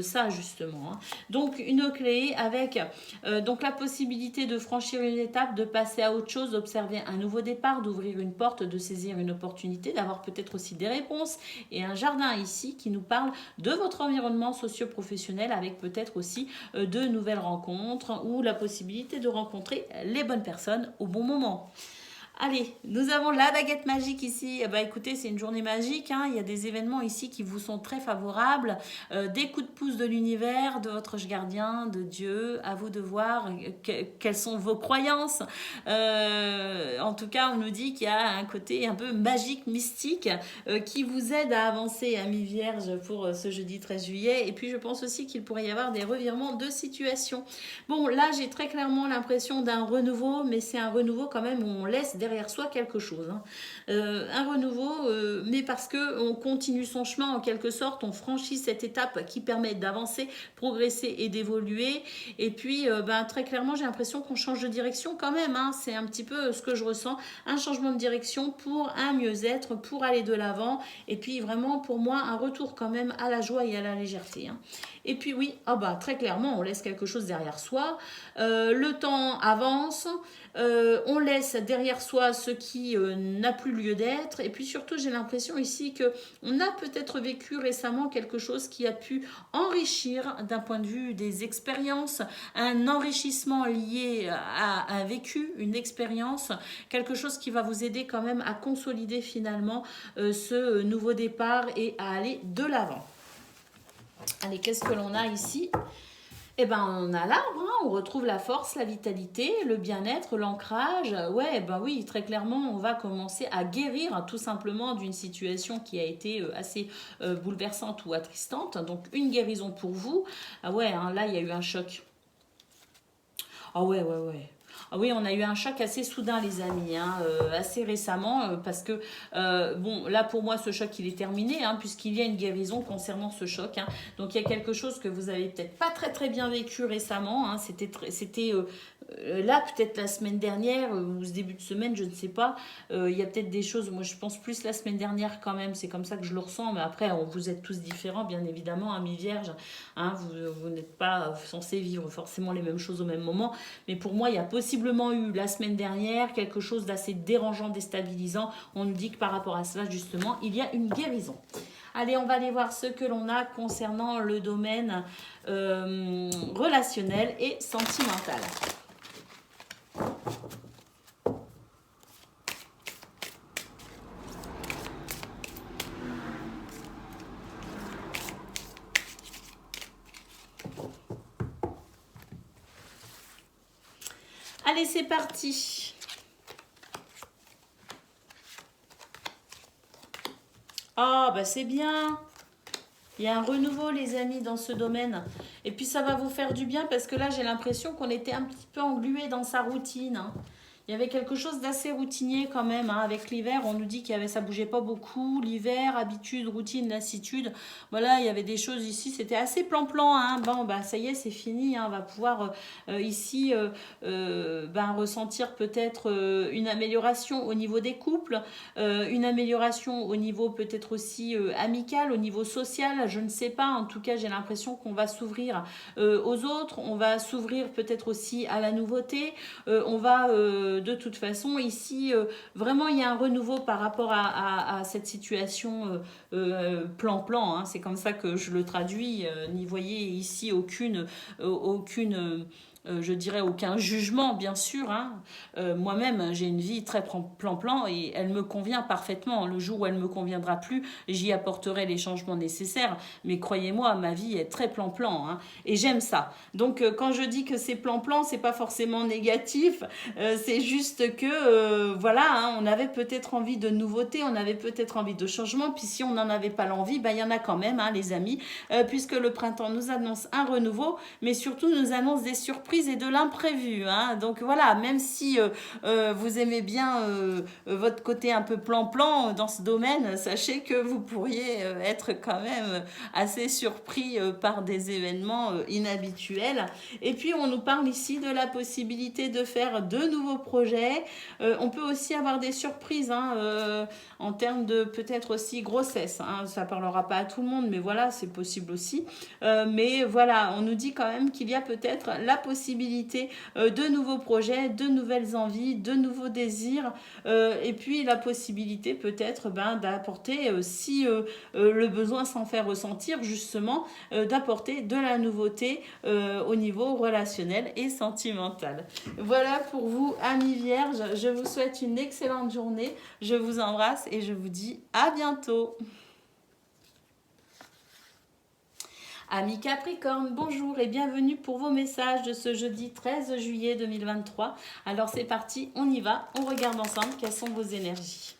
Speaker 1: ça justement. Hein. Donc une clé avec donc la possibilité de franchir une étape, de passer à autre chose, d'observer un nouveau départ, d'ouvrir une porte, de saisir une opportunité, d'avoir peut-être aussi des réponses et un jardin ici qui nous parle de votre environnement socio-professionnel avec peut-être aussi de nouvelles rencontres ou la possibilité de rencontrer les bonnes personnes au bon moment. Allez, nous avons la baguette magique ici. Bah écoutez, c'est une journée magique. Hein. Il y a des événements ici qui vous sont très favorables. Des coups de pouce de l'univers, de votre gardien, de Dieu. À vous de voir quelles sont vos croyances. En tout cas, on nous dit qu'il y a un côté un peu magique, mystique, qui vous aide à avancer à mi-vierge pour ce jeudi 13 juillet. Et puis, je pense aussi qu'il pourrait y avoir des revirements de situation. Bon, là, j'ai très clairement l'impression d'un renouveau, mais c'est un renouveau quand même où on laisse derrière soi quelque chose. Hein. Un renouveau, mais parce qu'on continue son chemin en quelque sorte, on franchit cette étape qui permet d'avancer, progresser et d'évoluer. Et puis, très clairement, j'ai l'impression qu'on change de direction quand même. Hein. C'est un petit peu ce que je ressens, un changement de direction pour un mieux-être, pour aller de l'avant. Et puis, vraiment, pour moi, un retour quand même à la joie et à la légèreté. Hein. Et puis oui, très clairement, on laisse quelque chose derrière soi. Le temps avance, on laisse derrière soi ce qui n'a plus lieu d'être. Et puis surtout, j'ai l'impression ici qu'on a peut-être vécu récemment quelque chose qui a pu enrichir d'un point de vue des expériences, un enrichissement lié à un vécu, une expérience, quelque chose qui va vous aider quand même à consolider finalement ce nouveau départ et à aller de l'avant. Allez, qu'est-ce que l'on a ici ? Eh ben, on a l'arbre, hein, on retrouve la force, la vitalité, le bien-être, l'ancrage. Ouais, ben oui, très clairement, on va commencer à guérir tout simplement d'une situation qui a été assez bouleversante ou attristante. Donc, une guérison pour vous. Ah ouais, hein, là, il y a eu un choc. Ah ouais, ouais, ouais. Ah oui, on a eu un choc assez soudain, les amis, hein, assez récemment, parce que, bon, là, pour moi, ce choc, il est terminé, hein, puisqu'il y a une guérison concernant ce choc. Hein. Donc, il y a quelque chose que vous avez peut-être pas très, très bien vécu récemment. Hein. C'était là, peut-être la semaine dernière, ou ce début de semaine, je ne sais pas. Il y a peut-être des choses, moi, je pense plus la semaine dernière quand même. C'est comme ça que je le ressens. Mais après, vous êtes tous différents, bien évidemment, amis vierges. Hein, vous n'êtes pas censés vivre forcément les mêmes choses au même moment. Mais pour moi, il y a possiblement eu la semaine dernière quelque chose d'assez dérangeant, déstabilisant. On nous dit que par rapport à cela, justement, il y a une guérison. Allez, on va aller voir ce que l'on a concernant le domaine relationnel et sentimental. Allez, c'est parti. Ah, bah c'est bien. Il y a un renouveau, les amis, dans ce domaine. Et puis, ça va vous faire du bien parce que là, j'ai l'impression qu'on était un petit peu englué dans sa routine. Hein. Il y avait quelque chose d'assez routinier quand même. Hein. Avec l'hiver, on nous dit ça bougeait pas beaucoup. L'hiver, habitude, routine, lassitude. Voilà, il y avait des choses ici. C'était assez plan-plan. Hein. Bon, bah, ça y est, c'est fini. Hein. On va pouvoir ici ressentir peut-être une amélioration au niveau des couples, une amélioration au niveau peut-être aussi amical, au niveau social. Je ne sais pas. En tout cas, j'ai l'impression qu'on va s'ouvrir aux autres. On va s'ouvrir peut-être aussi à la nouveauté. On va de toute façon, ici, vraiment, il y a un renouveau par rapport à cette situation plan-plan. Hein, c'est comme ça que je le traduis. N'y voyez ici aucune je dirais aucun jugement, bien sûr. Hein. Moi-même, j'ai une vie très plan-plan et elle me convient parfaitement. Le jour où elle me conviendra plus, j'y apporterai les changements nécessaires. Mais croyez-moi, ma vie est très plan-plan hein, et j'aime ça. Donc, quand je dis que c'est plan-plan, c'est pas forcément négatif. C'est juste que, voilà, hein, on avait peut-être envie de nouveautés, on avait peut-être envie de changement. Puis si on n'en avait pas l'envie, ben, il y en a quand même, hein, les amis, puisque le printemps nous annonce un renouveau, mais surtout nous annonce des surprises et de l'imprévu. Hein. Donc voilà, même si vous aimez bien votre côté un peu plan-plan dans ce domaine, sachez que vous pourriez être quand même assez surpris par des événements inhabituels. Et puis on nous parle ici de la possibilité de faire de nouveaux projets. On peut aussi avoir des surprises hein, en termes de peut-être aussi grossesse. Hein. Ça ne parlera pas à tout le monde, mais voilà, c'est possible aussi. Mais voilà, on nous dit quand même qu'il y a peut-être la possibilité de nouveaux projets, de nouvelles envies, de nouveaux désirs, et puis la possibilité peut-être d'apporter, si le besoin s'en fait ressentir, justement, d'apporter de la nouveauté au niveau relationnel et sentimental. Voilà pour vous, amis vierges. Je vous souhaite une excellente journée. Je vous embrasse et je vous dis à bientôt. Amis Capricorne, bonjour et bienvenue pour vos messages de ce jeudi 13 juillet 2023. Alors c'est parti, on y va, on regarde ensemble quelles sont vos énergies.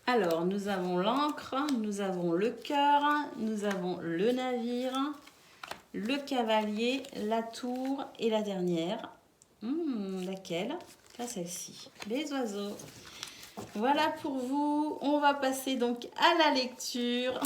Speaker 1: Alors, nous avons l'encre, nous avons le cœur, nous avons le navire, le cavalier, la tour et la dernière. Laquelle? Pas celle-ci. Les oiseaux. Voilà pour vous. On va passer donc à la lecture.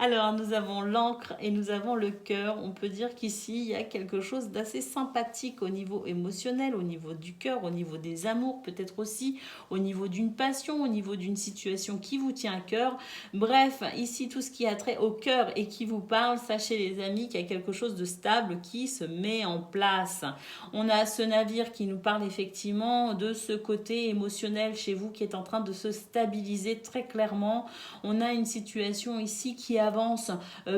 Speaker 1: Alors, nous avons l'encre et nous avons le cœur. On peut dire qu'ici, il y a quelque chose d'assez sympathique au niveau émotionnel, au niveau du cœur, au niveau des amours, peut-être aussi au niveau d'une passion, au niveau d'une situation qui vous tient à cœur. Bref, ici, tout ce qui a trait au cœur et qui vous parle, sachez les amis qu'il y a quelque chose de stable qui se met en place. On a ce navire qui nous parle effectivement de ce côté émotionnel chez vous qui est en train de se stabiliser très clairement. On a une situation ici qui avance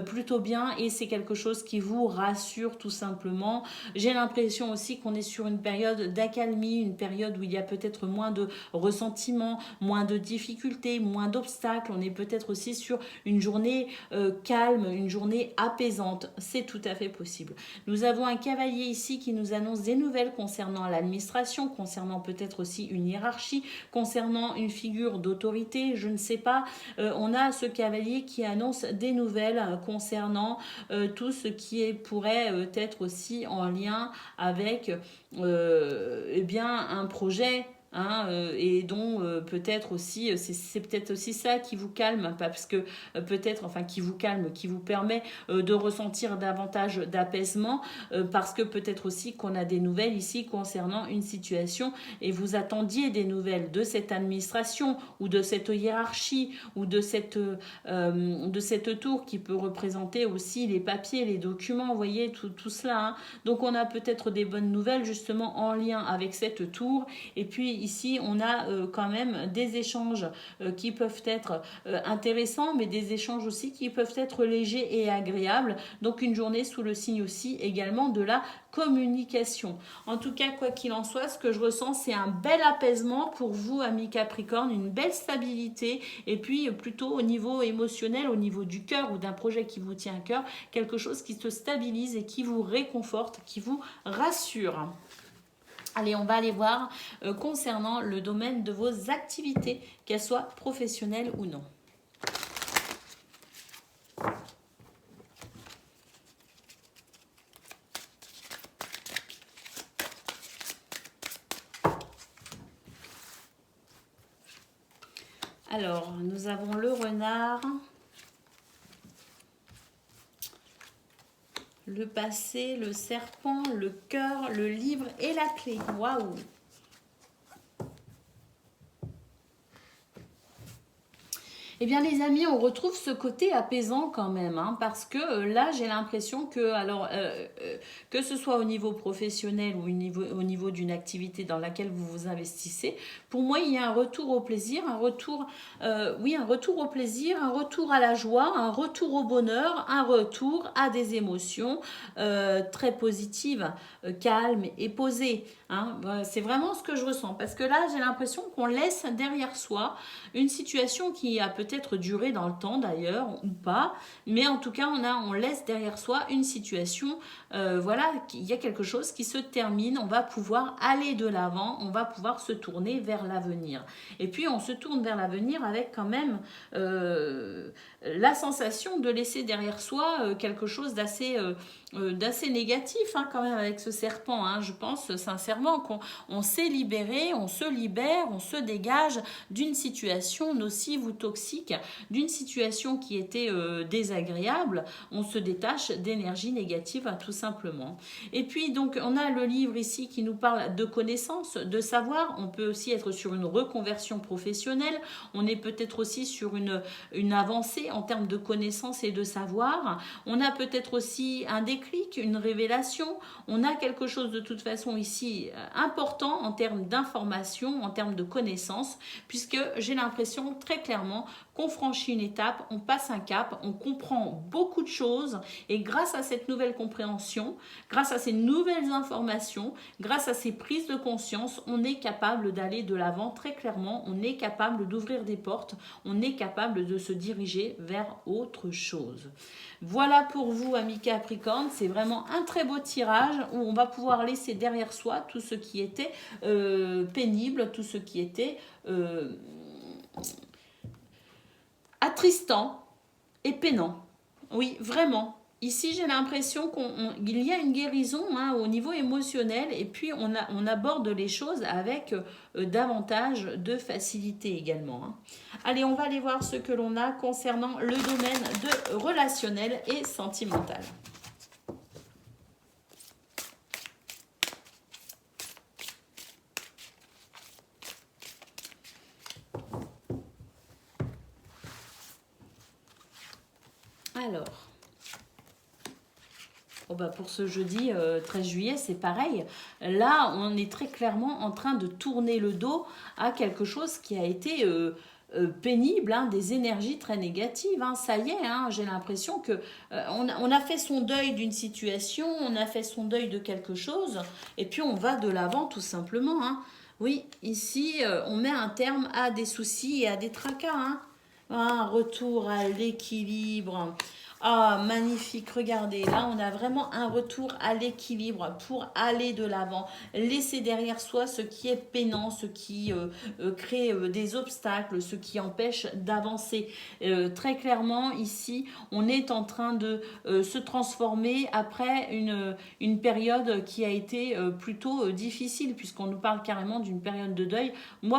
Speaker 1: plutôt bien et c'est quelque chose qui vous rassure tout simplement. J'ai l'impression aussi qu'on est sur une période d'accalmie, une période où il y a peut-être moins de ressentiment, moins de difficultés, moins d'obstacles. On est peut-être aussi sur une journée calme, une journée apaisante. C'est tout à fait possible. Nous avons un cavalier ici qui nous annonce des nouvelles concernant l'administration, concernant peut-être aussi une hiérarchie, concernant une figure d'autorité, je ne sais pas. On a ce cavalier qui annonce des nouvelles concernant tout ce qui pourrait être aussi en lien avec eh bien, un projet. Hein, et dont peut-être aussi c'est peut-être aussi ça qui vous calme parce que peut-être enfin qui vous calme, qui vous permet de ressentir davantage d'apaisement parce que peut-être aussi qu'on a des nouvelles ici concernant une situation et vous attendiez des nouvelles de cette administration ou de cette hiérarchie ou de cette tour qui peut représenter aussi les papiers, les documents, vous voyez tout cela. Hein. Donc on a peut-être des bonnes nouvelles justement en lien avec cette tour et puis ici, on a quand même des échanges qui peuvent être intéressants, mais des échanges aussi qui peuvent être légers et agréables. Donc, une journée sous le signe aussi également de la communication. En tout cas, quoi qu'il en soit, ce que je ressens, c'est un bel apaisement pour vous, amis Capricorne, une belle stabilité, et puis plutôt au niveau émotionnel, au niveau du cœur ou d'un projet qui vous tient à cœur, quelque chose qui se stabilise et qui vous réconforte, qui vous rassure. Allez, on va aller voir concernant le domaine de vos activités, qu'elles soient professionnelles ou non. Alors, nous avons le renard, le passé, le serpent, le cœur, le livre et la clé. Waouh! Eh bien les amis, on retrouve ce côté apaisant quand même, hein, parce que là j'ai l'impression que, alors, que ce soit au niveau professionnel ou au niveau d'une activité dans laquelle vous vous investissez, pour moi il y a un retour au plaisir, oui, un retour au plaisir, un retour à la joie, un retour au bonheur, un retour à des émotions très positives, calmes et posées. Hein. C'est vraiment ce que je ressens, parce que là j'ai l'impression qu'on laisse derrière soi une situation qui a peut-être duré dans le temps d'ailleurs ou pas, mais en tout cas on laisse derrière soi une situation, voilà, il y a quelque chose qui se termine, on va pouvoir aller de l'avant, on va pouvoir se tourner vers l'avenir. Et puis on se tourne vers l'avenir avec quand même la sensation de laisser derrière soi quelque chose d'assez négatif, hein, quand même, avec ce serpent. Hein. Je pense sincèrement qu'on s'est libéré, on se libère, on se dégage d'une situation nocive ou toxique, d'une situation qui était désagréable. On se détache d'énergie négative, hein, tout simplement. Et puis donc on a le livre ici qui nous parle de connaissances, de savoir. On peut aussi être sur une reconversion professionnelle. On est peut-être aussi sur une avancée en termes de connaissances et de savoir. On a peut-être aussi un déclic, une révélation. On a quelque chose de toute façon ici important en termes d'information, en termes de connaissances, puisque j'ai l'impression très clairement qu'on franchit une étape, on passe un cap, on comprend beaucoup de choses, et grâce à cette nouvelle compréhension, grâce à ces nouvelles informations, grâce à ces prises de conscience, on est capable d'aller de l'avant très clairement, on est capable d'ouvrir des portes, on est capable de se diriger vers autre chose. Voilà pour vous, amis Capricorne, c'est vraiment un très beau tirage où on va pouvoir laisser derrière soi tout ce qui était pénible, tout ce qui était attristant et peinant. Oui, vraiment. Ici, j'ai l'impression qu'il y a une guérison, hein, au niveau émotionnel, et puis on aborde les choses avec davantage de facilité également. Hein. Allez, on va aller voir ce que l'on a concernant le domaine de relationnel et sentimental. Alors, oh bah pour ce jeudi 13 juillet, c'est pareil. Là, on est très clairement en train de tourner le dos à quelque chose qui a été pénible, hein, des énergies très négatives. Hein. Ça y est, hein, j'ai l'impression que on a fait son deuil d'une situation, on a fait son deuil de quelque chose, et puis on va de l'avant tout simplement. Hein. Oui, ici, on met un terme à des soucis et à des tracas. Hein. Un retour à l'équilibre. Ah, magnifique, regardez, là on a vraiment un retour à l'équilibre pour aller de l'avant, laisser derrière soi ce qui est peinant, ce qui crée des obstacles, ce qui empêche d'avancer. Très clairement, ici, on est en train de se transformer après une période qui a été plutôt difficile, puisqu'on nous parle carrément d'une période de deuil.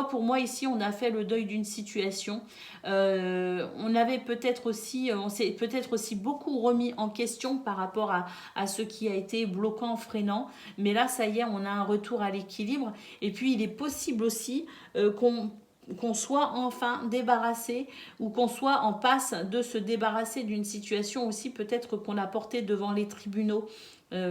Speaker 1: Pour moi, ici, on a fait le deuil d'une situation. On avait peut-être aussi, on s'est peut-être aussi beaucoup remis en question par rapport à ce qui a été bloquant, freinant. Mais là, ça y est, on a un retour à l'équilibre. Et puis, il est possible aussi qu'on soit enfin débarrassé ou qu'on soit en passe de se débarrasser d'une situation aussi peut-être qu'on a portée devant les tribunaux.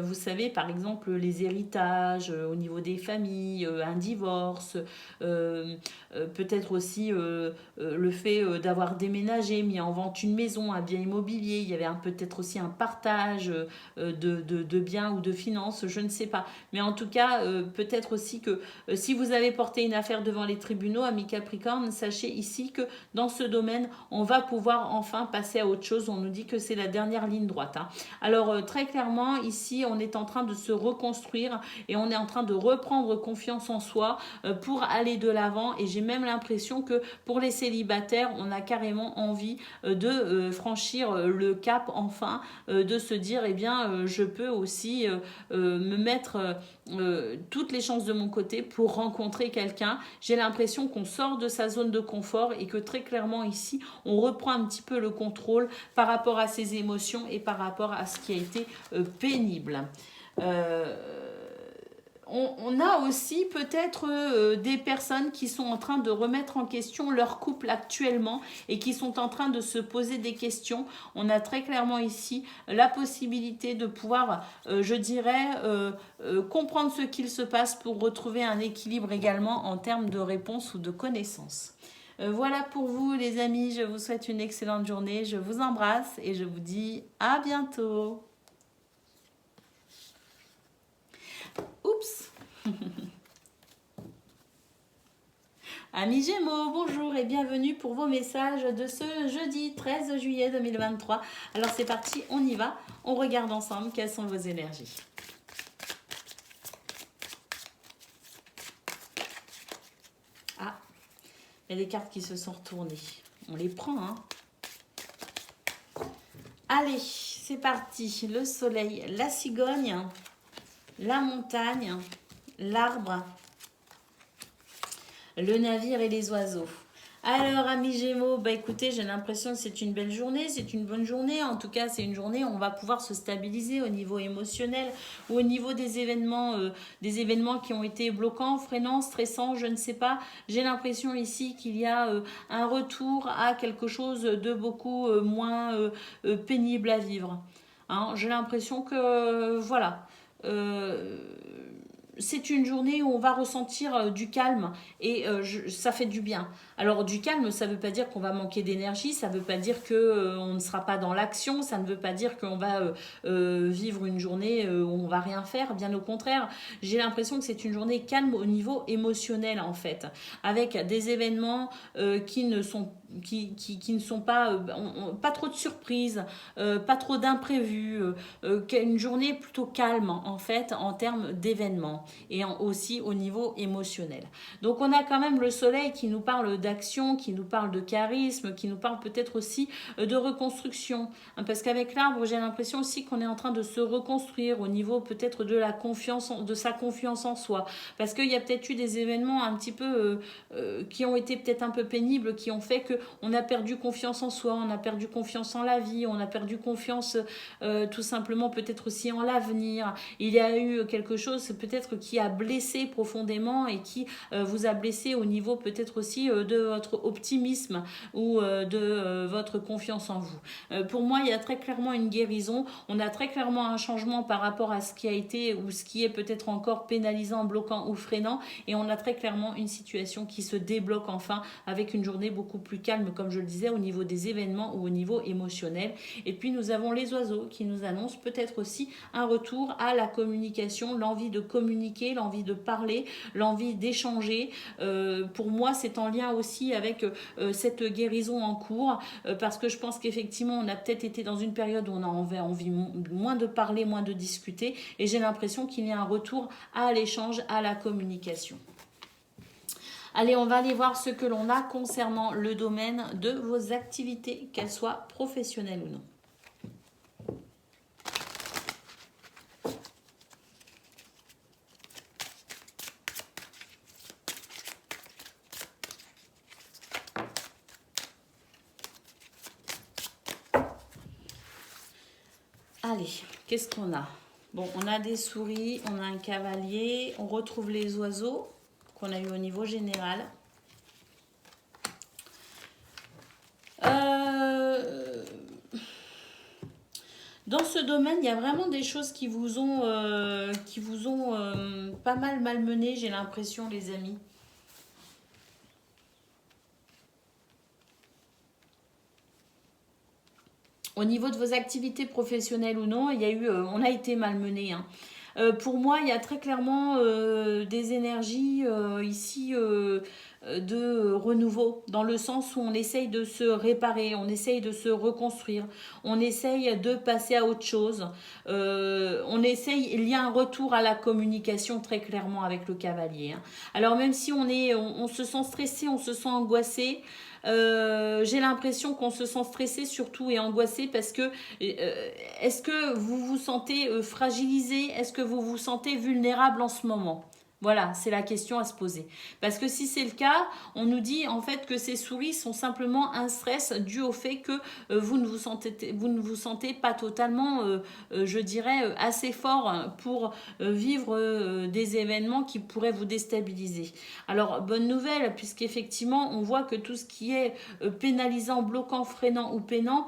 Speaker 1: Vous savez, par exemple, les héritages au niveau des familles, un divorce, peut-être aussi le fait d'avoir déménagé, mis en vente une maison, un bien immobilier. Il y avait peut-être aussi un partage de biens ou de finances, je ne sais pas. Mais en tout cas, peut-être aussi que si vous avez porté une affaire devant les tribunaux, amis Capricorne, sachez ici que dans ce domaine, on va pouvoir enfin passer à autre chose. On nous dit que c'est la dernière ligne droite. Hein. Alors, très clairement, ici, on est en train de se reconstruire et on est en train de reprendre confiance en soi pour aller de l'avant. Et j'ai même l'impression que pour les célibataires, on a carrément envie de franchir le cap enfin, de se dire, eh bien, je peux aussi me mettre toutes les chances de mon côté pour rencontrer quelqu'un. J'ai l'impression qu'on sort de sa zone de confort et que très clairement ici, on reprend un petit peu le contrôle par rapport à ses émotions et par rapport à ce qui a été pénible. on a aussi peut-être des personnes qui sont en train de remettre en question leur couple actuellement et qui sont en train de se poser des questions. On a très clairement ici la possibilité de pouvoir, je dirais, comprendre ce qu'il se passe pour retrouver un équilibre également en termes de réponse ou de connaissances. Voilà pour vous les amis, je vous souhaite une excellente journée, je vous embrasse et je vous dis à bientôt. Oups. Amis Gémeaux, bonjour et bienvenue pour vos messages de ce jeudi 13 juillet 2023. Alors c'est parti, on y va, on regarde ensemble quelles sont vos énergies. Ah, il y a des cartes qui se sont retournées. On les prend, hein. Allez, c'est parti. Le soleil, la cigogne, la montagne, l'arbre, le navire et les oiseaux. Alors, amis Gémeaux, bah écoutez, j'ai l'impression que c'est une belle journée, c'est une bonne journée. En tout cas, c'est une journée où on va pouvoir se stabiliser au niveau émotionnel ou au niveau des événements qui ont été bloquants, freinants, stressants, je ne sais pas. J'ai l'impression ici qu'il y a un retour à quelque chose de beaucoup moins pénible à vivre. Hein, j'ai l'impression que, voilà. C'est une journée où on va ressentir du calme et ça fait du bien. Alors du calme, ça ne veut pas dire qu'on va manquer d'énergie, ça ne veut pas dire qu'on ne sera pas dans l'action, ça ne veut pas dire qu'on va vivre une journée où on ne va rien faire, bien au contraire. J'ai l'impression que c'est une journée calme au niveau émotionnel en fait, avec des événements qui ne sont pas, pas trop de surprises, pas trop d'imprévus, une journée plutôt calme en fait en termes d'événements et aussi au niveau émotionnel. Donc on a quand même le soleil qui nous parle d'action, qui nous parle de charisme, qui nous parle peut-être aussi de reconstruction. Hein, parce qu'avec l'arbre, j'ai l'impression aussi qu'on est en train de se reconstruire au niveau peut-être de la confiance, de sa confiance en soi. Parce qu'il y a peut-être eu des événements un petit peu qui ont été peut-être un peu pénibles, qui ont fait qu'on a perdu confiance en soi, on a perdu confiance en la vie, on a perdu confiance tout simplement peut-être aussi en l'avenir. Il y a eu quelque chose peut-être qui a blessé profondément et qui vous a blessé au niveau peut-être aussi de votre optimisme ou de votre confiance en vous. Pour moi, il y a très clairement une guérison. On a très clairement un changement par rapport à ce qui a été ou ce qui est peut-être encore pénalisant, bloquant ou freinant. Et on a très clairement une situation qui se débloque enfin avec une journée beaucoup plus calme, comme je le disais, au niveau des événements ou au niveau émotionnel. Et puis nous avons les oiseaux qui nous annoncent peut-être aussi un retour à la communication, l'envie de communiquer, l'envie de parler, l'envie d'échanger. Pour moi, c'est en lien aussi avec cette guérison en cours, parce que je pense qu'effectivement, on a peut-être été dans une période où on a envie moins de parler, moins de discuter, et j'ai l'impression qu'il y a un retour à l'échange, à la communication. Allez, on va aller voir ce que l'on a concernant le domaine de vos activités, qu'elles soient professionnelles ou non. Allez, qu'est-ce qu'on a? Bon, on a des souris, on a un cavalier, on retrouve les oiseaux qu'on a eu au niveau général. Dans ce domaine, il y a vraiment des choses qui vous ont pas mal malmené, j'ai l'impression, les amis. Au niveau de vos activités professionnelles ou non, il y a eu, on a été malmené. Hein. Pour moi, il y a très clairement des énergies ici de renouveau, dans le sens où on essaye de se réparer, on essaye de se reconstruire, on essaye de passer à autre chose. Il y a un retour à la communication très clairement avec le cavalier. Hein. Alors même si on se sent stressé, on se sent angoissé, j'ai l'impression qu'on se sent stressé surtout et angoissé parce que est-ce que vous vous sentez fragilisé? Est-ce que vous vous sentez vulnérable en ce moment? Voilà, c'est la question à se poser. Parce que si c'est le cas, on nous dit en fait que ces souris sont simplement un stress dû au fait que vous ne vous sentez pas totalement, je dirais, assez fort pour vivre des événements qui pourraient vous déstabiliser. Alors, bonne nouvelle, puisqu'effectivement, on voit que tout ce qui est pénalisant, bloquant, freinant ou peinant,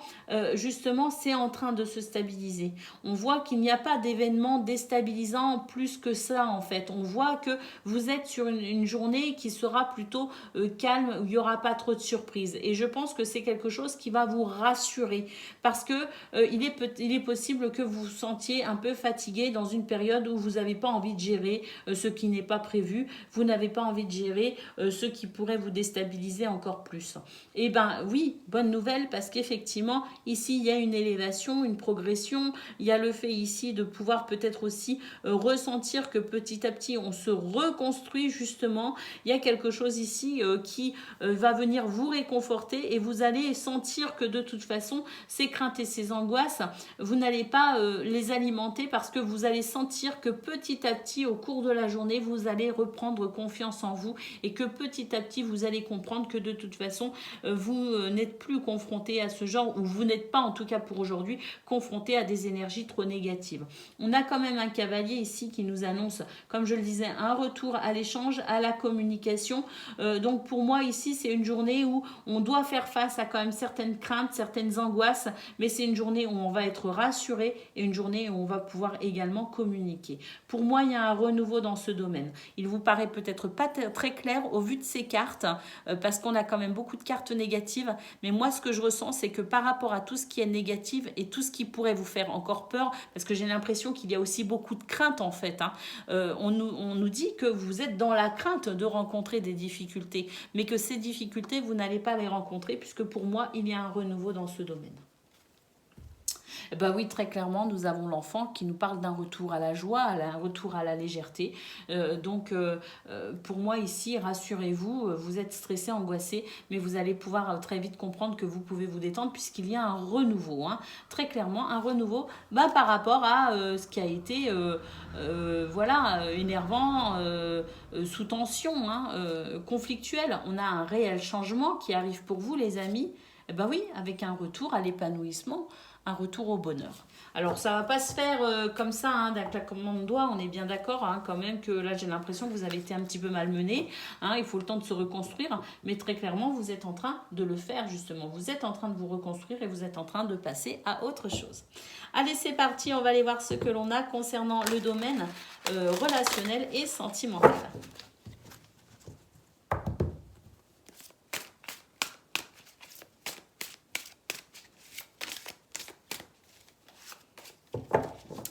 Speaker 1: justement, c'est en train de se stabiliser. On voit qu'il n'y a pas d'événement déstabilisant plus que ça, en fait. On voit que vous êtes sur une journée qui sera plutôt calme, où il n'y aura pas trop de surprises. Et je pense que c'est quelque chose qui va vous rassurer parce que il est possible que vous vous sentiez un peu fatigué dans une période où vous n'avez pas envie de gérer ce qui n'est pas prévu, vous n'avez pas envie de gérer ce qui pourrait vous déstabiliser encore plus. Et ben oui, bonne nouvelle parce qu'effectivement, ici, il y a une élévation, une progression, il y a le fait ici de pouvoir peut-être aussi ressentir que petit à petit, on se reconstruit justement. Il y a quelque chose ici qui va venir vous réconforter et vous allez sentir que de toute façon, ces craintes et ces angoisses, vous n'allez pas les alimenter parce que vous allez sentir que petit à petit, au cours de la journée, vous allez reprendre confiance en vous et que petit à petit, vous allez comprendre que de toute façon, vous n'êtes plus confronté à ce genre, ou vous n'êtes pas, en tout cas pour aujourd'hui, confronté à des énergies trop négatives. On a quand même un cavalier ici qui nous annonce, comme je le disais, un retour à l'échange, à la communication. Donc pour moi ici, c'est une journée où on doit faire face à quand même certaines craintes, certaines angoisses, mais c'est une journée où on va être rassuré et une journée où on va pouvoir également communiquer. Pour moi, il y a un renouveau dans ce domaine. Il vous paraît peut-être pas très clair au vu de ces cartes, parce qu'on a quand même beaucoup de cartes négatives, mais moi ce que je ressens, c'est que par rapport à tout ce qui est négatif et tout ce qui pourrait vous faire encore peur, parce que j'ai l'impression qu'il y a aussi beaucoup de crainte en fait, hein, on nous dit que vous êtes dans la crainte de rencontrer des difficultés, mais que ces difficultés, vous n'allez pas les rencontrer, puisque pour moi, il y a un renouveau dans ce domaine. Ben oui, très clairement, nous avons l'enfant qui nous parle d'un retour à la joie, un retour à la légèreté. Pour moi ici, rassurez-vous, vous êtes stressé, angoissé, mais vous allez pouvoir très vite comprendre que vous pouvez vous détendre puisqu'il y a un renouveau. Hein. Très clairement, un renouveau par rapport à ce qui a été énervant, sous tension, hein, conflictuel. On a un réel changement qui arrive pour vous, les amis. Ben oui, avec un retour à l'épanouissement, un retour au bonheur. Alors ça va pas se faire comme ça, hein, d'un claquement de doigts, on est bien d'accord, hein, quand même que là j'ai l'impression que vous avez été un petit peu malmené, hein, il faut le temps de se reconstruire, mais très clairement vous êtes en train de le faire justement, vous êtes en train de vous reconstruire et vous êtes en train de passer à autre chose. Allez, c'est parti, on va aller voir ce que l'on a concernant le domaine relationnel et sentimental.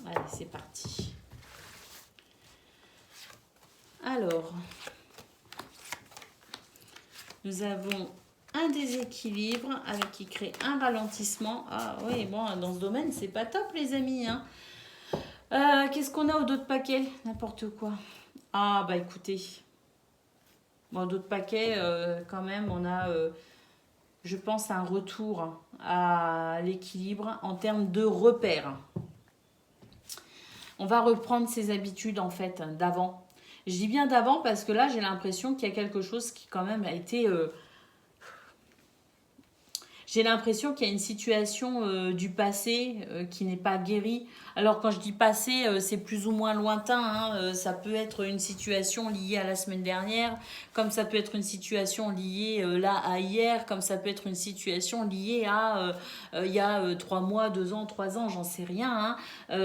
Speaker 1: Allez, c'est parti. Alors, nous avons un déséquilibre avec qui crée un ralentissement. Ah oui, bon, dans ce domaine, c'est pas top, les amis. Hein. Qu'est-ce qu'on a au dos de paquet? N'importe quoi. Ah, bah écoutez. Bon, d'autres paquets, quand même, on a, je pense, un retour à l'équilibre en termes de repères. On va reprendre ses habitudes, en fait, d'avant. Je dis bien d'avant parce que là, j'ai l'impression qu'il y a quelque chose qui, quand même, a été... J'ai l'impression qu'il y a une situation du passé qui n'est pas guérie. Alors quand je dis passé, c'est plus ou moins lointain. Hein. Ça peut être une situation liée à la semaine dernière, comme ça peut être une situation liée là à hier, comme ça peut être une situation liée à il y a 3 mois, 2 ans, 3 ans, j'en sais rien. Hein.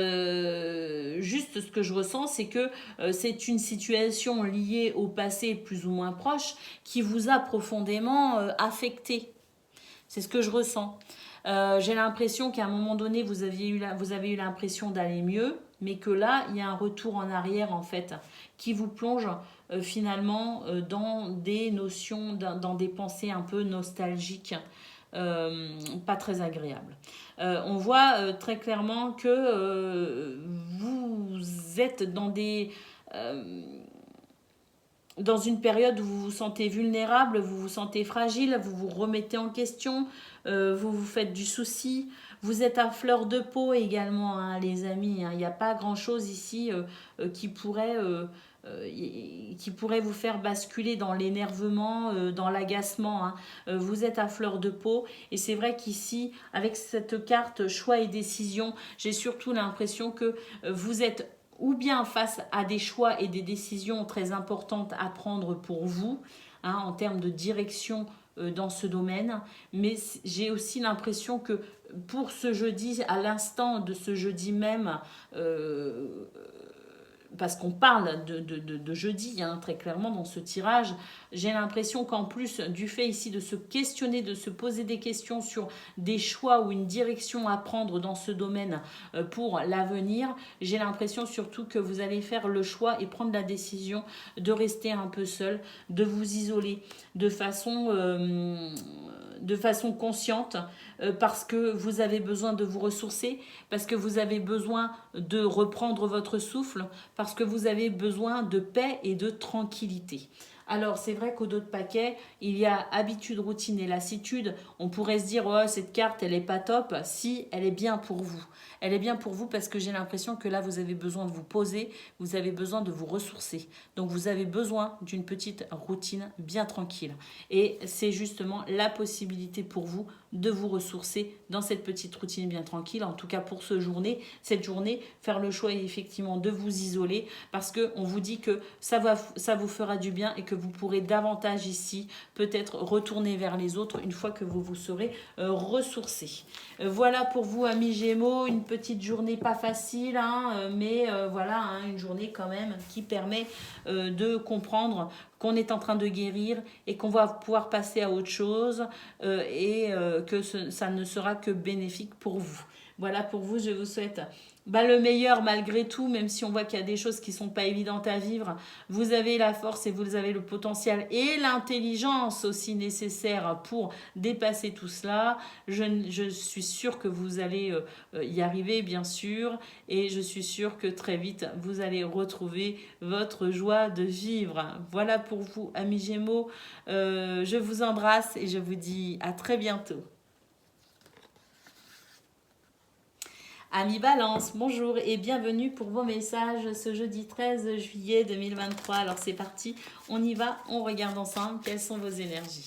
Speaker 1: Juste ce que je ressens, c'est que c'est une situation liée au passé plus ou moins proche qui vous a profondément affecté. C'est ce que je ressens. J'ai l'impression qu'à un moment donné, vous avez eu l'impression d'aller mieux, mais que là, il y a un retour en arrière, en fait, qui vous plonge finalement dans des notions, dans des pensées un peu nostalgiques, pas très agréables. On voit très clairement que vous êtes dans des... dans une période où vous vous sentez vulnérable, vous vous sentez fragile, vous vous remettez en question, vous vous faites du souci. Vous êtes à fleur de peau également, hein, les amis. Hein. Il n'y a pas grand-chose ici qui pourrait vous faire basculer dans l'énervement, dans l'agacement. Hein. Vous êtes à fleur de peau et c'est vrai qu'ici, avec cette carte choix et décision, j'ai surtout l'impression que vous êtes ou bien face à des choix et des décisions très importantes à prendre pour vous, hein, en termes de direction dans ce domaine, mais j'ai aussi l'impression que pour ce jeudi, à l'instant de ce jeudi même, parce qu'on parle de jeudi, hein, très clairement dans ce tirage, j'ai l'impression qu'en plus du fait ici de se questionner, de se poser des questions sur des choix ou une direction à prendre dans ce domaine pour l'avenir, j'ai l'impression surtout que vous allez faire le choix et prendre la décision de rester un peu seul, de vous isoler de façon consciente parce que vous avez besoin de vous ressourcer, parce que vous avez besoin de reprendre votre souffle, parce que vous avez besoin de paix et de tranquillité. Alors, c'est vrai qu'au dos de paquet, il y a habitude, routine et lassitude. On pourrait se dire, oh, cette carte, elle n'est pas top. Si, elle est bien pour vous. Elle est bien pour vous parce que j'ai l'impression que là, vous avez besoin de vous poser, vous avez besoin de vous ressourcer. Donc, vous avez besoin d'une petite routine bien tranquille. Et c'est justement la possibilité pour vous de vous ressourcer dans cette petite routine bien tranquille. En tout cas, pour cette journée, faire le choix effectivement de vous isoler parce qu'on vous dit que ça vous fera du bien et que vous pourrez davantage ici peut-être retourner vers les autres une fois que vous vous serez ressourcé. Voilà pour vous, amis Gémeaux, une petite journée pas facile, hein, mais voilà, hein, une journée quand même qui permet de comprendre qu'on est en train de guérir et qu'on va pouvoir passer à autre chose que ça ne sera que bénéfique pour vous. Voilà pour vous, je vous souhaite le meilleur malgré tout, même si on voit qu'il y a des choses qui ne sont pas évidentes à vivre. Vous avez la force et vous avez le potentiel et l'intelligence aussi nécessaire pour dépasser tout cela. Je suis sûre que vous allez y arriver, bien sûr, et je suis sûre que très vite, vous allez retrouver votre joie de vivre. Voilà pour vous, amis Gémeaux. Je vous embrasse et je vous dis à très bientôt. Amis Balance, bonjour et bienvenue pour vos messages ce jeudi 13 juillet 2023. Alors c'est parti, on y va, on regarde ensemble quelles sont vos énergies.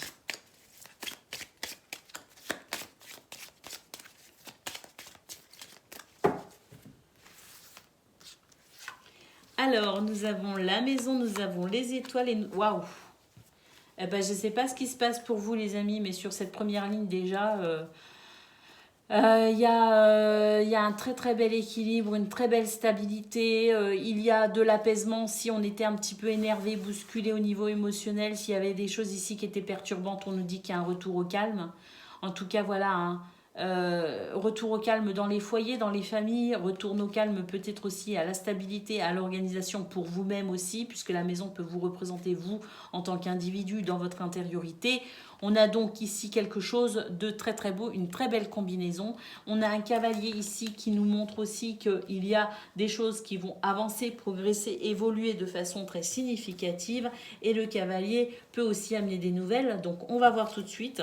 Speaker 1: Alors, nous avons la maison, nous avons les étoiles et... Waouh! Je ne sais pas ce qui se passe pour vous les amis, mais sur cette première ligne déjà... Il y a un très très bel équilibre, une très belle stabilité. Il y a de l'apaisement si on était un petit peu énervé, bousculé au niveau émotionnel. S'il y avait des choses ici qui étaient perturbantes, on nous dit qu'il y a un retour au calme. En tout cas, voilà, hein. Retour au calme dans les foyers, dans les familles, retour au calme peut-être aussi à la stabilité, à l'organisation pour vous-même aussi, puisque la maison peut vous représenter vous en tant qu'individu dans votre intériorité. On a donc ici quelque chose de très très beau, une très belle combinaison. On a un cavalier ici qui nous montre aussi qu'il y a des choses qui vont avancer, progresser, évoluer de façon très significative. Et le cavalier peut aussi amener des nouvelles. Donc on va voir tout de suite.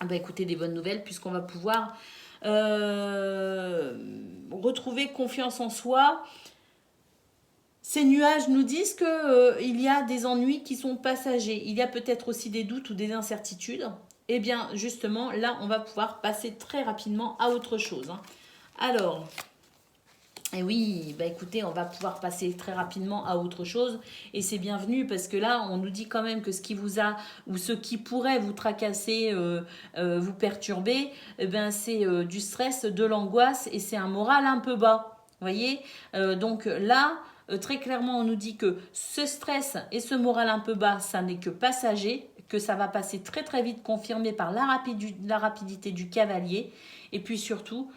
Speaker 1: Écoutez, des bonnes nouvelles puisqu'on va pouvoir retrouver confiance en soi. Ces nuages nous disent qu'il y a des ennuis qui sont passagers. Il y a peut-être aussi des doutes ou des incertitudes. Eh bien, justement, là, on va pouvoir passer très rapidement à autre chose. Hein. Alors, et oui, écoutez, on va pouvoir passer très rapidement à autre chose. Et c'est bienvenu parce que là, on nous dit quand même que ce qui vous a, ou ce qui pourrait vous tracasser, vous perturber, c'est du stress, de l'angoisse et c'est un moral un peu bas. Vous voyez, donc là, très clairement, on nous dit que ce stress et ce moral un peu bas, ça n'est que passager, que ça va passer très très vite, confirmé par la rapidité du cavalier. Et puis surtout,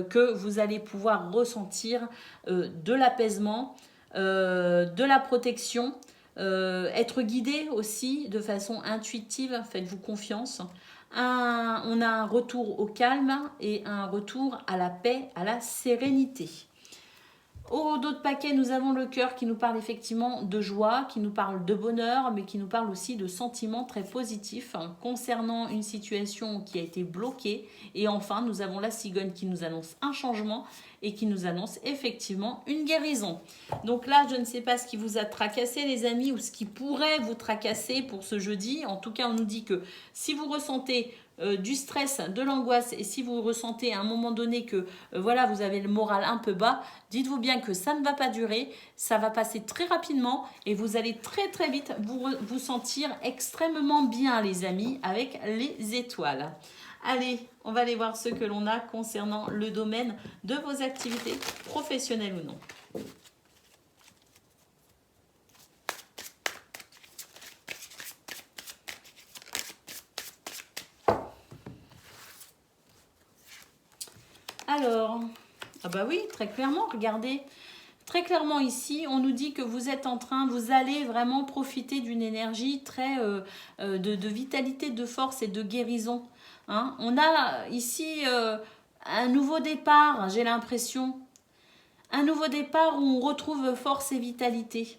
Speaker 1: que vous allez pouvoir ressentir de l'apaisement, de la protection, être guidé aussi de façon intuitive, faites-vous confiance. On a un retour au calme et un retour à la paix, à la sérénité. Au d'autres paquets, nous avons le cœur qui nous parle effectivement de joie, qui nous parle de bonheur, mais qui nous parle aussi de sentiments très positifs concernant une situation qui a été bloquée. Et enfin, nous avons la cigogne qui nous annonce un changement et qui nous annonce effectivement une guérison. Donc là, je ne sais pas ce qui vous a tracassé, les amis, ou ce qui pourrait vous tracasser pour ce jeudi. En tout cas, on nous dit que si vous ressentez du stress, de l'angoisse, et si vous ressentez à un moment donné que voilà, vous avez le moral un peu bas, dites-vous bien que ça ne va pas durer, ça va passer très rapidement et vous allez très très vite vous sentir extrêmement bien, les amis, avec les étoiles. Allez, on va aller voir ce que l'on a concernant le domaine de vos activités professionnelles ou non. Alors, ah bah oui, très clairement, regardez. Très clairement ici, on nous dit que vous êtes en train, vous allez vraiment profiter d'une énergie très de vitalité, de force et de guérison. Hein. On a ici un nouveau départ, j'ai l'impression. Un nouveau départ où on retrouve force et vitalité.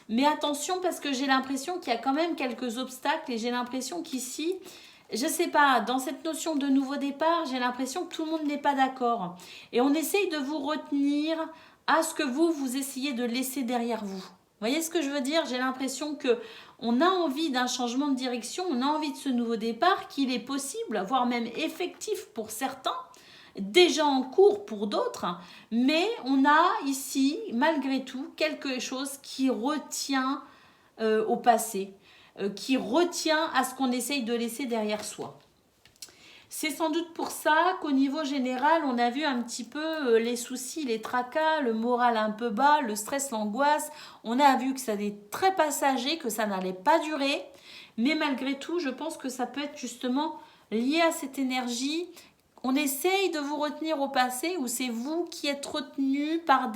Speaker 1: Mais attention parce que j'ai l'impression qu'il y a quand même quelques obstacles et j'ai l'impression qu'ici, je sais pas, dans cette notion de nouveau départ, j'ai l'impression que tout le monde n'est pas d'accord. Et on essaye de vous retenir à ce que vous essayez de laisser derrière vous. Vous voyez ce que je veux dire? J'ai l'impression que on a envie d'un changement de direction, on a envie de ce nouveau départ, qu'il est possible, voire même effectif pour certains, déjà en cours pour d'autres, mais on a ici, malgré tout, quelque chose qui retient au passé, qui retient à ce qu'on essaye de laisser derrière soi. C'est sans doute pour ça qu'au niveau général, on a vu un petit peu les soucis, les tracas, le moral un peu bas, le stress, l'angoisse. On a vu que ça était très passager, que ça n'allait pas durer. Mais malgré tout, je pense que ça peut être justement lié à cette énergie. On essaye de vous retenir au passé ou c'est vous qui êtes retenu par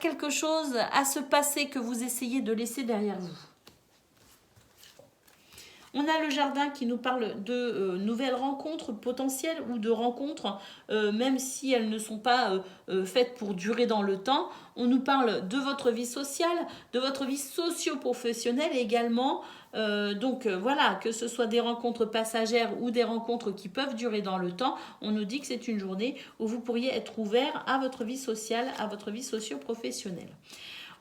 Speaker 1: quelque chose à ce passé que vous essayez de laisser derrière vous. On a le jardin qui nous parle de nouvelles rencontres potentielles ou de rencontres, même si elles ne sont pas faites pour durer dans le temps. On nous parle de votre vie sociale, de votre vie socio-professionnelle également. Donc voilà, que ce soit des rencontres passagères ou des rencontres qui peuvent durer dans le temps, on nous dit que c'est une journée où vous pourriez être ouvert à votre vie sociale, à votre vie socio-professionnelle.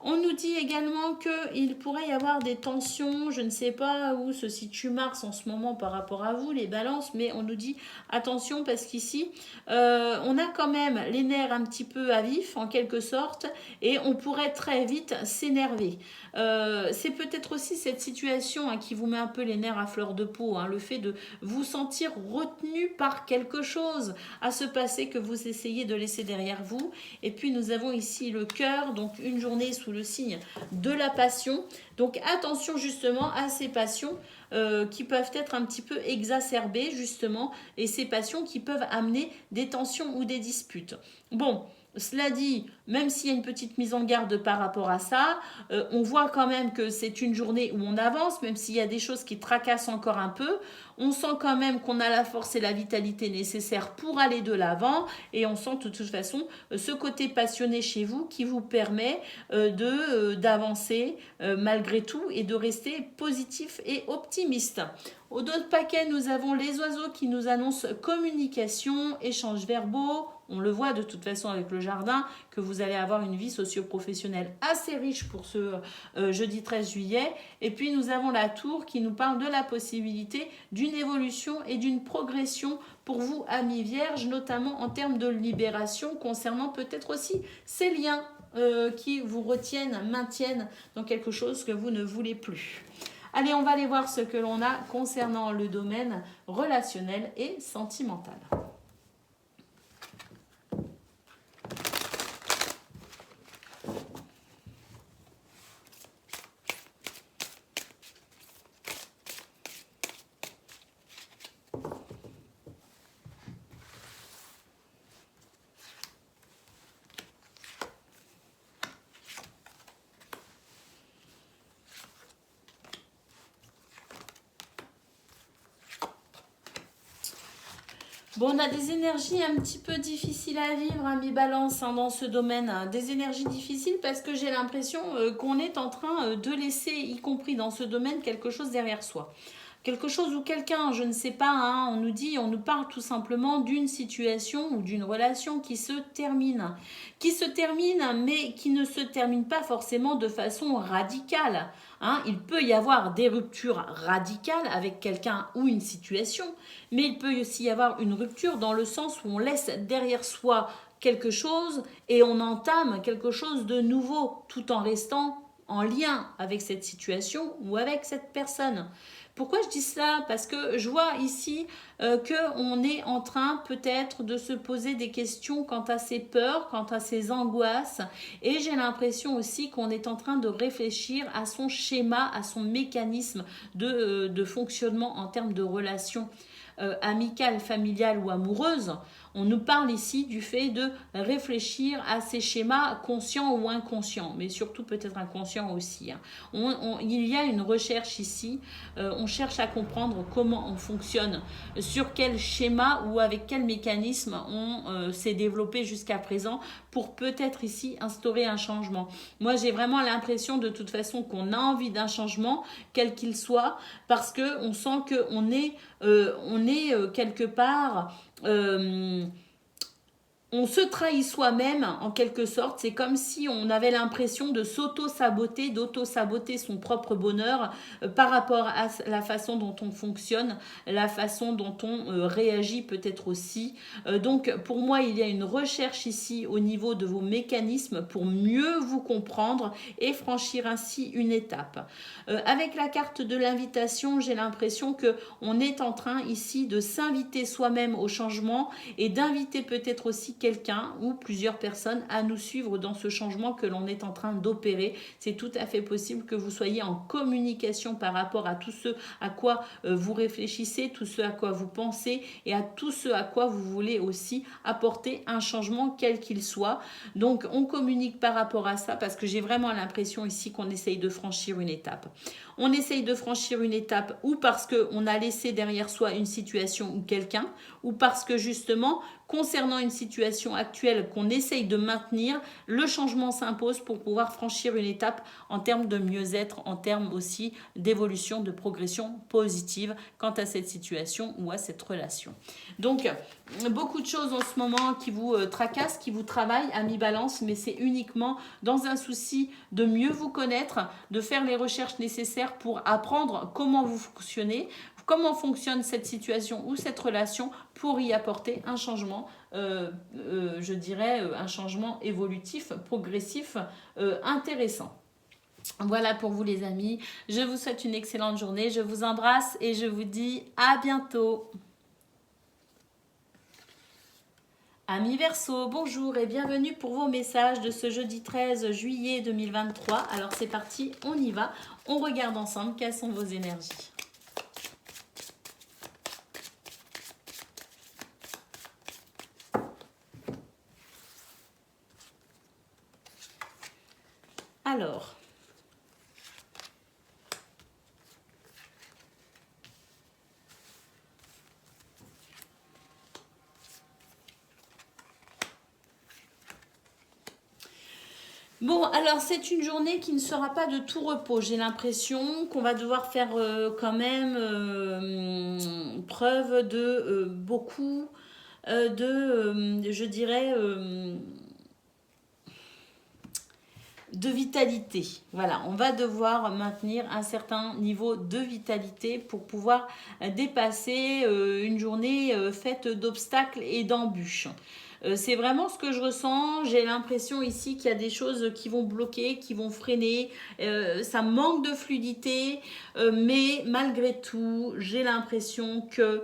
Speaker 1: On nous dit également qu'il pourrait y avoir des tensions, je ne sais pas où se situe Mars en ce moment par rapport à vous, les balances, mais on nous dit attention parce qu'ici, on a quand même les nerfs un petit peu à vif en quelque sorte et on pourrait très vite s'énerver. C'est peut-être aussi cette situation qui vous met un peu les nerfs à fleur de peau, le fait de vous sentir retenu par quelque chose à ce passé que vous essayez de laisser derrière vous. Et puis nous avons ici le cœur, donc une journée sous le signe de la passion. Donc attention justement à ces passions qui peuvent être un petit peu exacerbées justement et ces passions qui peuvent amener des tensions ou des disputes. Bon, cela dit, même s'il y a une petite mise en garde par rapport à ça, on voit quand même que c'est une journée où on avance, même s'il y a des choses qui tracassent encore un peu. On sent quand même qu'on a la force et la vitalité nécessaires pour aller de l'avant et on sent de toute façon ce côté passionné chez vous qui vous permet d'avancer malgré tout et de rester positif et optimiste. Au d'autres paquets, nous avons les oiseaux qui nous annoncent communication, échanges verbaux. On le voit de toute façon avec le jardin que vous allez avoir une vie socio-professionnelle assez riche pour ce jeudi 13 juillet. Et puis nous avons la tour qui nous parle de la possibilité d'une évolution et d'une progression pour vous, amis vierges, notamment en termes de libération concernant peut-être aussi ces liens qui vous retiennent, maintiennent dans quelque chose que vous ne voulez plus. Allez, on va aller voir ce que l'on a concernant le domaine relationnel et sentimental. Bon, on a des énergies un petit peu difficiles à vivre, hein, mes balances, hein, dans ce domaine. Hein. Des énergies difficiles parce que j'ai l'impression qu'on est en train de laisser, y compris dans ce domaine, quelque chose derrière soi. Quelque chose ou quelqu'un, je ne sais pas, hein, on nous parle tout simplement d'une situation ou d'une relation qui se termine, mais qui ne se termine pas forcément de façon radicale. Hein. Il peut y avoir des ruptures radicales avec quelqu'un ou une situation, mais il peut aussi y avoir une rupture dans le sens où on laisse derrière soi quelque chose et on entame quelque chose de nouveau tout en restant en lien avec cette situation ou avec cette personne. Pourquoi je dis cela? Parce que je vois ici qu'on est en train peut-être de se poser des questions quant à ses peurs, quant à ses angoisses. Et j'ai l'impression aussi qu'on est en train de réfléchir à son schéma, à son mécanisme de fonctionnement en termes de relations amicales, familiales ou amoureuses. On nous parle ici du fait de réfléchir à ces schémas conscients ou inconscients, mais surtout peut-être inconscients aussi. Hein. Il y a une recherche ici, on cherche à comprendre comment on fonctionne, sur quel schéma ou avec quel mécanisme on s'est développé jusqu'à présent pour peut-être ici instaurer un changement. Moi j'ai vraiment l'impression de toute façon qu'on a envie d'un changement, quel qu'il soit, parce qu'on sent qu'on est, quelque part on se trahit soi-même en quelque sorte. C'est comme si on avait l'impression de s'auto-saboter, d'auto-saboter son propre bonheur par rapport à la façon dont on fonctionne, la façon dont on réagit peut-être aussi. Donc pour moi, il y a une recherche ici au niveau de vos mécanismes pour mieux vous comprendre et franchir ainsi une étape. Avec la carte de l'invitation, j'ai l'impression que on est en train ici de s'inviter soi-même au changement et d'inviter peut-être aussi quelqu'un ou plusieurs personnes à nous suivre dans ce changement que l'on est en train d'opérer. C'est tout à fait possible que vous soyez en communication par rapport à tout ce à quoi vous réfléchissez, tout ce à quoi vous pensez et à tout ce à quoi vous voulez aussi apporter un changement quel qu'il soit. Donc on communique par rapport à ça parce que j'ai vraiment l'impression ici qu'on essaye de franchir une étape. On essaye de franchir une étape ou parce qu'on a laissé derrière soi une situation ou quelqu'un, ou parce que justement, concernant une situation actuelle qu'on essaye de maintenir, le changement s'impose pour pouvoir franchir une étape en termes de mieux-être, en termes aussi d'évolution, de progression positive quant à cette situation ou à cette relation. Donc, beaucoup de choses en ce moment qui vous tracassent, qui vous travaillent à mi-balance, mais c'est uniquement dans un souci de mieux vous connaître, de faire les recherches nécessaires pour apprendre comment vous fonctionnez, comment fonctionne cette situation ou cette relation pour y apporter un changement, je dirais un changement évolutif, progressif, intéressant. Voilà pour vous les amis, je vous souhaite une excellente journée, je vous embrasse et je vous dis à bientôt. Amis Verseau, bonjour et bienvenue pour vos messages de ce jeudi 13 juillet 2023. Alors c'est parti, on y va, on regarde ensemble quelles sont vos énergies. Alors, bon, alors c'est une journée qui ne sera pas de tout repos. J'ai l'impression qu'on va devoir faire quand même preuve de beaucoup je dirais, de vitalité. Voilà, on va devoir maintenir un certain niveau de vitalité pour pouvoir dépasser une journée faite d'obstacles et d'embûches. C'est vraiment ce que je ressens. J'ai l'impression ici qu'il y a des choses qui vont bloquer, qui vont freiner. Ça manque de fluidité, mais malgré tout, j'ai l'impression que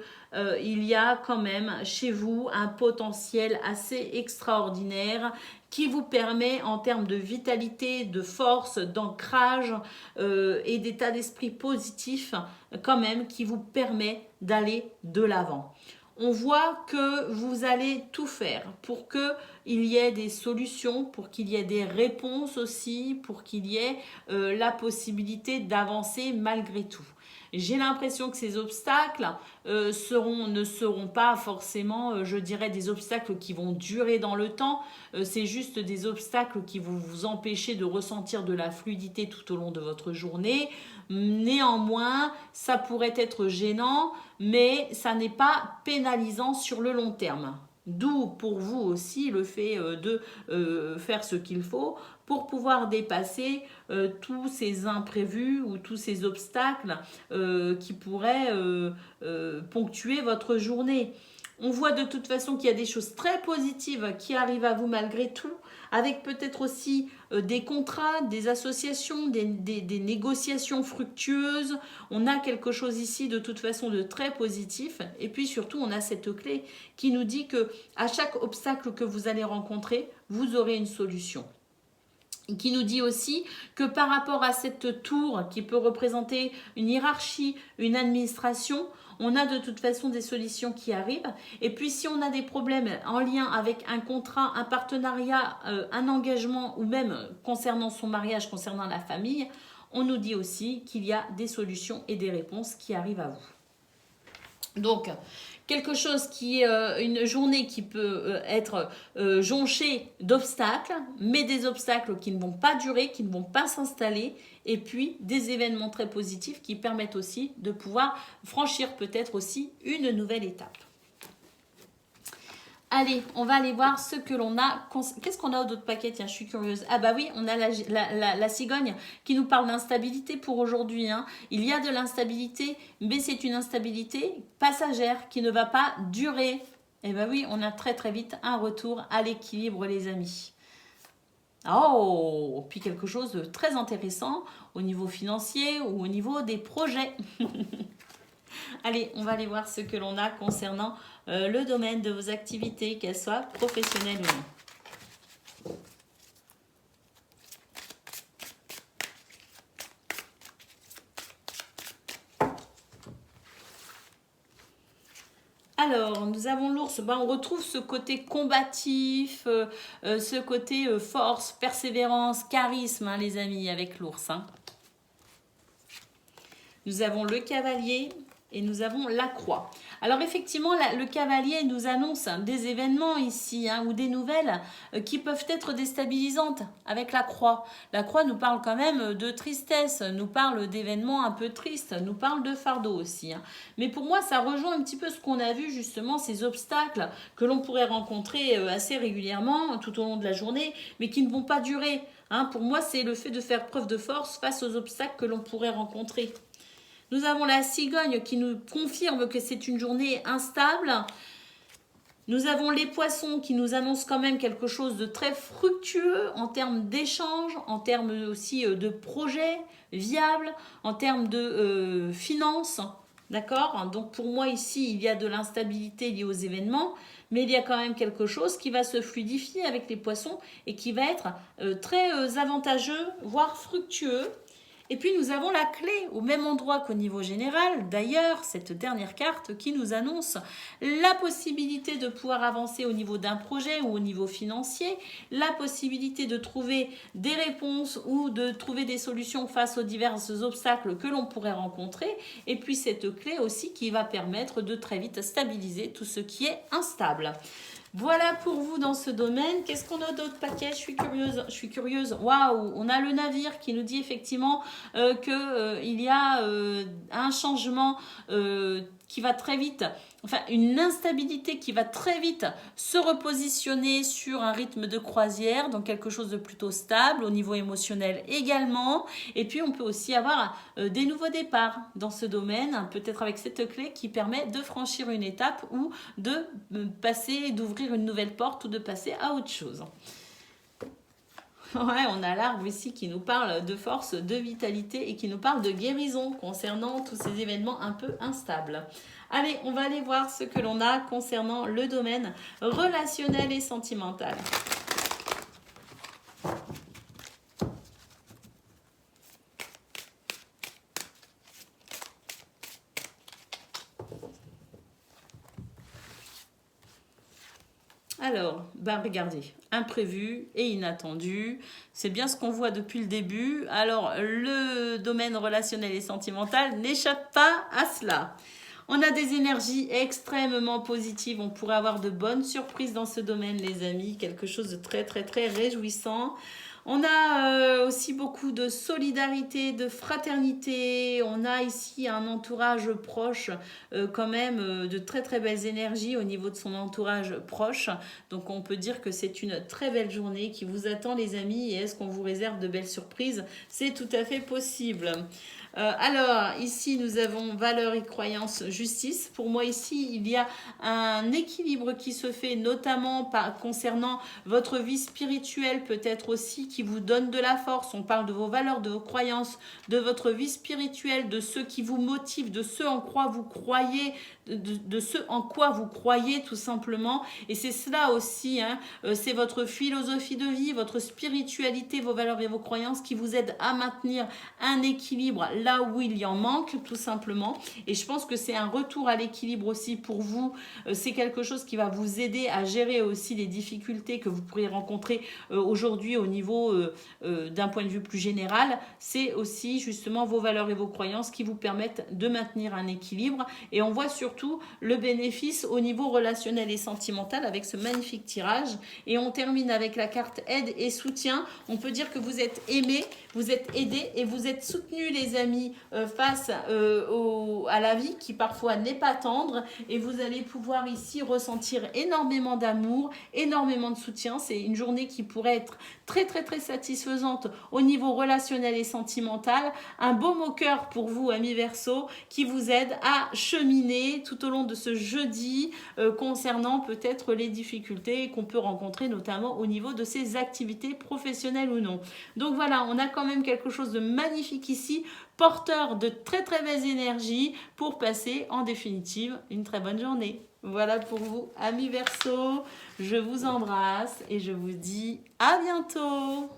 Speaker 1: il y a quand même chez vous un potentiel assez extraordinaire qui vous permet en termes de vitalité, de force, d'ancrage et d'état d'esprit positif quand même qui vous permet d'aller de l'avant. On voit que vous allez tout faire pour qu'il y ait des solutions, pour qu'il y ait des réponses aussi, pour qu'il y ait la possibilité d'avancer malgré tout. J'ai l'impression que ces obstacles ne seront pas forcément, je dirais, des obstacles qui vont durer dans le temps. C'est juste des obstacles qui vont vous empêcher de ressentir de la fluidité tout au long de votre journée. Néanmoins, ça pourrait être gênant, mais ça n'est pas pénalisant sur le long terme. D'où pour vous aussi le fait de faire ce qu'il faut pour pouvoir dépasser tous ces imprévus ou tous ces obstacles qui pourraient ponctuer votre journée. On voit de toute façon qu'il y a des choses très positives qui arrivent à vous malgré tout, avec peut-être aussi des contrats, des associations, des négociations fructueuses. On a quelque chose ici de toute façon de très positif. Et puis surtout, on a cette clé qui nous dit que à chaque obstacle que vous allez rencontrer, vous aurez une solution. Qui nous dit aussi que par rapport à cette tour qui peut représenter une hiérarchie, une administration, on a de toute façon des solutions qui arrivent. Et puis si on a des problèmes en lien avec un contrat, un partenariat, un engagement ou même concernant son mariage, concernant la famille, on nous dit aussi qu'il y a des solutions et des réponses qui arrivent à vous. Donc, quelque chose qui est une journée qui peut être jonchée d'obstacles, mais des obstacles qui ne vont pas durer, qui ne vont pas s'installer, et puis des événements très positifs qui permettent aussi de pouvoir franchir peut-être aussi une nouvelle étape. Allez, on va aller voir ce que l'on a. Qu'est-ce qu'on a d'autres paquets? Tiens, je suis curieuse. Ah bah oui, on a la cigogne qui nous parle d'instabilité pour aujourd'hui. Hein. Il y a de l'instabilité, mais c'est une instabilité passagère qui ne va pas durer. Et bah oui, on a très très vite un retour à l'équilibre, les amis. Oh, puis quelque chose de très intéressant au niveau financier ou au niveau des projets. Allez, on va aller voir ce que l'on a concernant le domaine de vos activités, qu'elles soient professionnelles ou non. Alors, nous avons l'ours, on retrouve ce côté combatif, ce côté force, persévérance, charisme, hein, les amis, avec l'ours. Hein. Nous avons le cavalier et nous avons la croix. Alors effectivement, le cavalier nous annonce des événements ici, hein, ou des nouvelles qui peuvent être déstabilisantes avec la croix. La croix nous parle quand même de tristesse, nous parle d'événements un peu tristes, nous parle de fardeau aussi. Hein. Mais pour moi, ça rejoint un petit peu ce qu'on a vu justement, ces obstacles que l'on pourrait rencontrer assez régulièrement tout au long de la journée, mais qui ne vont pas durer. Hein. Pour moi, c'est le fait de faire preuve de force face aux obstacles que l'on pourrait rencontrer. Nous avons la cigogne qui nous confirme que c'est une journée instable. Nous avons les poissons qui nous annoncent quand même quelque chose de très fructueux en termes d'échanges, en termes aussi de projets viables, en termes de finances. D'accord? Donc pour moi ici, il y a de l'instabilité liée aux événements, mais il y a quand même quelque chose qui va se fluidifier avec les poissons et qui va être très avantageux, voire fructueux. Et puis nous avons la clé au même endroit qu'au niveau général. D'ailleurs, cette dernière carte qui nous annonce la possibilité de pouvoir avancer au niveau d'un projet ou au niveau financier, la possibilité de trouver des réponses ou de trouver des solutions face aux divers obstacles que l'on pourrait rencontrer. Et puis cette clé aussi qui va permettre de très vite stabiliser tout ce qui est instable. Voilà pour vous dans ce domaine. Qu'est-ce qu'on a d'autres paquets? Je suis curieuse. Waouh, on a le navire qui nous dit effectivement qu'il y a un changement qui va très vite, enfin une instabilité qui va très vite se repositionner sur un rythme de croisière, donc quelque chose de plutôt stable au niveau émotionnel également. Et puis on peut aussi avoir des nouveaux départs dans ce domaine, peut-être avec cette clé qui permet de franchir une étape ou de passer, d'ouvrir une nouvelle porte ou de passer à autre chose. Ouais, on a l'arbre ici qui nous parle de force, de vitalité et qui nous parle de guérison concernant tous ces événements un peu instables. Allez, on va aller voir ce que l'on a concernant le domaine relationnel et sentimental. Alors, regardez, imprévu et inattendu. C'est bien ce qu'on voit depuis le début. Alors, le domaine relationnel et sentimental n'échappe pas à cela. On a des énergies extrêmement positives. On pourrait avoir de bonnes surprises dans ce domaine, les amis. Quelque chose de très, très, très réjouissant. On a aussi beaucoup de solidarité, de fraternité. On a ici un entourage proche, quand même, de très très belles énergies au niveau de son entourage proche. Donc on peut dire que c'est une très belle journée qui vous attend, les amis. Et est-ce qu'on vous réserve de belles surprises? C'est tout à fait possible. Alors, ici, nous avons valeurs et croyances, justice. Pour moi, ici, il y a un équilibre qui se fait, notamment concernant votre vie spirituelle, peut-être aussi, qui vous donne de la force. On parle de vos valeurs, de vos croyances, de votre vie spirituelle, de ce qui vous motive, de ce en quoi vous croyez, de ce en quoi vous croyez, tout simplement. Et c'est cela aussi, hein, c'est votre philosophie de vie, votre spiritualité, vos valeurs et vos croyances qui vous aident à maintenir un équilibre là où il y en manque, tout simplement. Et je pense que c'est un retour à l'équilibre aussi pour vous. C'est quelque chose qui va vous aider à gérer aussi les difficultés que vous pourriez rencontrer aujourd'hui au niveau d'un point de vue plus général. C'est aussi justement vos valeurs et vos croyances qui vous permettent de maintenir un équilibre. Et on voit surtout le bénéfice au niveau relationnel et sentimental avec ce magnifique tirage. Et on termine avec la carte aide et soutien. On peut dire que vous êtes aimé, vous êtes aidé et vous êtes soutenu, les amis, face à la vie qui parfois n'est pas tendre. Et vous allez pouvoir ici ressentir énormément d'amour, énormément de soutien. C'est une journée qui pourrait être très très très satisfaisante au niveau relationnel et sentimental. Un baume au cœur pour vous, amis Verseau, qui vous aide à cheminer tout au long de ce jeudi concernant peut-être les difficultés qu'on peut rencontrer, notamment au niveau de ses activités professionnelles ou non. Donc voilà, on a quand même quelque chose de magnifique ici, porteur de très très belles énergies pour passer en définitive une très bonne journée. Voilà pour vous, amis Verseau. Je vous embrasse et je vous dis à bientôt.